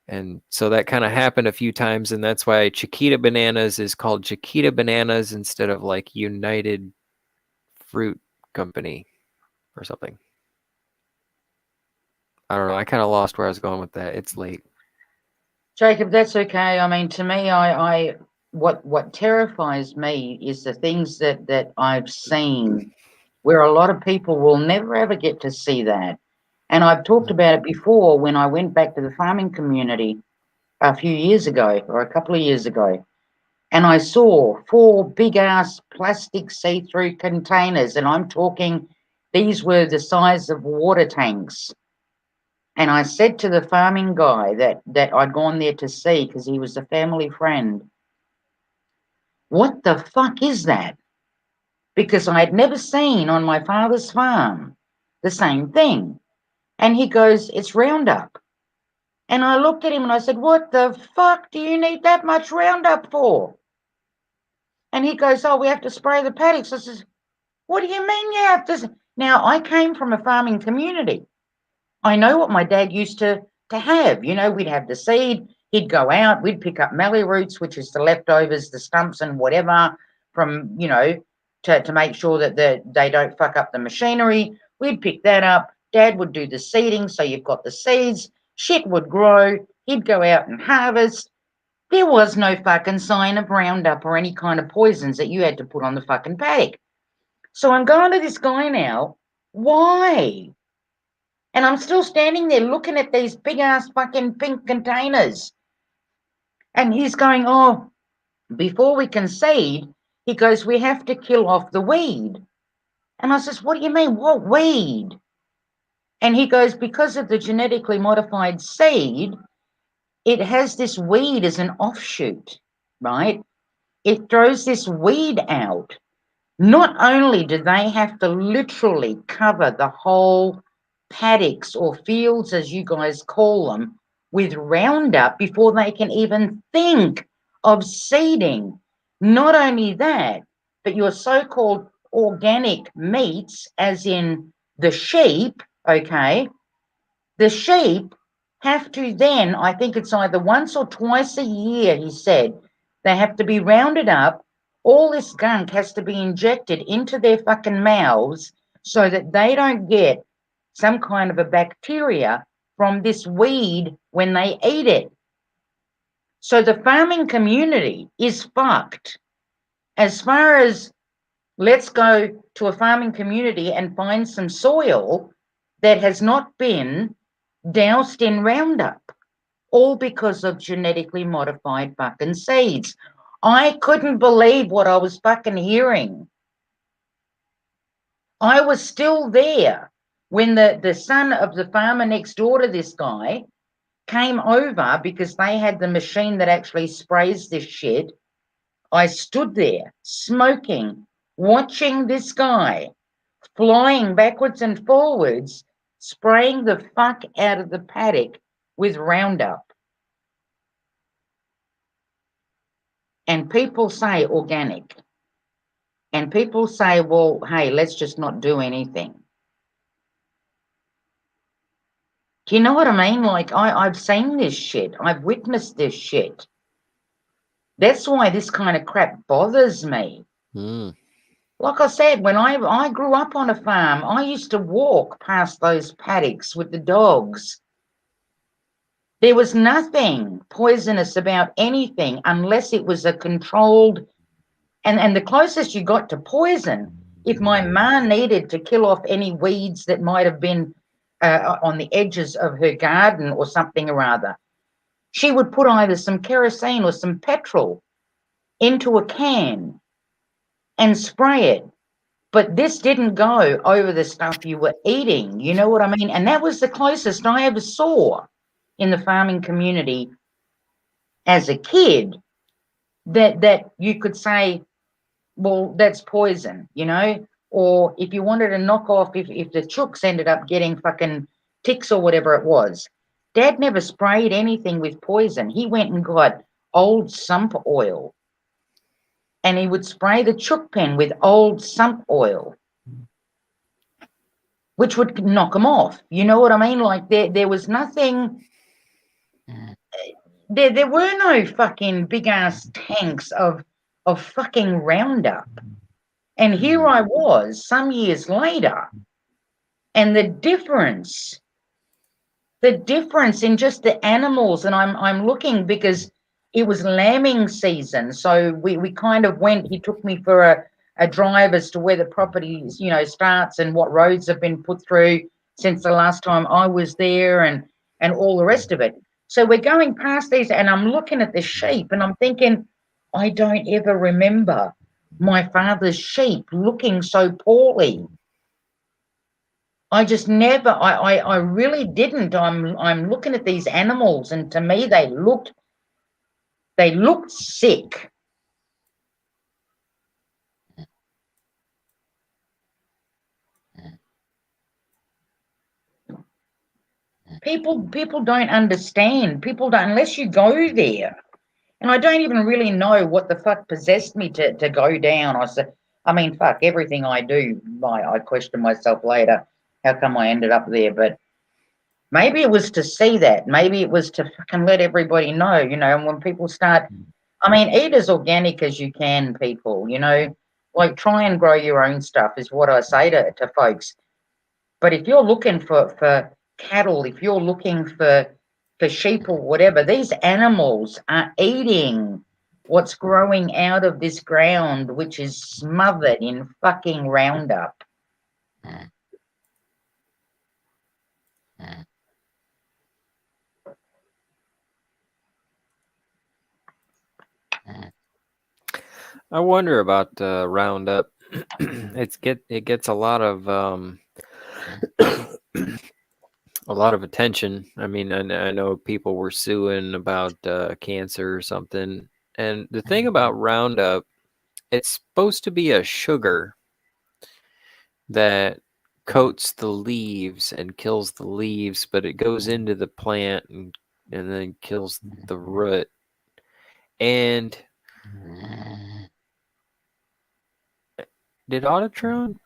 And so that kind of happened a few times, and that's why Chiquita Bananas is called Chiquita Bananas instead of like United Fruit Company or something. I don't know. I kind of lost where I was going with that. It's late. Jacob, that's okay. I mean, to me, what terrifies me is the things that I've seen, where a lot of people will never ever get to see that. And I've talked about it before when I went back to the farming community a few years ago, or a couple of years ago, and I saw 4 big ass plastic see-through containers, and I'm talking these were the size of water tanks. And I said to the farming guy that I'd gone there to see, because he was a family friend, "What the fuck is that?" Because I had never seen on my father's farm the same thing. And he goes, "It's Roundup." And I looked at him and I said, "What the fuck do you need that much Roundup for?" And he goes, "Oh, we have to spray the paddocks." I says, "What do you mean you have to?" Now, I came from a farming community. I know what my dad used to have. We'd have the seed. He'd go out. We'd pick up mallee roots, which is the leftovers, the stumps and whatever from, to make sure that they don't fuck up the machinery. We'd pick that up. Dad would do the seeding, so you've got the seeds. Shit would grow. He'd go out and harvest. There was no fucking sign of Roundup or any kind of poisons that you had to put on the fucking paddock. So I'm going to this guy now. Why? And I'm still standing there looking at these big ass fucking pink containers. And he's going, "Oh, before we can seed," he goes, "we have to kill off the weed." And I says, "What do you mean? What weed?" And he goes, "Because of the genetically modified seed, it has this weed as an offshoot, right? It throws this weed out. Not only do they have to literally cover the whole paddocks or fields, as you guys call them, with Roundup before they can even think of seeding. Not only that, but your so-called organic meats, as in the sheep, okay, the sheep have to then, I think it's either once or twice a year, he said, they have to be rounded up. All this gunk has to be injected into their fucking mouths so that they don't get some kind of a bacteria from this weed when they eat it. So the farming community is fucked. As far as let's go to a farming community and find some soil that has not been doused in Roundup, all because of genetically modified fucking seeds. I couldn't believe what I was fucking hearing. I was still there when the son of the farmer next door to this guy came over because they had the machine that actually sprays this shit. I stood there smoking, watching this guy flying backwards and forwards, spraying the fuck out of the paddock with Roundup. And people say organic. And people say, well, hey, let's just not do anything. Do you know what I mean? Like, I've seen this shit. I've witnessed this shit. That's why this kind of crap bothers me. Mm. Like I said, when I grew up on a farm, I used to walk past those paddocks with the dogs. There was nothing poisonous about anything unless it was a controlled, and the closest you got to poison, if my ma needed to kill off any weeds that might have been on the edges of her garden or something or other, she would put either some kerosene or some petrol into a can and spray it. But this didn't go over the stuff you were eating. You know what I mean? And that was the closest I ever saw in the farming community as a kid that you could say, well, that's poison, you know? Or if you wanted to knock off, if the chooks ended up getting fucking ticks or whatever it was, Dad never sprayed anything with poison. He went and got old sump oil and he would spray the chook pen with old sump oil, which would knock them off. You know what I mean? Like there was nothing, there were no fucking big ass tanks of fucking Roundup. And here I was some years later, and the difference in just the animals, and I'm looking because it was lambing season, so we kind of went. He took me for a drive as to where the property, you know, starts and what roads have been put through since the last time I was there, and all the rest of it. So we're going past these, and I'm looking at the sheep, and I'm thinking, I don't ever remember my father's sheep looking so poorly. I just never, I really didn't. I'm looking at these animals, and to me they looked sick. People don't understand. People don't, unless you go there. And I don't even really know what the fuck possessed me to go down. I mean, fuck, everything I do, I question myself later. How come I ended up there? But maybe it was to see that. Maybe it was to fucking let everybody know, you know, and when people start, I mean, eat as organic as you can, people, you know, like try and grow your own stuff is what I say to folks. But if you're looking for cattle, if you're looking for sheep or whatever, these animals are eating what's growing out of this ground, which is smothered in fucking Roundup. I wonder about Roundup. It gets a lot of attention. I mean, I know people were suing about cancer or something. And the thing about Roundup, it's supposed to be a sugar that coats the leaves and kills the leaves, but it goes into the plant and then kills the root. And did Autatron?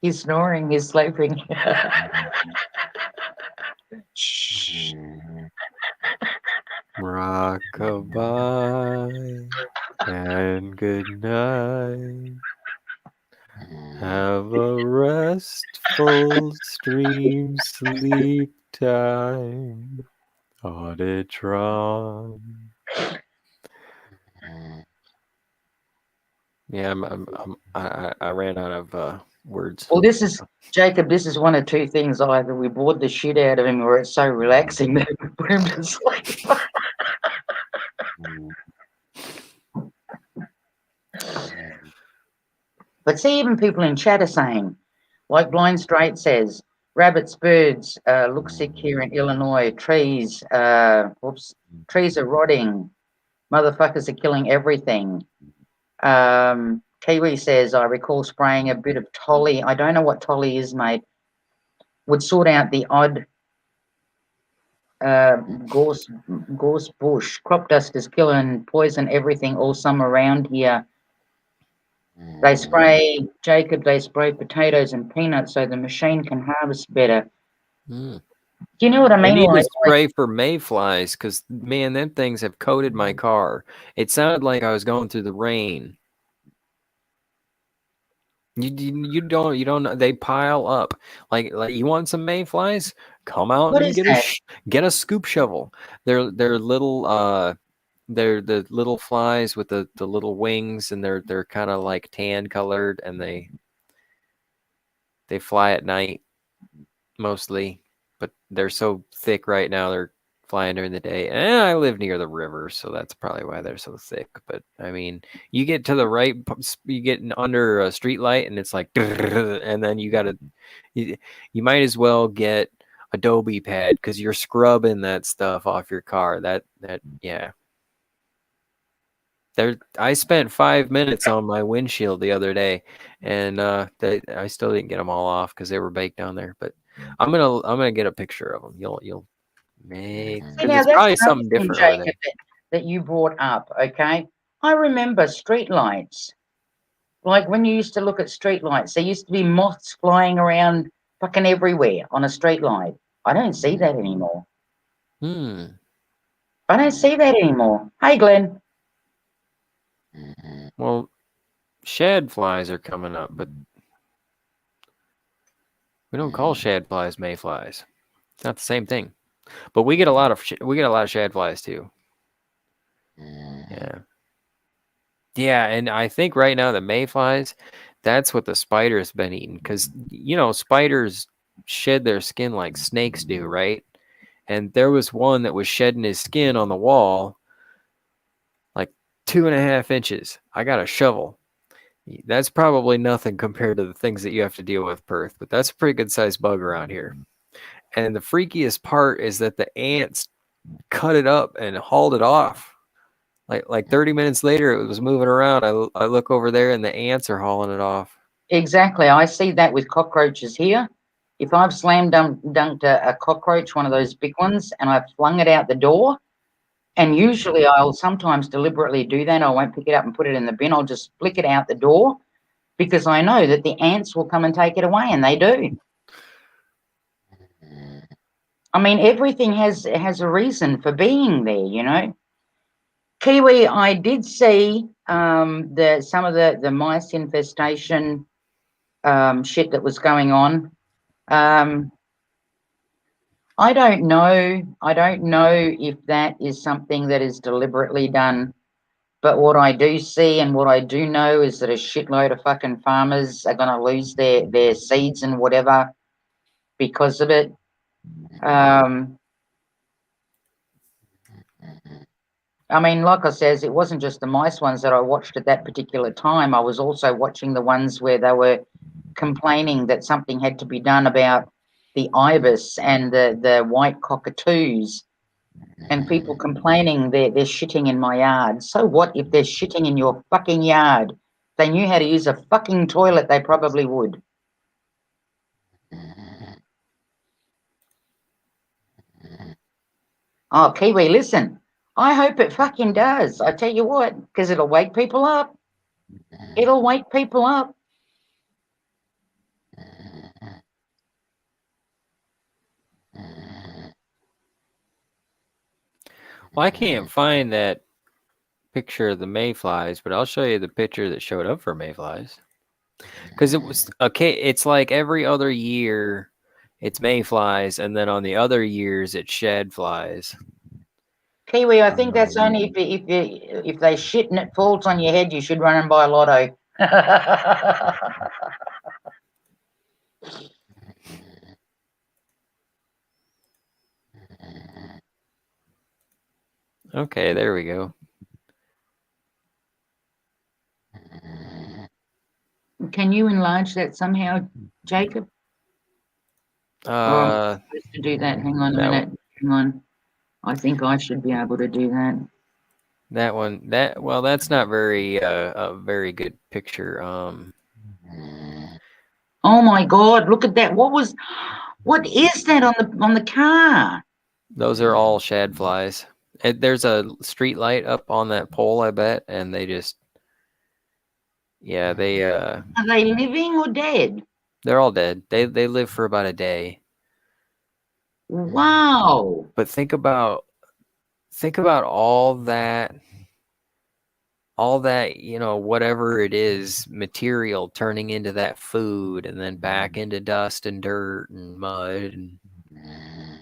He's snoring, he's sleeping. Shh. Rockabye and good night. Have a restful stream sleep time. Auditron. Yeah, I ran out of words. Well, this is Jacob. This is one of two things: either we bored the shit out of him, or it's so relaxing that we put him to sleep. But see, even people in chat are saying, like Blind Straight says, rabbits, birds look sick here in Illinois. Trees, trees are rotting. Motherfuckers are killing everything. Kiwi says, I recall spraying a bit of Tolly. I don't know what Tolly is, mate. Would sort out the odd gorse bush. Crop dust is killing poison everything all summer around here. They spray, Jacob, they spray potatoes and peanuts so the machine can harvest better. Mm. Do you know what I I mean? need to Like, spray for mayflies because, man, them things have coated my car. It sounded like I was going through the rain. You don't they pile up like you want some mayflies? Come out what and is that? get a scoop shovel. They're little they're the little flies with the little wings, and they're kind of like tan colored, and they fly at night mostly, but they're so thick right now they're flying during the day. And I live near the river, so that's probably why they're so thick. But I mean, you get to the right, you get under a street light, and it's like, and then you might as well get Adobe pad because you're scrubbing that stuff off your car. Yeah. I spent 5 minutes on my windshield the other day, and I still didn't get them all off because they were baked down there. But I'm gonna get a picture of them. You'll make See, because now it's that's probably another something thing, different over there. Jacob, that you brought up, okay? I remember street lights. Like when you used to look at street lights, there used to be moths flying around fucking everywhere on a street light. I don't see that anymore. Hmm. I don't see that anymore. Hey, Glenn. Well, shad flies are coming up, but we don't call shad flies mayflies. It's not the same thing. But we get a lot of shad flies too. Yeah. Yeah, and I think right now the mayflies, that's what the spider's been eating because spiders shed their skin like snakes do, right? And there was one that was shedding his skin on the wall like 2.5 inches. I got a shovel. That's probably nothing compared to the things that you have to deal with, Perth, but that's a pretty good sized bug around here. And the freakiest part is that the ants cut it up and hauled it off. Like 30 minutes later, it was moving around. I look over there and the ants are hauling it off. Exactly. I see that with cockroaches here. If I've dunked a cockroach, one of those big ones, and I've flung it out the door, and usually I'll sometimes deliberately do that. I won't pick it up and put it in the bin. I'll just flick it out the door because I know that the ants will come and take it away, and they do. I mean, everything has a reason for being there. Kiwi, I did see some of the mice infestation shit that was going on. I don't know. I don't know if that is something that is deliberately done. But what I do see and what I do know is that a shitload of fucking farmers are going to lose their seeds and whatever because of it. I mean, like I says, it wasn't just the mice ones that I watched at that particular time. I was also watching the ones where they were complaining that something had to be done about the ibis and the white cockatoos, and people complaining they're shitting in my yard. So what if they're shitting in your fucking yard? If they knew how to use a fucking toilet, they probably would. Oh, Kiwi, listen. I hope it fucking does. I tell you what, because it'll wake people up. It'll wake people up. Well, I can't find that picture of the mayflies, but I'll show you the picture that showed up for mayflies. Because it was okay. It's like every other year, it's mayflies, and then on the other years, it's shad flies. Kiwi, I think that's only if they shit and it falls on your head, you should run and buy a lotto. Okay, there we go. Can you enlarge that somehow, Jacob? Or am I Uh, supposed to do that? Hang on a that minute. Hang on. I think I should be able to do that. that one, well, that's not very a very good picture. Oh my God! Look at that. What is that on the car? Those are all shad flies. There's a street light up on that pole, I bet, and they just, yeah, Are they living or dead? they're all dead. They live for about a day. Wow. But think about all that, whatever it is, material turning into that food and then back into dust and dirt and mud, and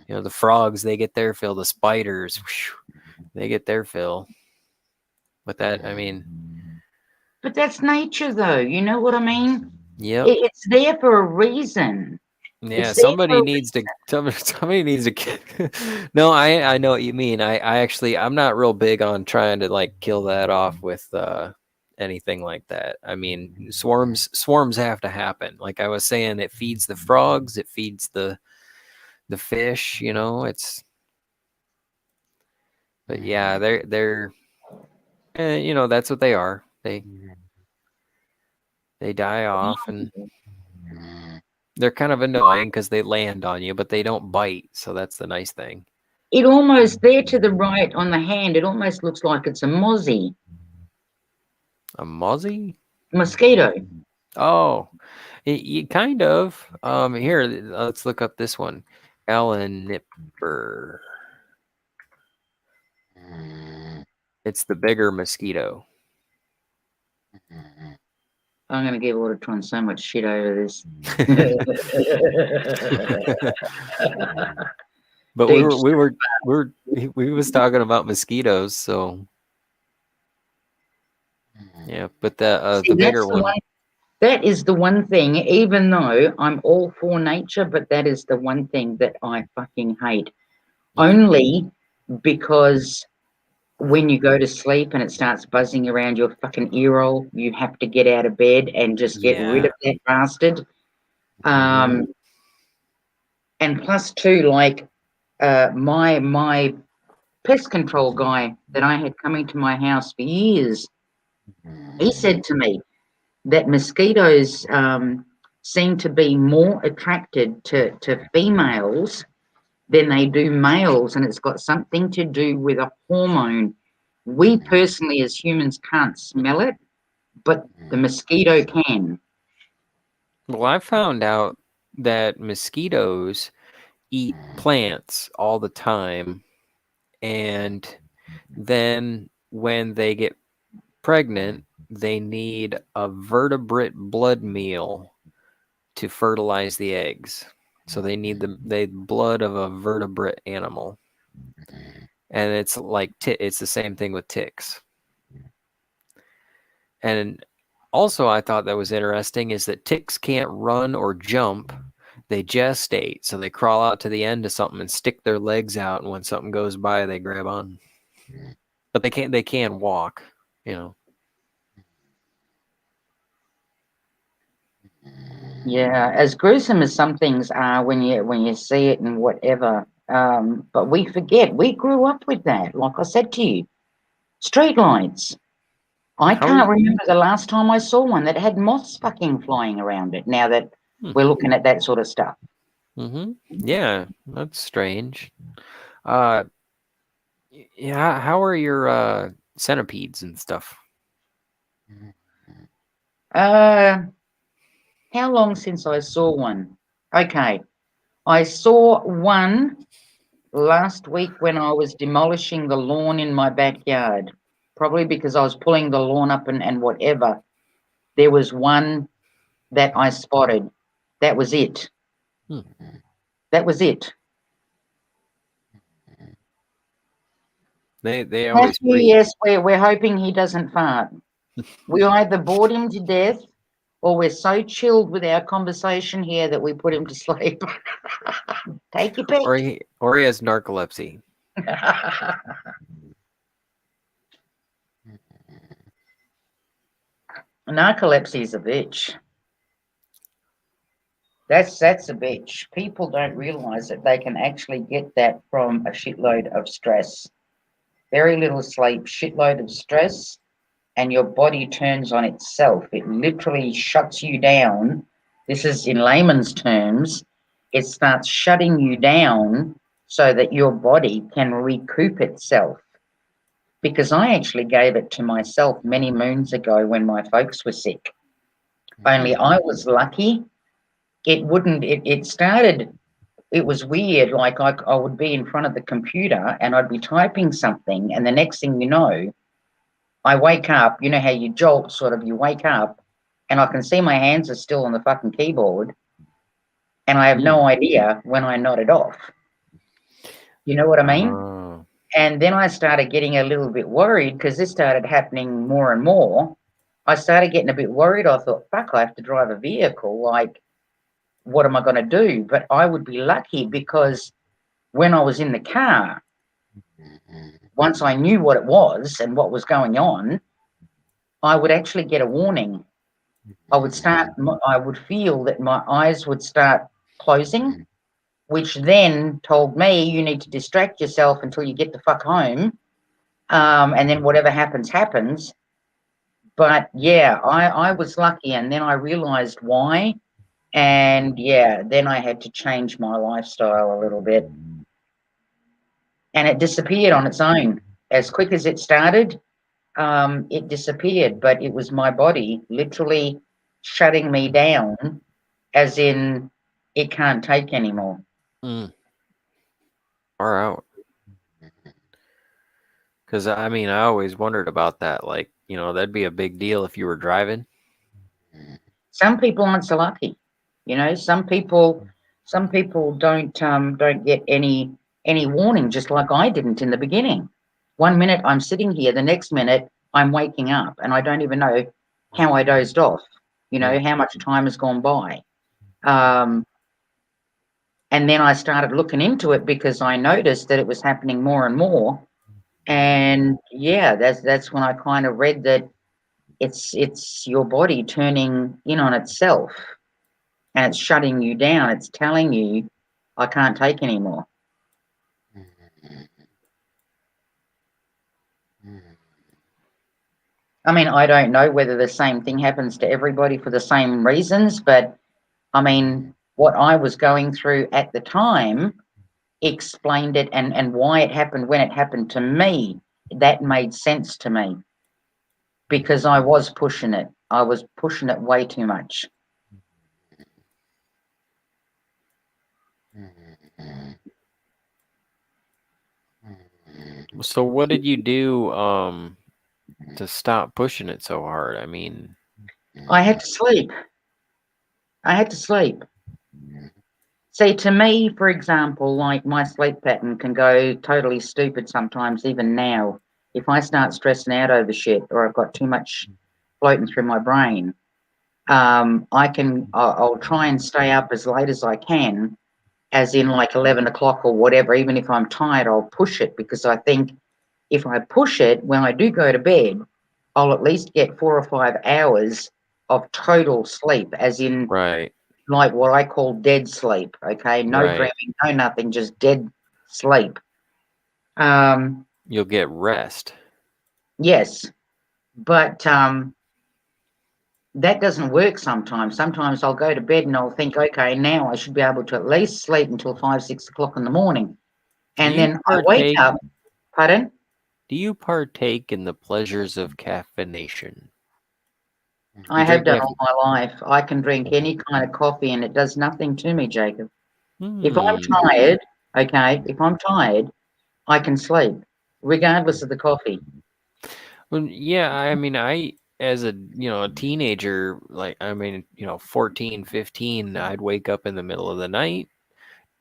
the frogs, they get their fill. The spiders, whew, they get their fill. But that, I mean, But that's nature, though. You know what I mean? yep. It's there for a reason. Yeah, It's there for somebody a needs to somebody needs to No, I know what you mean. I actually, I'm not real big on trying to like kill that off with anything like that. I mean, swarms have to happen. Like I was saying, it feeds the frogs, it feeds the fish, but yeah, they're that's what they are. They die off, and they're kind of annoying because they land on you, but they don't bite, so that's the nice thing. It almost there to the right on the hand. It almost looks like it's a mozzie A mozzie? mosquito. Oh, you kind of. Here, let's look up this one. Alan Nipper. It's the bigger mosquito. I'm going to give Autotron so much shit over this. But Dude, we was talking about mosquitoes, so yeah. But see, the that's bigger the one. one. That is the one thing, even though I'm all for nature, but that is the one thing that I fucking hate. Only because when you go to sleep and it starts buzzing around your fucking ear hole, you have to get out of bed and just get rid Yeah. of that bastard. And plus two, like my pest control guy that I had coming to my house for years, he said to me that mosquitoes seem to be more attracted to females than they do males, and it's got something to do with a hormone. We personally, as humans, can't smell it, but the mosquito can. Well, I found out that mosquitoes eat plants all the time, and then when they get pregnant, they need a vertebrate blood meal to fertilize the eggs. So they need the blood of a vertebrate animal. And it's like it's the same thing with ticks. And also, I thought that was interesting is that ticks can't run or jump. They gestate. So they crawl out to the end of something and stick their legs out, and when something goes by, they grab on. But they can walk, you know. Yeah, as gruesome as some things are when you see it and whatever, but we forget we grew up with that. Like I said to you, street lights. I How are can't you? remember the last time I saw one that had moths fucking flying around it. Now that we're looking at that sort of stuff. Yeah, that's strange. Uh, yeah. How are your centipedes and stuff? How long since I saw one? Okay, I saw one last week when I was demolishing the lawn in my backyard. Probably because I was pulling the lawn up and whatever. There was one that I spotted. That was it. Hmm. That was it. They always Actually, breed. yes, we're hoping he doesn't fart. We either bored him to death or we're so chilled with our conversation here that we put him to sleep. Take your pick. Or he has narcolepsy. Narcolepsy is a bitch. That's a bitch. People don't realize that they can actually get that from a shitload of stress. Very little sleep, shitload of stress, and your body turns on itself. It literally shuts you down. This is in layman's terms. It starts shutting you down so that your body can recoup itself. Because I actually gave it to myself many moons ago when my folks were sick. Only I was lucky. It started, it was weird. Like I would be in front of the computer and I'd be typing something, and the next thing you know, I wake up, you know how you jolt, sort of, you wake up, and I can see my hands are still on the fucking keyboard, and I have no idea when I nodded off. You know what I mean? Oh. And then I started getting a little bit worried because this started happening more and more. I started getting a bit worried. I thought, fuck, I have to drive a vehicle. Like, what am I going to do? But I would be lucky because when I was in the car, once I knew what it was and what was going on, I would actually get a warning. I would feel that my eyes would start closing, which then told me you need to distract yourself until you get the fuck home. And then whatever happens, happens. But yeah, I was lucky. And then I realized why. And yeah, then I had to change my lifestyle a little bit. And it disappeared on its own. As quick as it started, it disappeared. But it was my body literally shutting me down, as in it can't take anymore. Far out. Because I mean, I always wondered about that. Like, you know, that'd be a big deal if you were driving. Some people aren't so lucky, you know. Some people don't get any warning, just like I didn't in the beginning. One minute I'm sitting here, the next minute I'm waking up, and I don't even know how I dozed off. You know, how much time has gone by. And then I started looking into it because I noticed that it was happening more and more. And yeah, that's when I kind of read that it's your body turning in on itself, and it's shutting you down. It's telling you, I can't take anymore. I mean, I don't know whether the same thing happens to everybody for the same reasons, but I mean, what I was going through at the time explained it, and why it happened when it happened to me. That made sense to me because I was pushing it. I was pushing it way too much. So what did you do to stop pushing it so hard? I mean, I had to sleep. I had to sleep. See, to me, for example, like my sleep pattern can go totally stupid sometimes, even now. If I start stressing out over shit or I've got too much floating through my brain, I'll try and stay up as late as I can, as in like 11 o'clock or whatever. Even if I'm tired, I'll push it because I think if I push it, when I do go to bed, I'll at least get 4 or 5 hours of total sleep, as in right. like what I call dead sleep. Okay, no Right. dreaming, no nothing, just dead sleep. You'll get rest. Yes, but that doesn't work sometimes. Sometimes I'll go to bed and I'll think, okay, now I should be able to at least sleep until 5, 6 o'clock in the morning, Do and you then I wake partake? up. Pardon? Do you partake in the pleasures of caffeination? I You have drink done caffeine? all my life. I can drink any kind of coffee and it does nothing to me, Jacob. If I'm Hmm. tired, okay, if I'm tired, I can sleep, regardless of the coffee. Well, yeah, I mean, as a, a teenager, like, I mean, 14, 15, I'd wake up in the middle of the night,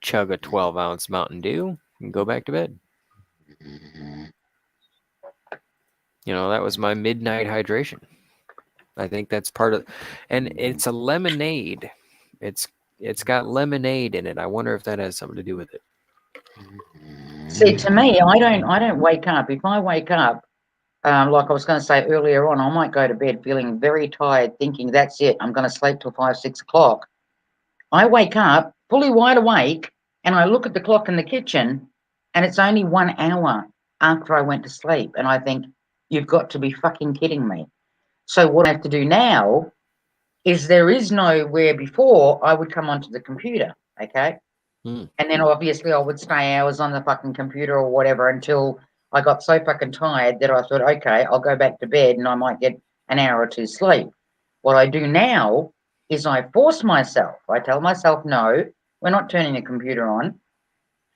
chug a 12-ounce Mountain Dew, and go back to bed. That was my midnight hydration. I think that's part of, and it's a lemonade. It's it's got lemonade in it. I wonder if that has something to do with it. See, to me, I don't wake up. If I wake up, like I was going to say earlier on, I might go to bed feeling very tired, thinking that's it. I'm going to sleep till 5, 6 o'clock. I wake up fully wide awake, and I look at the clock in the kitchen, and it's only 1 hour after I went to sleep, and I think you've got to be fucking kidding me. So what I have to do now is there is no where before I would come onto the computer, okay? Hmm. And then obviously I would stay hours on the fucking computer or whatever until I got so fucking tired that I thought, okay, I'll go back to bed and I might get an hour or two sleep. What I do now is I force myself. I tell myself, no, we're not turning the computer on.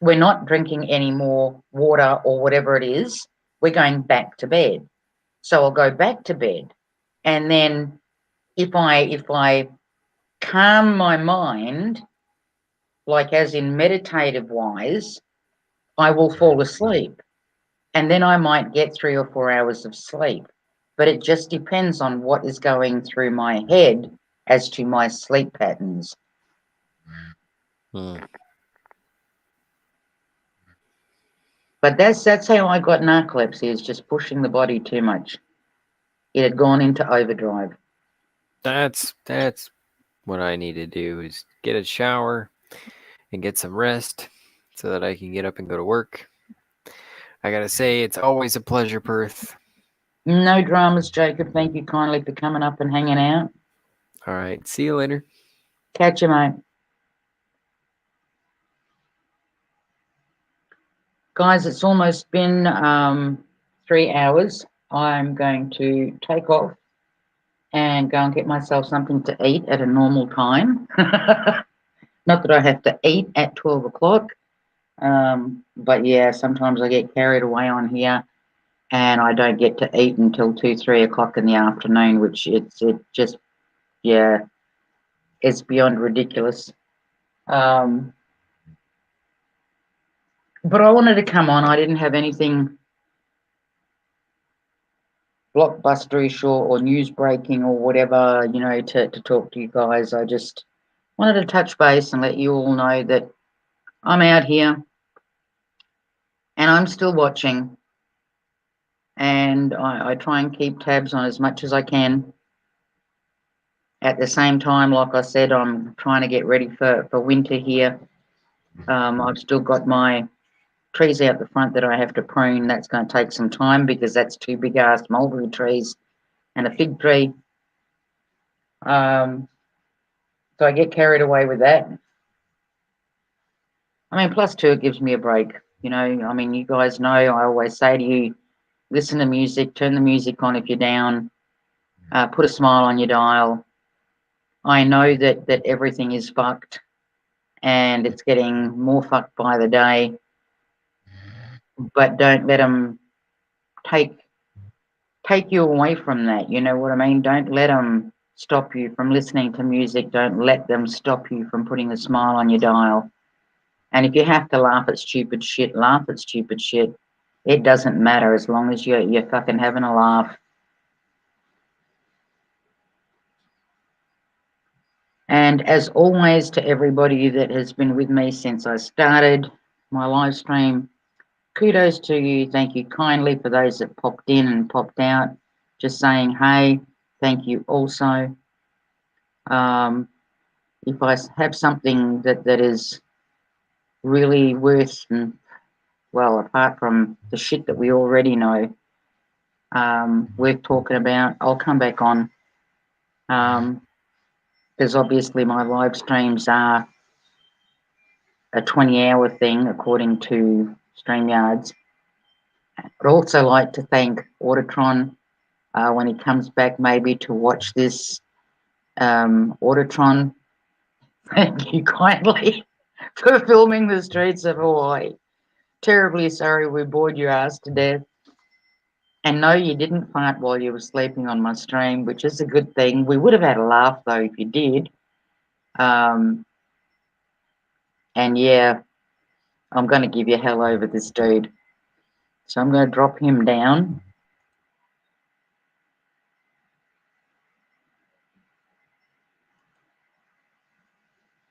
We're not drinking any more water or whatever it is. We're going back to bed. So I'll go back to bed. And then if I calm my mind, like as in meditative wise, I will fall asleep. And then I might get 3 or 4 hours of sleep. But it just depends on what is going through my head as to my sleep patterns. Hmm. But that's how I got narcolepsy, is just pushing the body too much. It had gone into overdrive. That's what I need to do is get a shower and get some rest so that I can get up and go to work. I gotta say, it's always a pleasure, Perth. No dramas, Jacob. Thank you kindly for coming up and hanging out. All right, see you later. Catch you, mate. Guys, it's almost been 3 hours. I'm going to take off and go and get myself something to eat at a normal time. Not that I have to eat at 12 o'clock. But yeah, sometimes I get carried away on here and I don't get to eat until 2, 3 o'clock in the afternoon, which it just, yeah, it's beyond ridiculous. But I wanted to come on. I didn't have anything blockbusterish or news breaking or whatever, to talk to you guys. I just wanted to touch base and let you all know that I'm out here and I'm still watching, and I try and keep tabs on as much as I can. At the same time, like I said, I'm trying to get ready for winter here. I've still got my trees out the front that I have to prune. That's going to take some time because that's two big ass mulberry trees and a fig tree. So I get carried away with that. I mean, plus two, it gives me a break. I mean, you guys know I always say to you, listen to music, turn the music on if you're down, put a smile on your dial. I know that everything is fucked and it's getting more fucked by the day, but don't let them take you away from that. You know what I mean? Don't let them stop you from listening to music. Don't let them stop you from putting a smile on your dial. And if you have to laugh at stupid shit, laugh at stupid shit. It doesn't matter as long as you're fucking having a laugh. And as always, to everybody that has been with me since I started my live stream, kudos to you. Thank you kindly for those that popped in and popped out. Just saying, hey, thank you also. If I have something that is really worth, well, apart from the shit that we already know, worth talking about, I'll come back on. Because obviously my live streams are a 20-hour thing according to StreamYards. I'd also like to thank Autotron when he comes back maybe to watch this. Autotron, thank you kindly for filming the streets of Hawaii. Terribly sorry we bored your ass to death. And no, you didn't fart while you were sleeping on my stream, which is a good thing. We would have had a laugh though if you did. And yeah, I'm going to give you hell over this dude. So I'm going to drop him down.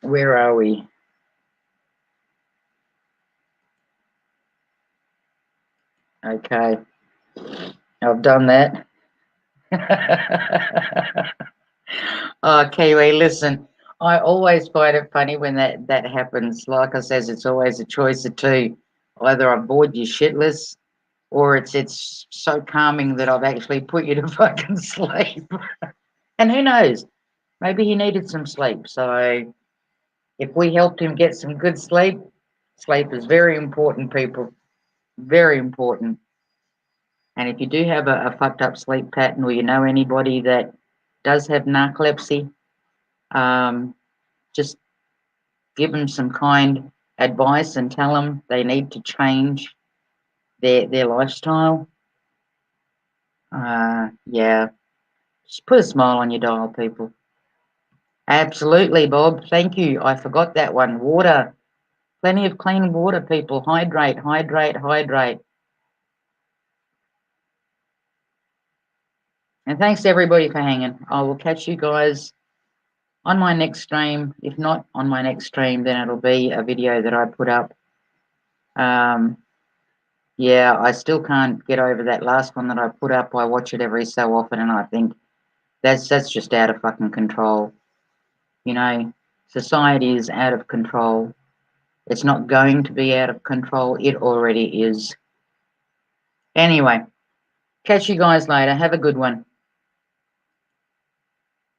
Where are we? Okay. I've done that. Oh, Kiwi, listen. I always find it funny when that happens. Like I says, it's always a choice of two. Either I've bored you shitless, or it's so calming that I've actually put you to fucking sleep. And who knows? Maybe he needed some sleep. So if we helped him get some good sleep, sleep is very important, people. Very important. And if you do have a fucked up sleep pattern, or you know anybody that does have narcolepsy, just give them some kind advice and tell them they need to change their lifestyle. Yeah, just put a smile on your dial, people. Absolutely, Bob. Thank you. I forgot that one. Water. Plenty of clean water, people. Hydrate, hydrate, hydrate. And thanks to everybody for hanging. I will catch you guys on my next stream. If not on my next stream, then it'll be a video that I put up. Yeah, I still can't get over that last one that I put up. I watch it every so often, and I think that's just out of fucking control. You know, society is out of control. It's not going to be out of control. It already is. Anyway, catch you guys later. Have a good one.